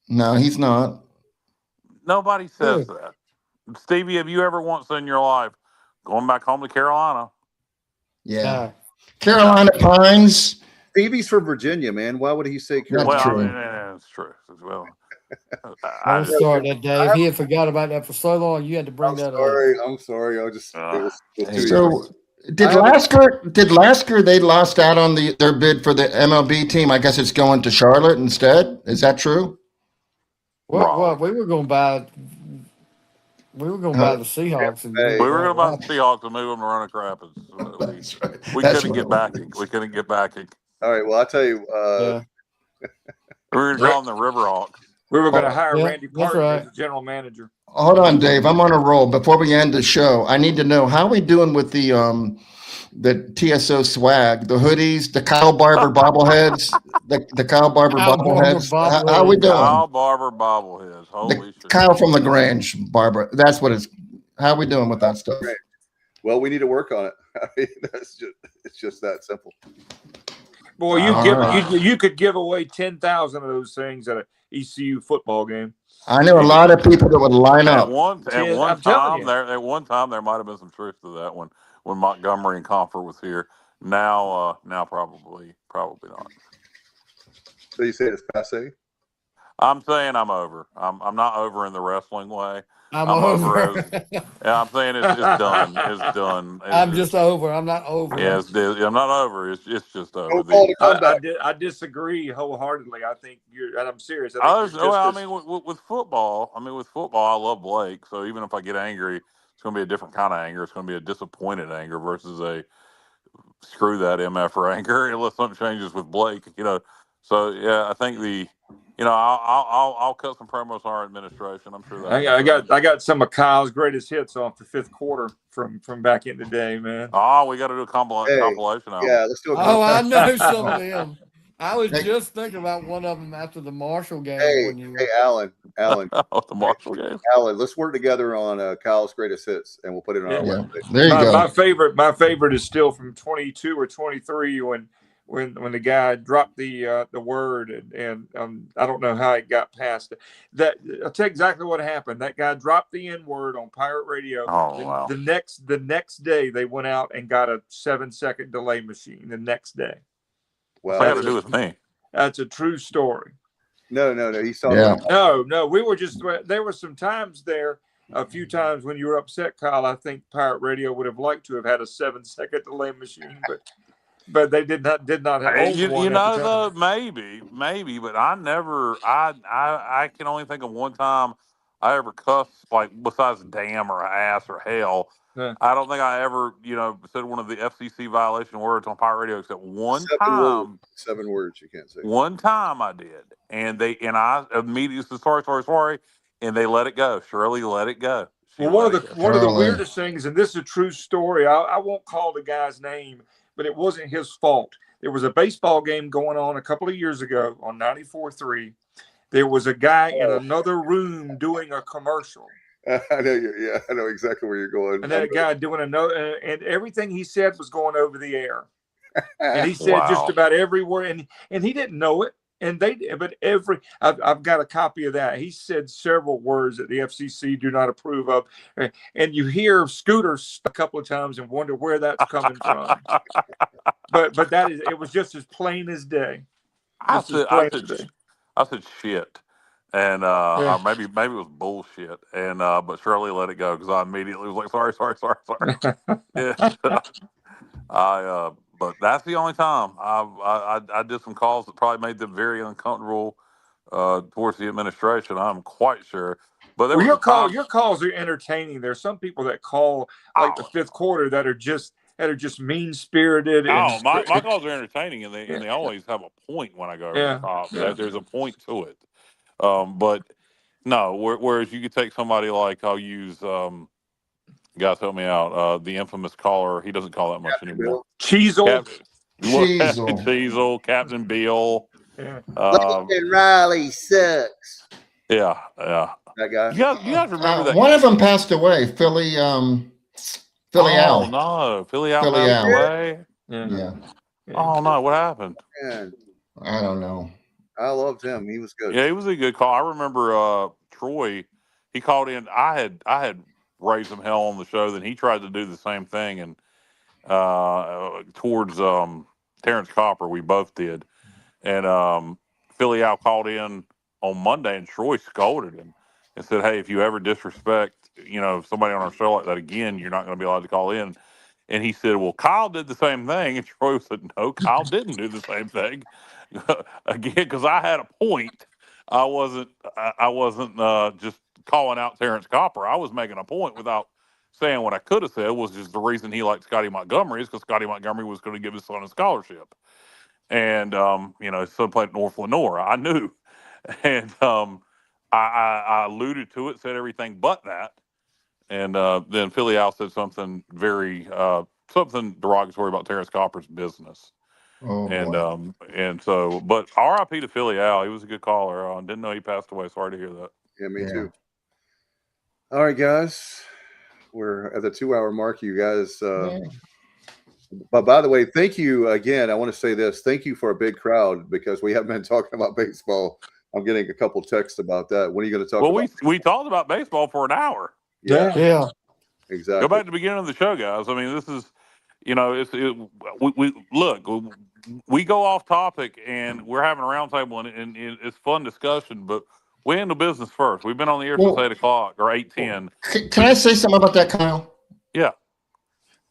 I: No, he's not.
H: Nobody says that. Stevie, have you ever once in your life going back home to Carolina?
I: Yeah. Carolina Pines.
G: Stevie's from Virginia, man. Why would he say Carolina?
H: Well, it's true as well.
K: Don't start that, Dave. He had forgot about that for so long. You had to bring that up.
G: I'm sorry. I just.
I: Did Lasker? They lost out on their bid for the MLB team. I guess it's going to Charlotte instead. Is that true?
K: What we were going to buy. We were going to buy the Seahawks.
H: We were going to buy the Seahawks and move them to Roanoke Rapids. We couldn't get backing. We couldn't get backing.
G: All right. Well, I'll tell you.
H: We were going to call them the Riverhawks.
J: We were going to hire
K: Yeah,
J: Randy
K: that's
J: Parton
K: right.
J: as the general manager.
I: Hold on, Dave. I'm on a roll. Before we end the show, I need to know how we doing with the TSO swag, the hoodies, the Kyle Barber bobbleheads, the Kyle Barber
K: Kyle Barber
I: bobbleheads. How we
K: bobbleheads.
I: doing?
H: Kyle Barber bobbleheads.
I: The
H: Holy shit.
I: Kyle from LaGrange Barber. That's what it's. How we doing with that stuff?
G: Well, we need to work on it. I mean, it's just that simple.
J: Boy, you could give away 10,000 of those things at an ECU football game.
I: I knew a lot of people that would line up.
H: At one time there might have been some truth to that when Montgomery and Comfort was here. Now probably not.
G: So you say it's passe?
H: I'm saying I'm over. I'm not over in the wrestling way.
K: I'm over.
H: I'm saying it's done. It's done.
K: I'm just over. I'm not over.
H: Yeah, I'm not over. It's just over.
J: I disagree wholeheartedly. I think and I'm serious. With football, I love Blake. So even if I get angry, it's going to be a different kind of anger. It's going to be a disappointed anger versus a screw that MF anger unless something changes with Blake. So yeah, I think I'll cut some promos on our administration. I'm sure that I got some of Kyle's greatest hits off the fifth quarter from back in the day, man.
H: Oh, we got to do a compilation album.
G: Yeah, let's do it.
K: I know some of them. I was just thinking about one of them after the Marshall game.
G: Hey, Alan.
H: The Marshall game.
G: Alan, let's work together on Kyle's greatest hits, and we'll put it on our website.
I: There you go.
J: My favorite is still from 22 or 23 when the guy dropped the word and I don't know how it got past it. I'll tell you exactly what happened. That guy dropped the N word on pirate radio.
H: Oh, wow.
J: The next day they went out and got a 7-second delay machine. The next day.
G: Well,
H: that got to do with me.
J: That's a true story.
G: No. He's talking about.
J: No. We were just there were some times there. A few times when you were upset, Kyle. I think pirate radio would have liked to have had a 7-second delay machine, but they did not have one.
H: Though maybe, but I never. I can only think of one time I ever cussed, like besides damn or ass or hell.
J: Yeah.
H: I don't think I ever said one of the FCC violation words on pirate radio except one time.
G: 7 words you can't say.
H: One time I did, and I immediately said sorry, and they let it go. Shirley let it go.
J: Well, one of the weirdest things, and this is a true story. I won't call the guy's name, but it wasn't his fault. There was a baseball game going on a couple of years ago on 94.3. There was a guy in another room doing a commercial.
G: I know exactly where you're going.
J: And that guy doing and everything he said was going over the air. And he said just about every word, and he didn't know it. I've got a copy of that. He said several words that the FCC do not approve of, and you hear scooters a couple of times and wonder where that's coming from. but it was just as plain as day.
H: I said shit, and maybe it was bullshit, and but Shirley let it go because I immediately was like sorry. Yeah. But that's the only time I did some calls that probably made them very uncomfortable towards the administration. I'm quite sure. But
J: your calls are entertaining. There's some people that call the fifth quarter that are just mean spirited.
H: My calls are entertaining, and they always have a point when I go over the top. Yeah. There's a point to it. But no, whereas you could take somebody like I'll use. Guys, help me out. The infamous caller, he doesn't call that much anymore.
J: Cheezel,
H: Captain Bill.
L: Yeah. Lincoln Riley sucks.
H: Yeah.
G: That guy.
H: You guys remember that?
I: One of them passed away. Philly Al.
H: No, Philly Al passed away.
I: Yeah.
H: Oh no, what happened?
G: Man,
I: I don't know.
G: I loved him. He was good.
H: Yeah, he was a good call. I remember Troy. He called in. I had raised some hell on the show. Then he tried to do the same thing, and towards Terrence Copper, we both did. And Philly Al called in on Monday, and Troy scolded him and said, "Hey, if you ever disrespect, somebody on our show like that again, you're not going to be allowed to call in." And he said, "Well, Kyle did the same thing." And Troy said, "No, Kyle didn't do the same thing." Again, because I had a point. I wasn't just calling out Terrence Copper. I was making a point without saying what I could have said. Was just the reason he liked Scotty Montgomery is because Scotty Montgomery was going to give his son a scholarship. And his son played at North Lenore. I knew. And I alluded to it, said everything but that, and then Philly Al said something very something derogatory about Terrence Copper's business.
I: Oh
H: And
I: boy.
H: and so, but R.I.P. to Philly Al. He was a good caller. Didn't know he passed away. Sorry to hear that.
G: Yeah, me too. All right, guys, we're at the 2-hour mark. You guys. But by the way, thank you again. I want to say this. Thank you for a big crowd because we haven't been talking about baseball. I'm getting a couple texts about that. When are you going to talk?
H: Well,
G: about
H: we talked about baseball for an hour.
K: Yeah.
G: Exactly.
H: Go back to the beginning of the show, guys. I mean, this is, we look, we go off topic and we're having a roundtable and it's fun discussion, but we handle business first. We've been on the air since 8 o'clock or 8:10.
I: Can I say something about that, Kyle?
H: Yeah.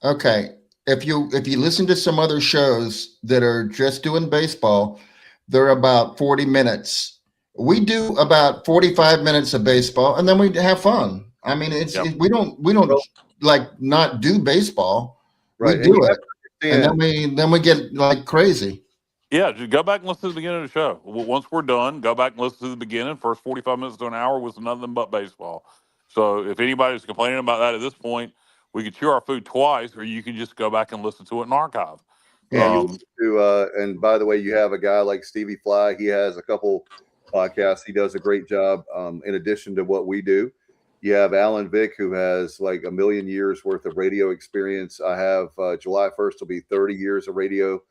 I: Okay. If you listen to some other shows that are just doing baseball, they're about 40 minutes. We do about 45 minutes of baseball, and then we have fun. I mean, we don't like not do baseball.
G: Right.
I: We do it, and then we get like crazy.
H: Yeah, just go back and listen to the beginning of the show. Once we're done, go back and listen to the beginning. First 45 minutes to an hour was nothing but baseball. So if anybody's complaining about that at this point, we could chew our food twice, or you can just go back and listen to it in archive.
G: Yeah. And by the way, you have a guy like Stevie Fly. He has a couple podcasts. He does a great job. In addition to what we do, you have Alan Vick, who has like 1 million years worth of radio experience. I have July 1st will be 30 years of radio.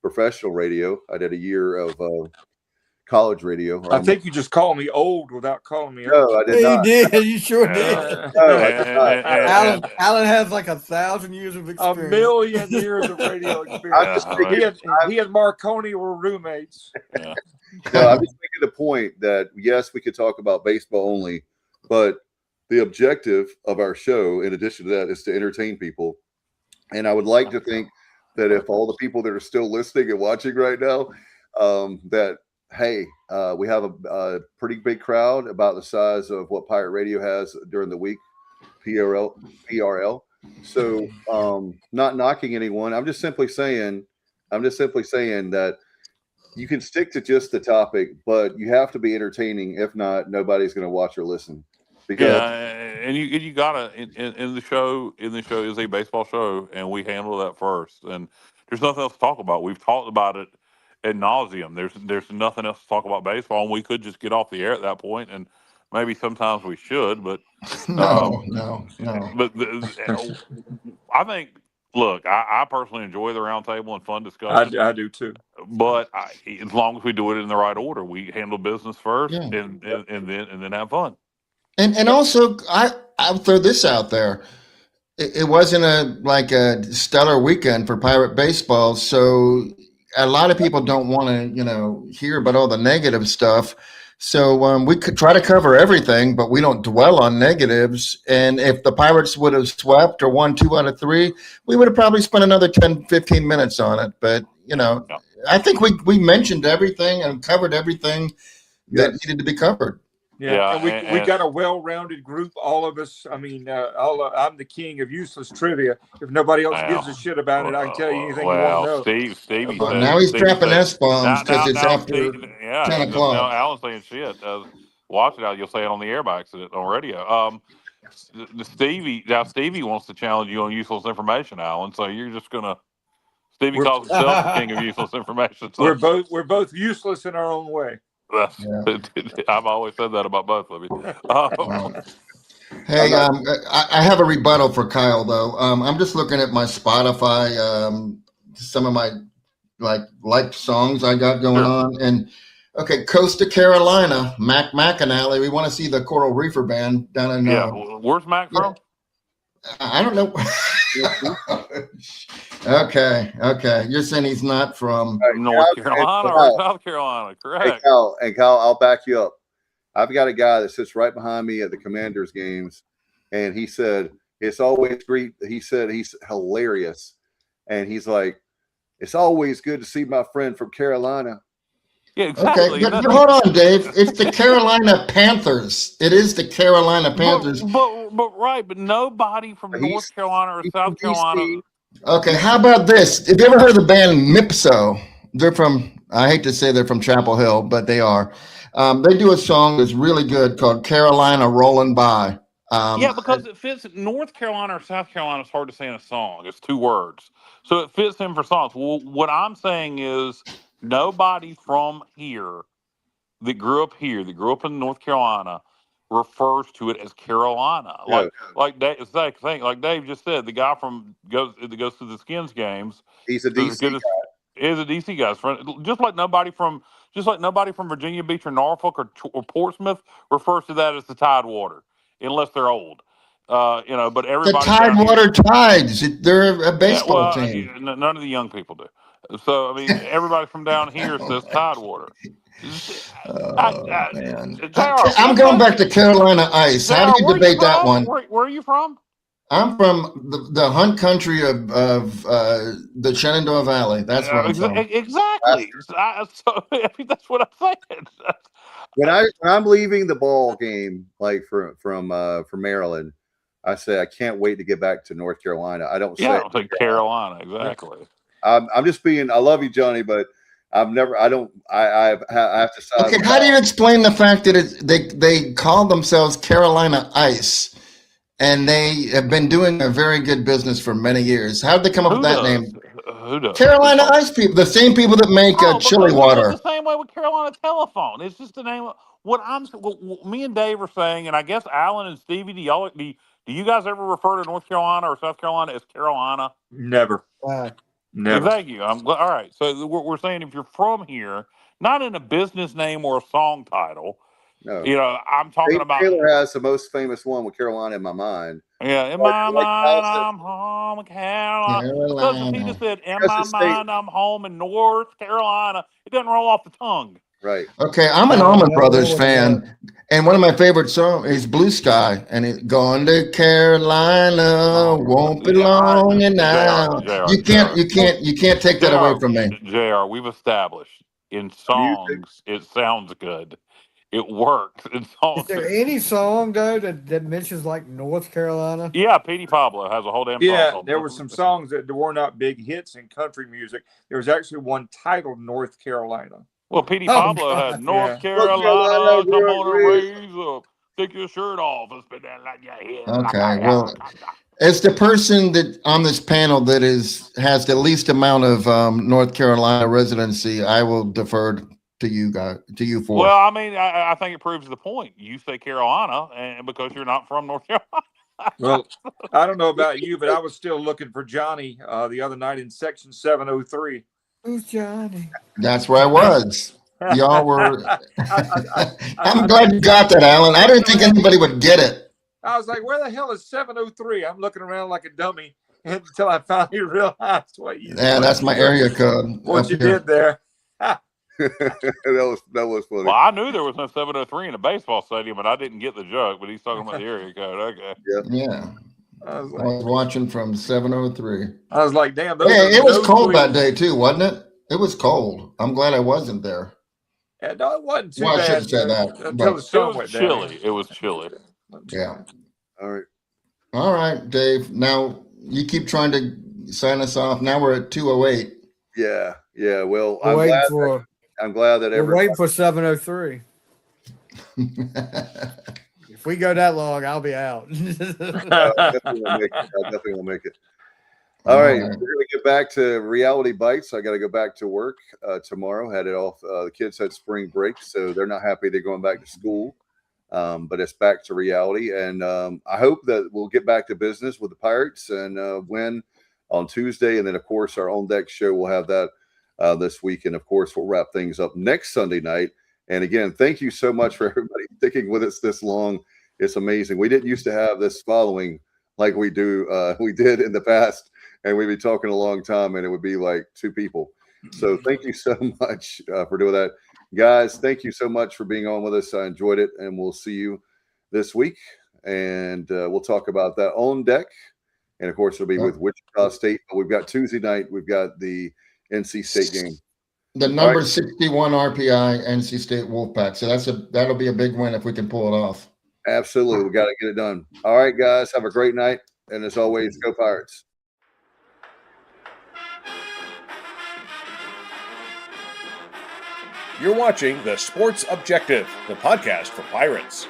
G: Professional radio. I did a year of college radio.
J: I think you just called me old without calling me.
G: No, I did not.
K: You did. You sure did.
G: No, I did not.
K: Alan has like 1,000 years of experience.
J: 1 million years of radio experience. He and Marconi were roommates.
H: Yeah.
G: No, I'm just making the point that yes, we could talk about baseball only, but the objective of our show, in addition to that, is to entertain people. And I would like to think that if all the people that are still listening and watching right now, that hey, we have a pretty big crowd, about the size of what Pirate Radio has during the week, PRL. So, not knocking anyone. I'm just simply saying that you can stick to just the topic, but you have to be entertaining. If not, nobody's going to watch or listen. Because
H: and you gotta in the show is a baseball show, and we handle that first. And there's nothing else to talk about. We've talked about it ad nauseum. There's nothing else to talk about baseball, and we could just get off the air at that point, and maybe sometimes we should, but
I: no.
H: But I think, look, I personally enjoy the roundtable and fun discussion.
J: I do too.
H: But as long as we do it in the right order, we handle business first, and then have fun.
I: And also, I'll throw this out there. It wasn't a stellar weekend for Pirate baseball, so a lot of people don't want to, hear about all the negative stuff. So we could try to cover everything, but we don't dwell on negatives. And if the Pirates would have swept or won 2 out of 3, we would have probably spent another 10, 15 minutes on it. But, I think we mentioned everything and covered everything that needed to be covered.
J: Yeah, and we got a well-rounded group, all of us. I mean, I'm the king of useless trivia. If nobody else gives a shit about it, I can tell you anything you want to know.
H: Stevie
I: said, now he's dropping S-bombs because it's after 10 o'clock.
H: Now Alan's saying shit. Watch it out. You'll say it on the air by accident on radio. Stevie wants to challenge you on useless information, Alan. So you're just gonna. Stevie calls himself the king of useless information. So.
J: We're both useless in our own way.
H: I've always said that about both of you.
I: Hey, I have a rebuttal for Kyle though. I'm just looking at my Spotify, some of my liked songs I got going on, and okay, Costa Carolina, Mac McAnally. We want to see the Coral Reefer Band down in.
H: Where's Mac from?
I: I don't know. Okay. You're saying he's not from
H: North Carolina or South Carolina, correct?
G: Hey, Kyle, I'll back you up. I've got a guy that sits right behind me at the Commanders games, and he said it's always great. He said he's hilarious, and he's like, it's always good to see my friend from Carolina.
H: Yeah, exactly.
I: Okay, hold on, Dave. It's the Carolina Panthers. It is the Carolina Panthers.
H: But nobody from North Carolina or South Carolina.
I: Okay, how about this? Have you ever heard of the band Mipso? They're from, I hate to say they're from Chapel Hill, but they are. They do a song that's really good called Carolina Rolling By.
H: Yeah, because it fits North Carolina or South Carolina. It's hard to say in a song. It's 2 words, so it fits in for songs. Well, what I'm saying is nobody from here that grew up here, that grew up in North Carolina, refers to it as Carolina.
G: No.
H: Like Dave, it's like like Dave just said, the guy that goes to the Skins games.
G: He's a DC guy.
H: Is a DC guy. Just like nobody from Virginia Beach or Norfolk or Portsmouth refers to that as the Tidewater, unless they're old. But
I: the
H: everybody
I: Tidewater Tides, they're a baseball team.
H: none of the young people do. So I mean, everybody from down here says Tidewater.
I: Man. I'm going back to Carolina Ice. How do you debate that one?
H: Where are you from?
I: I'm from the Hunt country of the Shenandoah Valley. That's where I'm from.
H: Exactly. I mean, that's what I'm saying.
G: When I'm leaving the ball game, like from Maryland, I say I can't wait to get back to North Carolina. I don't say
H: Carolina. Exactly.
G: I'm just being. I love you, Johnny, but I've never. I don't. I have to side.
I: Okay, how do you explain the fact that they call themselves Carolina Ice, and they have been doing a very good business for many years? How did they come up with that name?
H: Who does?
I: Carolina Ice people, the same people that make chili water.
H: It's the same way with Carolina Telephone. It's just the name of what me and Dave are saying, and I guess Alan and Stevie. Do you guys ever refer to North Carolina or South Carolina as Carolina?
J: Never. Never.
H: Thank you. All right. So we're saying if you're from here, not in a business name or a song title.
G: No.
H: I'm talking about.
G: Taylor has the most famous one with Carolina in my mind.
H: Yeah, in my mind, I'm home in Carolina. Because if he just said, in my mind, I'm home in North Carolina, it doesn't roll off the tongue.
G: Right.
I: Okay, I'm an Allman Brothers fan, and one of my favorite songs is Blue Sky, and it's going to Carolina, won't be long now. You can't take that away from me.
H: JR, we've established in songs it sounds good. It works in songs.
K: Is there any song though that mentions like North Carolina?
H: Yeah, Petey Pablo has a whole damn song.
J: Yeah, there were some songs that were not big hits in country music. There was actually one titled North Carolina.
H: Well, Petey Pablo had North Carolina, come on and raise up, take your shirt off and spin that like your head.
I: Okay, well, as the person that on this panel that has the least amount of North Carolina residency, I will defer to you guys, to you four.
H: Well, I mean, I think it proves the point. You say Carolina, and because you're not from North Carolina.
J: Well, I don't know about you, but I was still looking for Johnny the other night in section 703.
K: Who's Johnny?
I: That's where I was. Y'all were. I'm glad you got that, Alan. I didn't think anybody would get it.
J: I was like, where the hell is 703? I'm looking around like a dummy until I finally realized what you.
I: Yeah, that's my area code.
J: What you did there.
G: that was funny.
H: Well, I knew there was no 703 in a baseball stadium, but I didn't get the joke. But he's talking about the area code. Okay.
I: Yeah. I was watching from 703.
J: I was like, damn.
I: It was cold that day too, wasn't it? It was cold. I'm glad I wasn't there.
J: Yeah, no, it wasn't too
I: bad.
J: I
I: shouldn't say that.
J: Until the sun went
H: chilly.
J: down.
H: It was chilly.
I: Yeah.
G: All
I: right, Dave. Now you keep trying to sign us off. Now we're at 2:08.
G: Yeah. Well, I'm glad that
K: we're waiting for 703. If we go that long, I'll be out.
G: I definitely will make it. All right, we're going to get back to Reality Bites. I got to go back to work tomorrow. Had it off. The kids had spring break, so they're not happy they're going back to school. But it's back to reality, and I hope that we'll get back to business with the Pirates and win on Tuesday. And then, of course, our On Deck show, we'll have that this week. And, of course, we'll wrap things up next Sunday night. And, again, thank you so much for everybody sticking with us this long. It's amazing. We didn't used to have this following like we did in the past. And we'd be talking a long time, and it would be like 2 people. So thank you so much for doing that. Guys, thank you so much for being on with us. I enjoyed it, and we'll see you this week. And we'll talk about that on deck. And, of course, it'll be with Wichita State. But we've got Tuesday night. We've got the NC State game.
I: The number 61 RPI NC State Wolfpack. So that'll be a big win if we can pull it off.
G: Absolutely. We got to get it done. All right, guys. Have a great night. And as always, go Pirates.
E: You're watching The Sports Objective, the podcast for Pirates.